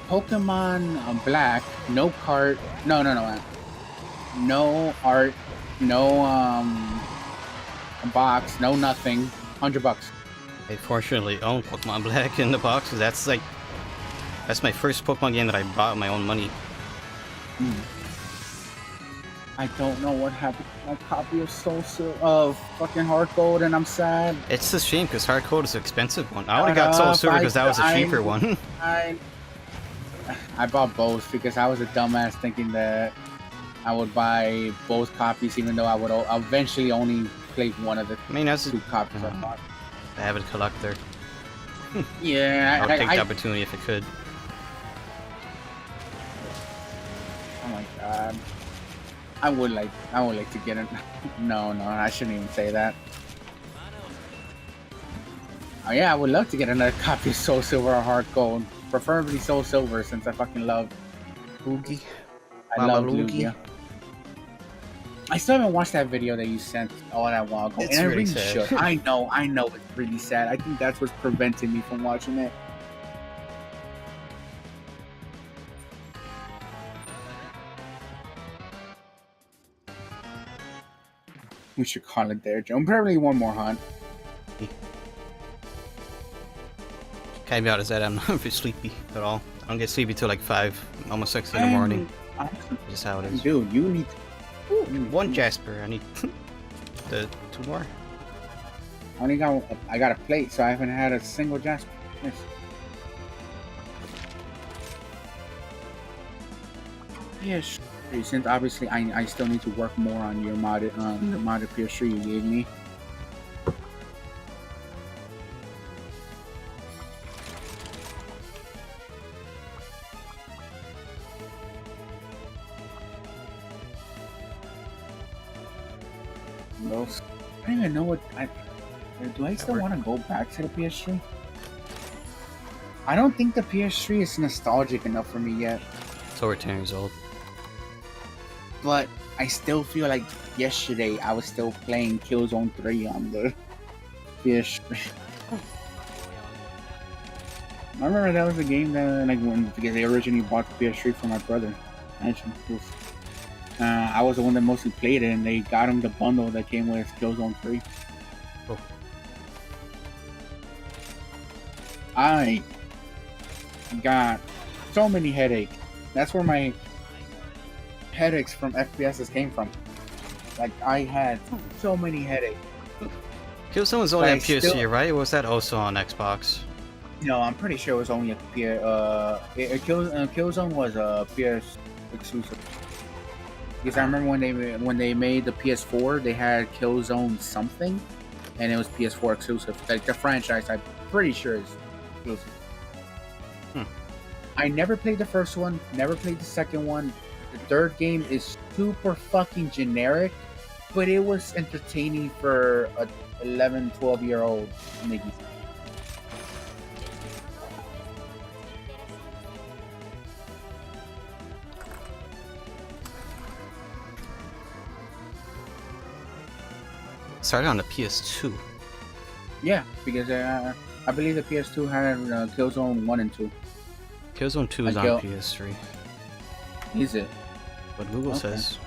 Pokemon Black. No cart. No. No art. No box. No nothing. $100. I fortunately own Pokemon Black in the box, because that's my first Pokemon game that I bought with my own money. I don't know what happened to my copy of of fucking Heart Gold, and I'm sad. It's a shame because Heart Gold is an expensive one. I only got Soul Silver because that was a cheaper one. I bought both because I was a dumbass thinking that I would buy both copies, even though I would eventually only play one of the two copies I bought. Avid collector. Yeah, I would take the opportunity if it could. Oh my god. I would like to get it. No, I shouldn't even say that. Oh yeah, I would love to get another copy of Soul Silver or Heart Gold. Preferably Soul Silver, since I fucking love Lugia. I love Lugia. I still haven't watched that video that you sent all that while ago. It's and I really really sad. should. I know it's really sad. I think that's what's preventing me from watching it. We should call it there, Joe. Probably one more hunt. Caveat is that I'm not very sleepy at all. I don't get sleepy till like 5, almost 6 in the morning. Just how it is. Dude, you need one Jasper. I need the 2 more. I got a plate, so I haven't had a single Jasper. Yes. Yes. Since obviously I still need to work more on your modded the modded PS3 you gave me. Those, I don't even know what do I still want to go back to the PS3? I don't think the PS3 is nostalgic enough for me yet. It's over 10 years old. But I still feel like yesterday I was still playing Killzone 3 on the PS3. I remember that was a game that because they originally bought the PS3 for my brother. I was the one that mostly played it, and they got him the bundle that came with Killzone 3. Oh. I got so many headaches. That's where my headaches from FPSs came from. Like, I had so many headaches. Killzone was only on PS3, right? Or was that also on Xbox? No, I'm pretty sure it was only a Killzone was a PS exclusive. Because I remember when they made the PS4, they had Killzone something, and it was PS4 exclusive. Like the franchise, I'm pretty sure is exclusive. I never played the first one, never played the second one. The third game is super fucking generic, but it was entertaining for a 11, 12-year-old Nikki. Started on the PS2. Yeah, because I believe the PS2 had Killzone 1 and 2. Killzone 2 is on PS3. Is it? What Google says.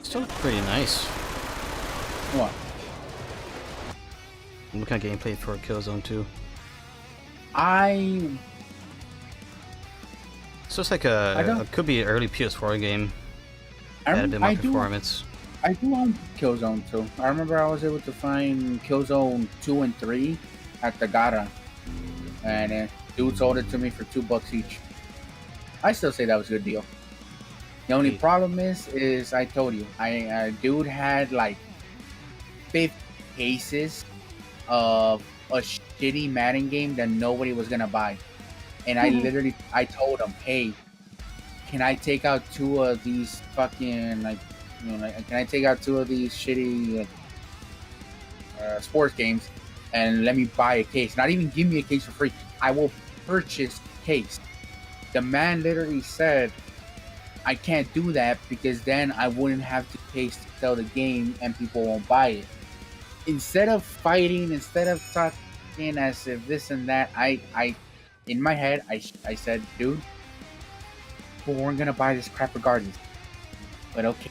Still pretty nice. What? I'm looking at gameplay for Killzone 2. So it's like it could be an early PS4 game. Had a bit more performance. I do own Killzone 2. I remember I was able to find Killzone 2 and 3 at the Gara, and dude sold it to me for $2 each. I still say that was a good deal. The only problem is I told you, dude had like 50 cases of a shitty Madden game that nobody was gonna buy, and I told him, hey, can I take out 2 of these fucking can I take out 2 of these shitty sports games and let me buy a case? Not even give me a case for free. I will purchase a case. The man literally said, I can't do that because then I wouldn't have to pay to sell the game and people won't buy it. Instead of fighting, instead of talking as if this and that, I in my head, I said, dude, we weren't gonna buy this crap regardless. But okay,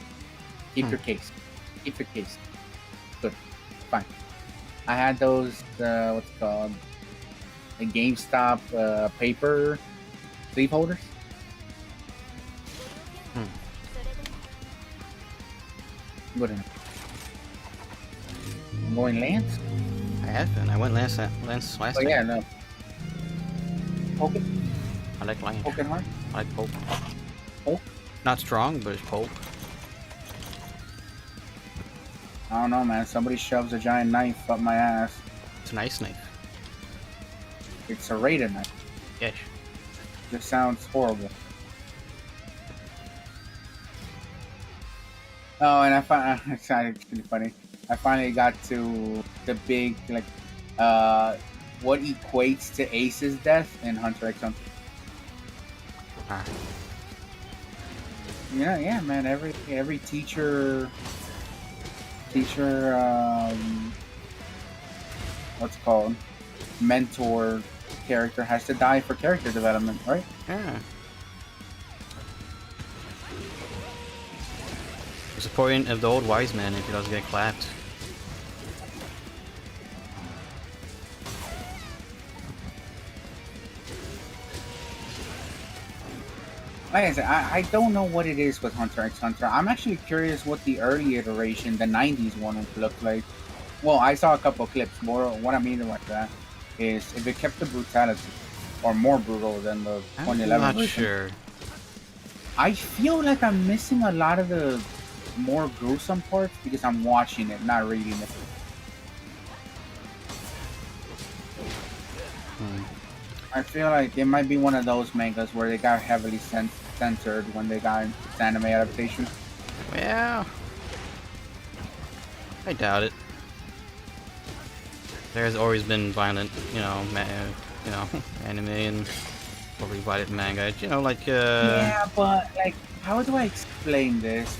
keep your case. Keep your case. Good. Fine. I had those, what's it called? The GameStop paper sleeve holders. Good enough. I'm going Lance? I have been. I went Lance last Oh, time. yeah, no. Poke it? I like Lance. Poke it hard? I like Pope. Poke? Not strong, but it's Pope. I don't know, man. Somebody shoves a giant knife up my ass. It's a nice knife. It's a rated knife. Yes. This sounds horrible. Oh, and it's pretty funny. I finally got to the big, what equates to Ace's death in Hunter x Hunter. Yeah, man. Every teacher, what's it called, mentor character has to die for character development, right? Yeah. What's the point of the old wise man if he doesn't get clapped? Like I said, I don't know what it is with Hunter x Hunter. I'm actually curious what the early iteration, the 90s one, would look like. Well, I saw a couple of clips. More, what I mean by that is if it kept the brutality, or more brutal than the 2011 I'm not version. sure. I feel like I'm missing a lot of the more gruesome parts because I'm watching it, not reading it. I feel like it might be one of those mangas where they got heavily censored when they got into its anime adaptation. Well, I doubt it. There's always been violent, anime and probably violent manga. Yeah, but like, how do I explain this?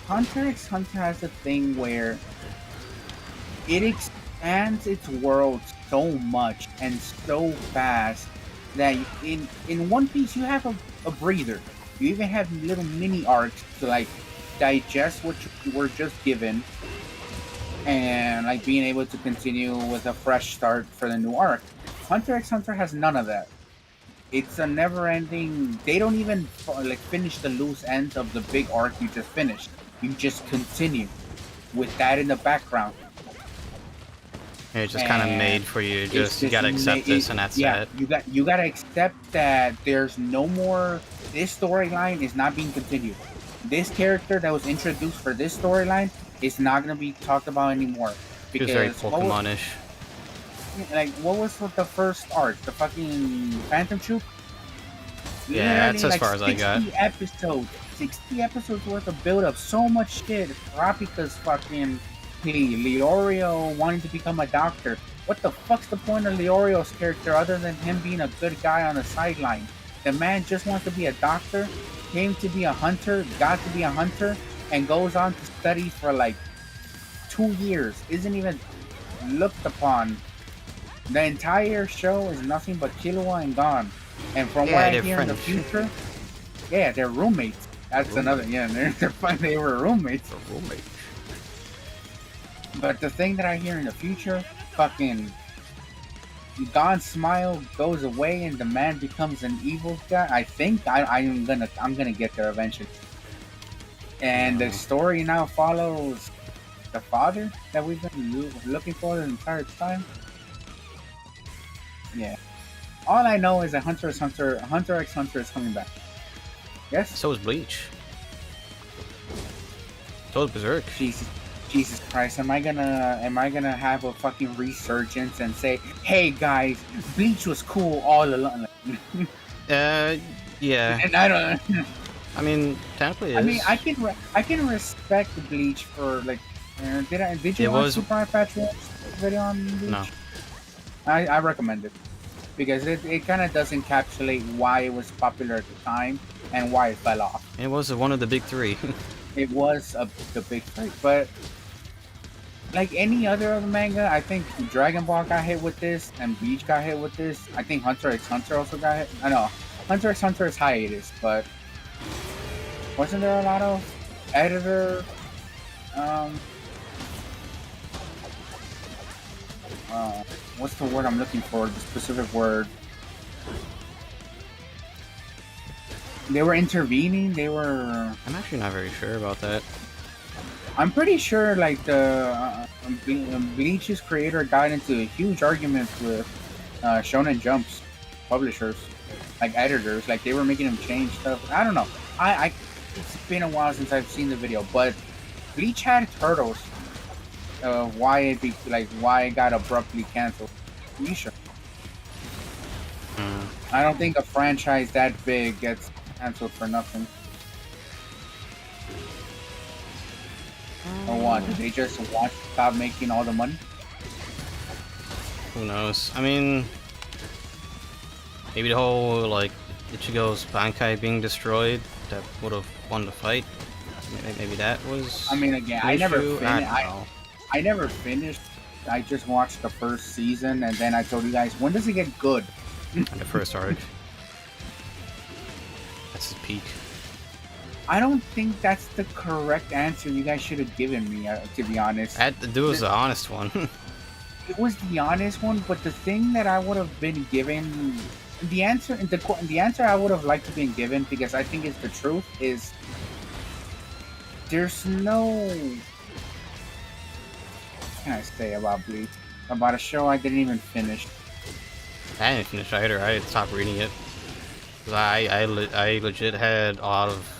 Hunter x Hunter has a thing where it expands its world so much and so fast that in One Piece you have a breather. You even have little mini arcs to like digest what you were just given, and like being able to continue with a fresh start for the new arc. Hunter x Hunter has none of that. It's a never-ending. They don't even like finish the loose ends of the big arc you just finished. You just continue with that in the background. It's just kind of made for you. You gotta accept this, and that's it. You gotta accept that there's no more. This storyline is not being continued. This character that was introduced for this storyline is not gonna be talked about anymore. Because very Pokemon-ish. Like, what was the first arc? The fucking Phantom Troop? Yeah, that's as far as I got. 60 episodes worth of build-up. So much shit. Rapika's fucking Leorio wanting to become a doctor. What the fuck's the point of Leorio's character other than him being a good guy on the sideline? The man just wants to be a doctor, came to be a hunter, got to be a hunter, and goes on to study for like 2 years. Isn't even looked upon. The entire show is nothing but Killua and Gon. And from what I hear in the future, they're roommates. That's another, they're fun. They were roommates. But the thing that I hear in the future, fucking Gon's smile goes away and the man becomes an evil guy. I think I'm gonna get there eventually. And the story now follows the father that we've been looking for the entire time. Yeah. All I know is that Hunter x Hunter is coming back. Yes? So is Bleach. So is Berserk. Jesus Christ, am I gonna have a fucking resurgence and say, hey guys, Bleach was cool all along? Yeah. And I don't. I mean, technically, I mean, I can respect Bleach for like. Did you watch Super Patrick's video on Bleach? No. I recommend it because it kind of does encapsulate why it was popular at the time and why it fell off. It was one of the big three. It was the big three, but like any other manga, I think Dragon Ball got hit with this and Bleach got hit with this. I think Hunter x Hunter also got hit. I know Hunter x Hunter is hiatus, but wasn't there a lot of editor what's the word I'm looking for? The specific word. They were intervening. They were. I'm actually not very sure about that. I'm pretty sure, like the Bleach's creator got into a huge argument with Shonen Jump's publishers, like editors. Like they were making him change stuff. I don't know. It's been a while since I've seen the video, but Bleach had hurdles. Why it got abruptly canceled. You sure? I don't think a franchise that big gets canceled for nothing. Or what? Did they just want to stop making all the money? Who knows? I mean, maybe the whole like Ichigo's Bankai being destroyed that would have won the fight. Maybe that was. I mean, again, I never finished. I never finished. I just watched the first season, and then I told you guys, when does it get good? The first arc. That's his peak. I don't think that's the correct answer you guys should have given me, to be honest. It was the honest one. It was the honest one, but the thing that I would have been given, the answer I would have liked to be given, because I think it's the truth, is there's no... What can I say about Bleach? About a show I didn't even finish. I didn't finish either. I stopped reading it. I legit had a lot of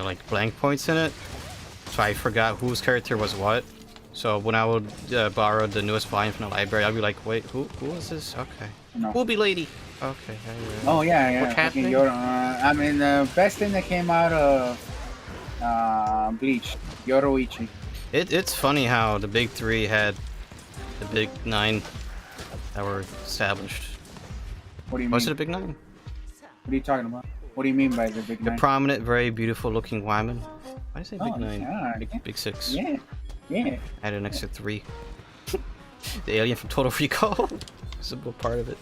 like blank points in it, so I forgot whose character was what. So when I would borrow the newest volume from the library, I'd be like, wait, who is this? Okay. No. Ruby Lady. Okay. Oh yeah. What's happening? I mean, the best thing that came out of Bleach, Yoroichi. It's funny how the big three had the big nine that were established. What do you mean? Was it a big nine? What are you talking about? What do you mean by the big nine? The prominent, very beautiful looking woman. Why did I say big nine? Yeah. Big six. Yeah. Add an extra 3. The alien from Total Recall. It's a part of it.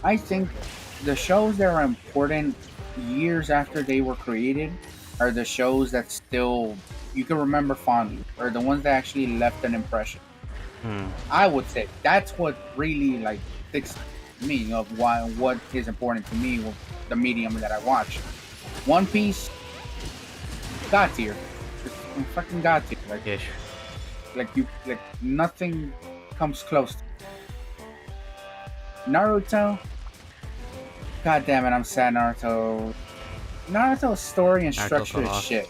I think the shows that are important years after they were created are the shows that still you can remember fondly, or the ones that actually left an impression. I would say that's what really like sticks to me of what is important to me with the medium that I watch. One Piece, God tier, fucking God tier. Like, Ish. like nothing comes close. Naruto, God damn it, I'm sad. Naruto's story and structure is shit.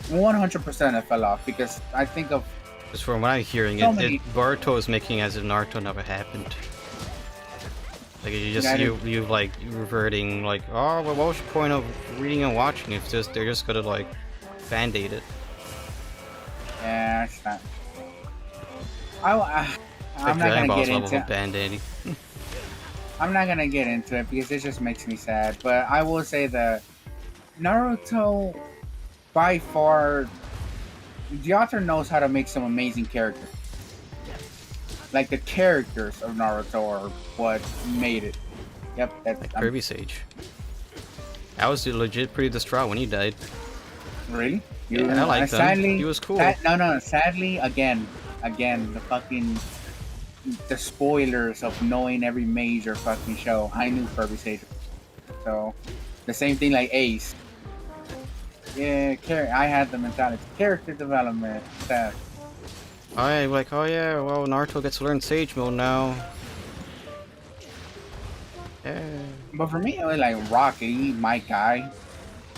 100% it fell off because I think of. Just from what I'm hearing, Boruto is making as if Naruto never happened. Like you reverting like, oh, well, what was the point of reading and watching if they're just gonna like band-aid it? Yeah, it's not. I'm not gonna get into band-aiding. I'm not gonna get into it because it just makes me sad. But I will say that Naruto, by far, the author knows how to make some amazing characters. Like the characters of Naruto are what made it. Yep, that's like Kirby Sage. I was legit pretty distraught when he died. Really? Yeah, I liked him. He was cool. No. Sadly, again, the spoilers of knowing every major fucking show. I knew Kirby Sage. So, the same thing like Ace. Yeah, I had the mentality. Character development. That. Like, oh yeah, well, Naruto gets to learn Sage Mode now. Yeah. But for me, it was like Rock Lee, my guy.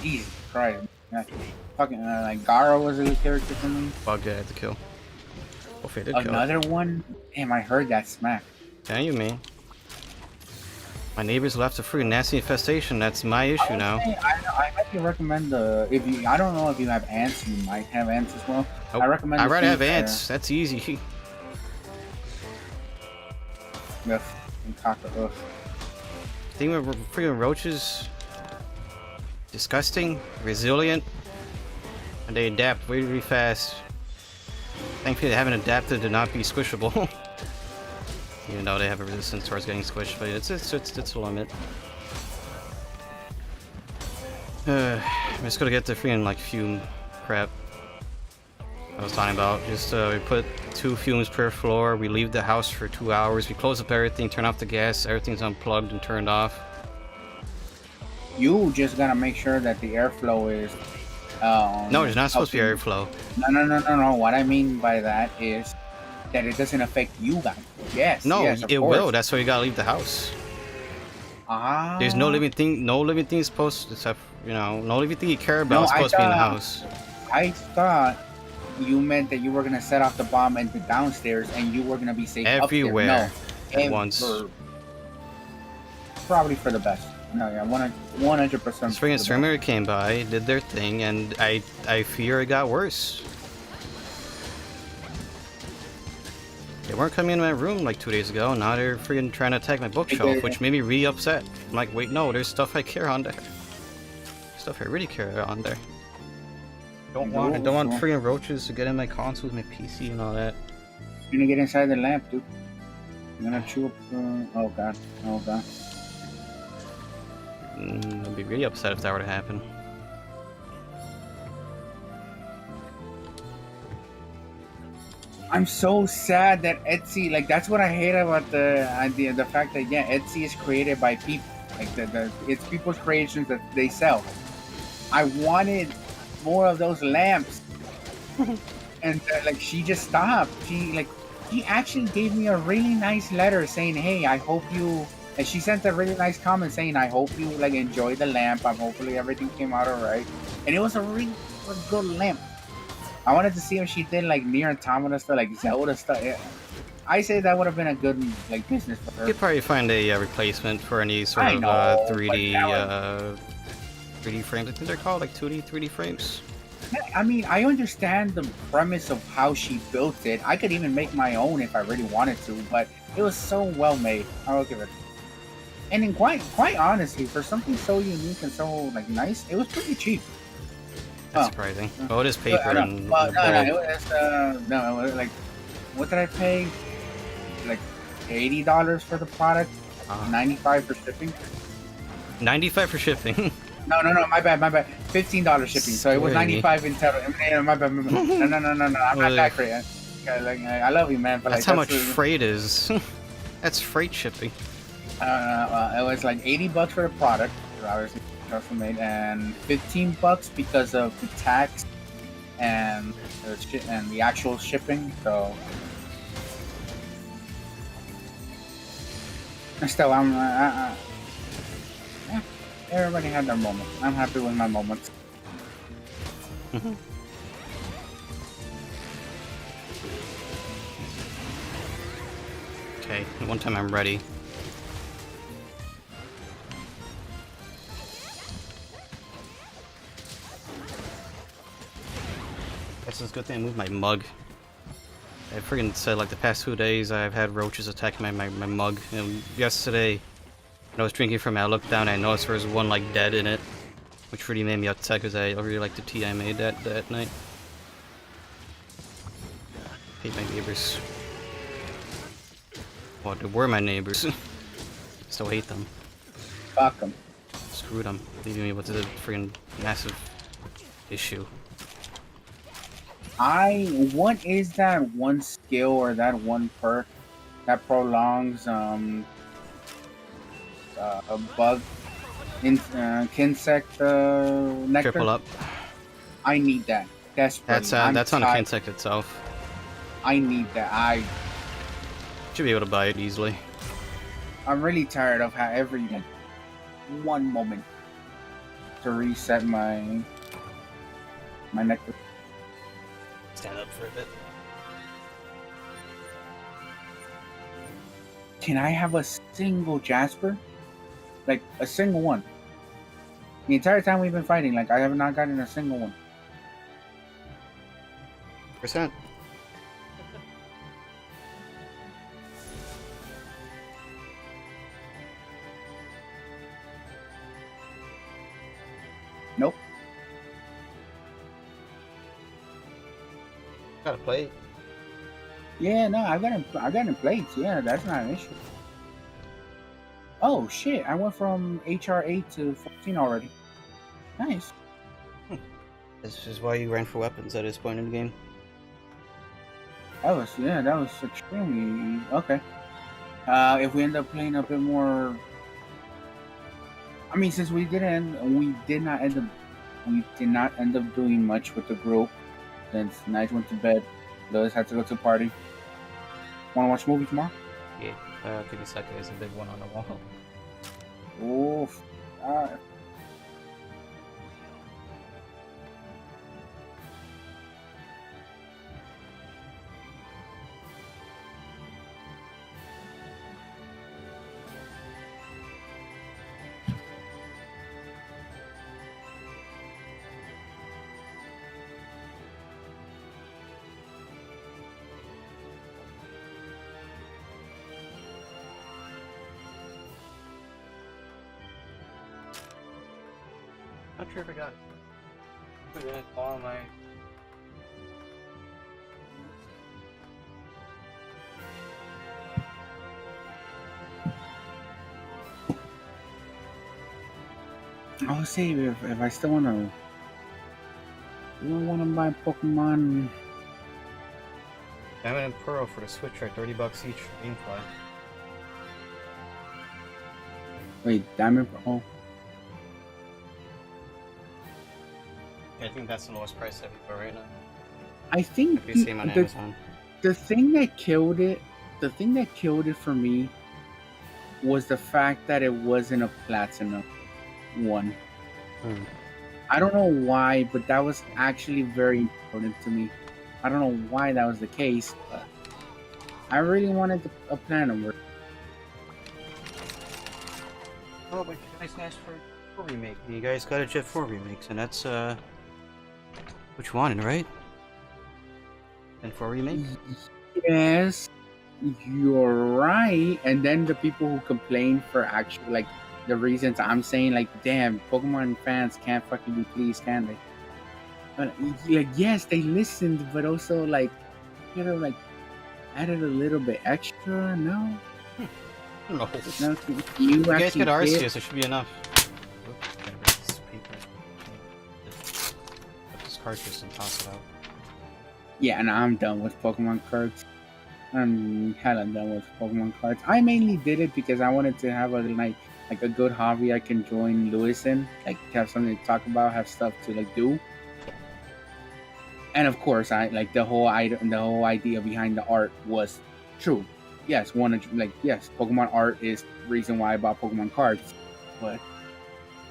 Jesus Christ. Fucking, like, Gaara was a good character for me. Bug guy had to kill. Another one? Damn, I heard that smack. Yeah, you mean. My neighbors left a freaking nasty infestation. That's my issue now. I highly recommend I don't know if you have ants, you might have ants as well. Nope. I recommend. I'd rather have ants. That's easy. The thing with freaking roaches, disgusting, resilient, and they adapt really fast. Thankfully, they haven't adapted to not be squishable. Even though they have a resistance towards getting squished, but it's a limit. I'm just gonna get the freaking like fume crap I was talking about. Just we put 2 fumes per floor. We leave the house for 2 hours. We close up everything, turn off the gas. Everything's unplugged and turned off. You just gotta make sure that the airflow is. No, there's not supposed to be airflow. No. What I mean by that is that it doesn't affect you guys. Yes. No, yes, it will. That's why you gotta leave the house. There's no living thing. No living thing is supposed to, except no living thing you care about is supposed to be in the house. I thought you meant that you were gonna set off the bomb in the downstairs and you were gonna be safe everywhere upstairs. at once. Probably for the best. No, yeah, 100%. Spring and Exterminator came by, did their thing, and I fear it got worse. They weren't coming in my room like 2 days ago, now they're freaking trying to attack my bookshelf, which made me really upset. I'm like, wait, no, there's stuff I care on there. Stuff I really care on there. I don't want freaking roaches to get in my consoles, my PC, and all that. You're gonna get inside the lamp, dude. You're gonna chew up. Oh god. I'd be really upset if that were to happen. I'm so sad that Etsy, like, that's what I hate about the idea, the fact that Etsy is created by people, like it's people's creations that they sell. I wanted more of those lamps, and like she just stopped. She actually gave me a really nice letter saying, "Hey, I hope you." And she sent a really nice comment saying, "I hope you like enjoy the lamp. Hopefully everything came out alright." And it was a really good lamp. I wanted to see if she did like Nier Automata stuff, like Zelda stuff. Yeah. I say that would have been a good like business for her. You could probably find a replacement for any sort of 3D 3D frames. I think they're called like 2D, 3D frames. I mean, I understand the premise of how she built it. I could even make my own if I really wanted to, but it was so well made. I'll give it. And then quite honestly, for something so unique and so like nice, it was pretty cheap. That's surprising. Oh, it is paper and... No, like, what did I pay? Like, $80 for the product? $95 for shipping. 95 for shipping. No, my bad. $15 shipping. So it was 95 in total. My bad. No. I'm not that great. I love you, man. But that's like, how much freight is. That's freight shipping. It was like $80 for the product, obviously custom made, and $15 because of the tax and the actual shipping. So still, everybody had their moment. I'm happy with my moments. Okay, one time I'm ready. Guess it's a good thing I moved my mug. I freaking said like the past 2 days I've had roaches attacking my mug. And yesterday, when I was drinking from it, I looked down and I noticed there was one like dead in it, which really made me upset because I really liked the tea I made that night. Hate my neighbors. Well, they were my neighbors. Still hate them. Fuck them. Screw them, leaving me with a freaking massive issue. What is that one skill or that one perk that prolongs a bug insect nectar? Triple up. I need that desperately. That's on the insect itself. I need that. I should be able to buy it easily. I'm really tired of how every one moment to reset my nectar. Stand up for a bit. Can I have a single Jasper? Like a single one. The entire time we've been fighting, like I have not gotten a single one. %. Nope. Got a plate. Yeah, no, I got in plates. Yeah, that's not an issue. Oh shit! I went from HR 8 to 14 already. Nice. This is why you ran for weapons at this point in the game. That was extremely okay. If we end up playing a bit more, I mean, since we did not end up doing much with the group. Since Nige went to bed, Lois had to go to a party. Want to watch a movie tomorrow? Yeah, Kirisaka is a big one on the wall. Oof. Not sure if I got it. Put it in all my. I'll see if I still want to. You don't want to buy Pokemon. Diamond and Pearl for the Switch are $30 each for Gamefly. Wait, Diamond Pearl. I think that's the lowest price everywhere right now. I think If you see them on Amazon. The thing that killed it for me was the fact that it wasn't a platinum one. I don't know why, but that was actually very important to me. I don't know why that was the case, but I really wanted a platinum version. Oh, but you guys asked for a remake. You guys got a Jet 4 remakes, and that's what you wanted, right? And for a remake? Yes, you're right. And then the people who complain for actually like the reasons I'm saying, like, damn, Pokemon fans can't fucking be pleased, can they? But like, yes, they listened, but also like, you know, like added a little bit extra. No, No. No, you guys get actually Arceus, did. it should be enough. Oops, gotta break this paper. Put this cartridge and toss it out. Yeah, and I'm done with Pokemon cards. I'm hella done with Pokemon cards. I mainly did it because I wanted to have a like a good hobby I can join Lewis in, like have something to talk about, have stuff to like do. And of course, I like the whole idea behind the art was true. Yes, Pokemon art is the reason why I bought Pokemon cards, but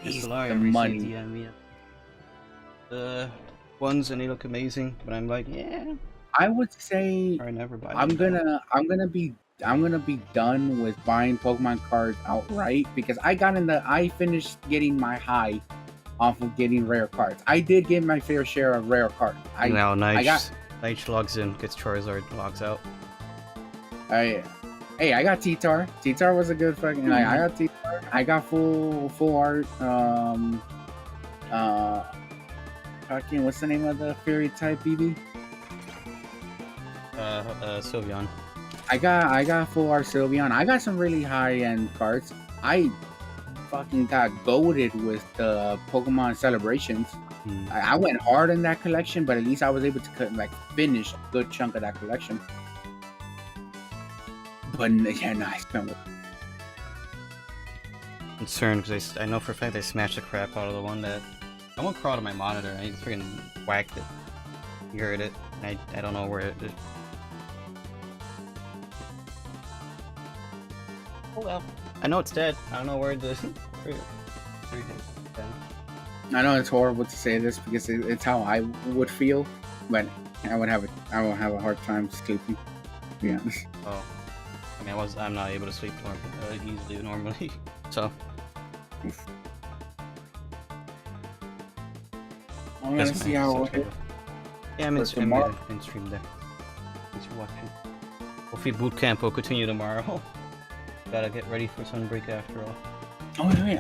it's the money. The ones and they look amazing, but I'm like, yeah. I would say Or I never buy I'm them. gonna be done with buying Pokemon cards outright because I finished getting my high off of getting rare cards. I did get my fair share of rare cards. Now Nige logs in, gets Charizard, logs out. Hey, I got T-Tar. T-Tar was a good fucking. Like, I got T-Tar. I got full art. Fucking, what's the name of the fairy type BB? Sylveon. I got full art Sylveon. I got some really high end cards. I fucking got goated with the Pokemon celebrations. I went hard in that collection, but at least I was able to finish a good chunk of that collection. But yeah, no, I spent. Concerned because I know for a fact they smashed the crap out of the one that someone crawled on my monitor. I freaking whacked it. You heard it. I don't know where it is. Oh well. I know it's dead. I don't know where it is. I know it's horrible to say this because it's how I would feel, but I will have a hard time sleeping. To be honest. Oh. I mean, I'm not able to sleep easily normally, so. I'm gonna see how. Yeah, I'm in stream there. Thanks for watching. Hopefully Bootcamp will continue tomorrow. Gotta get ready for Sunbreak after all. Oh wait.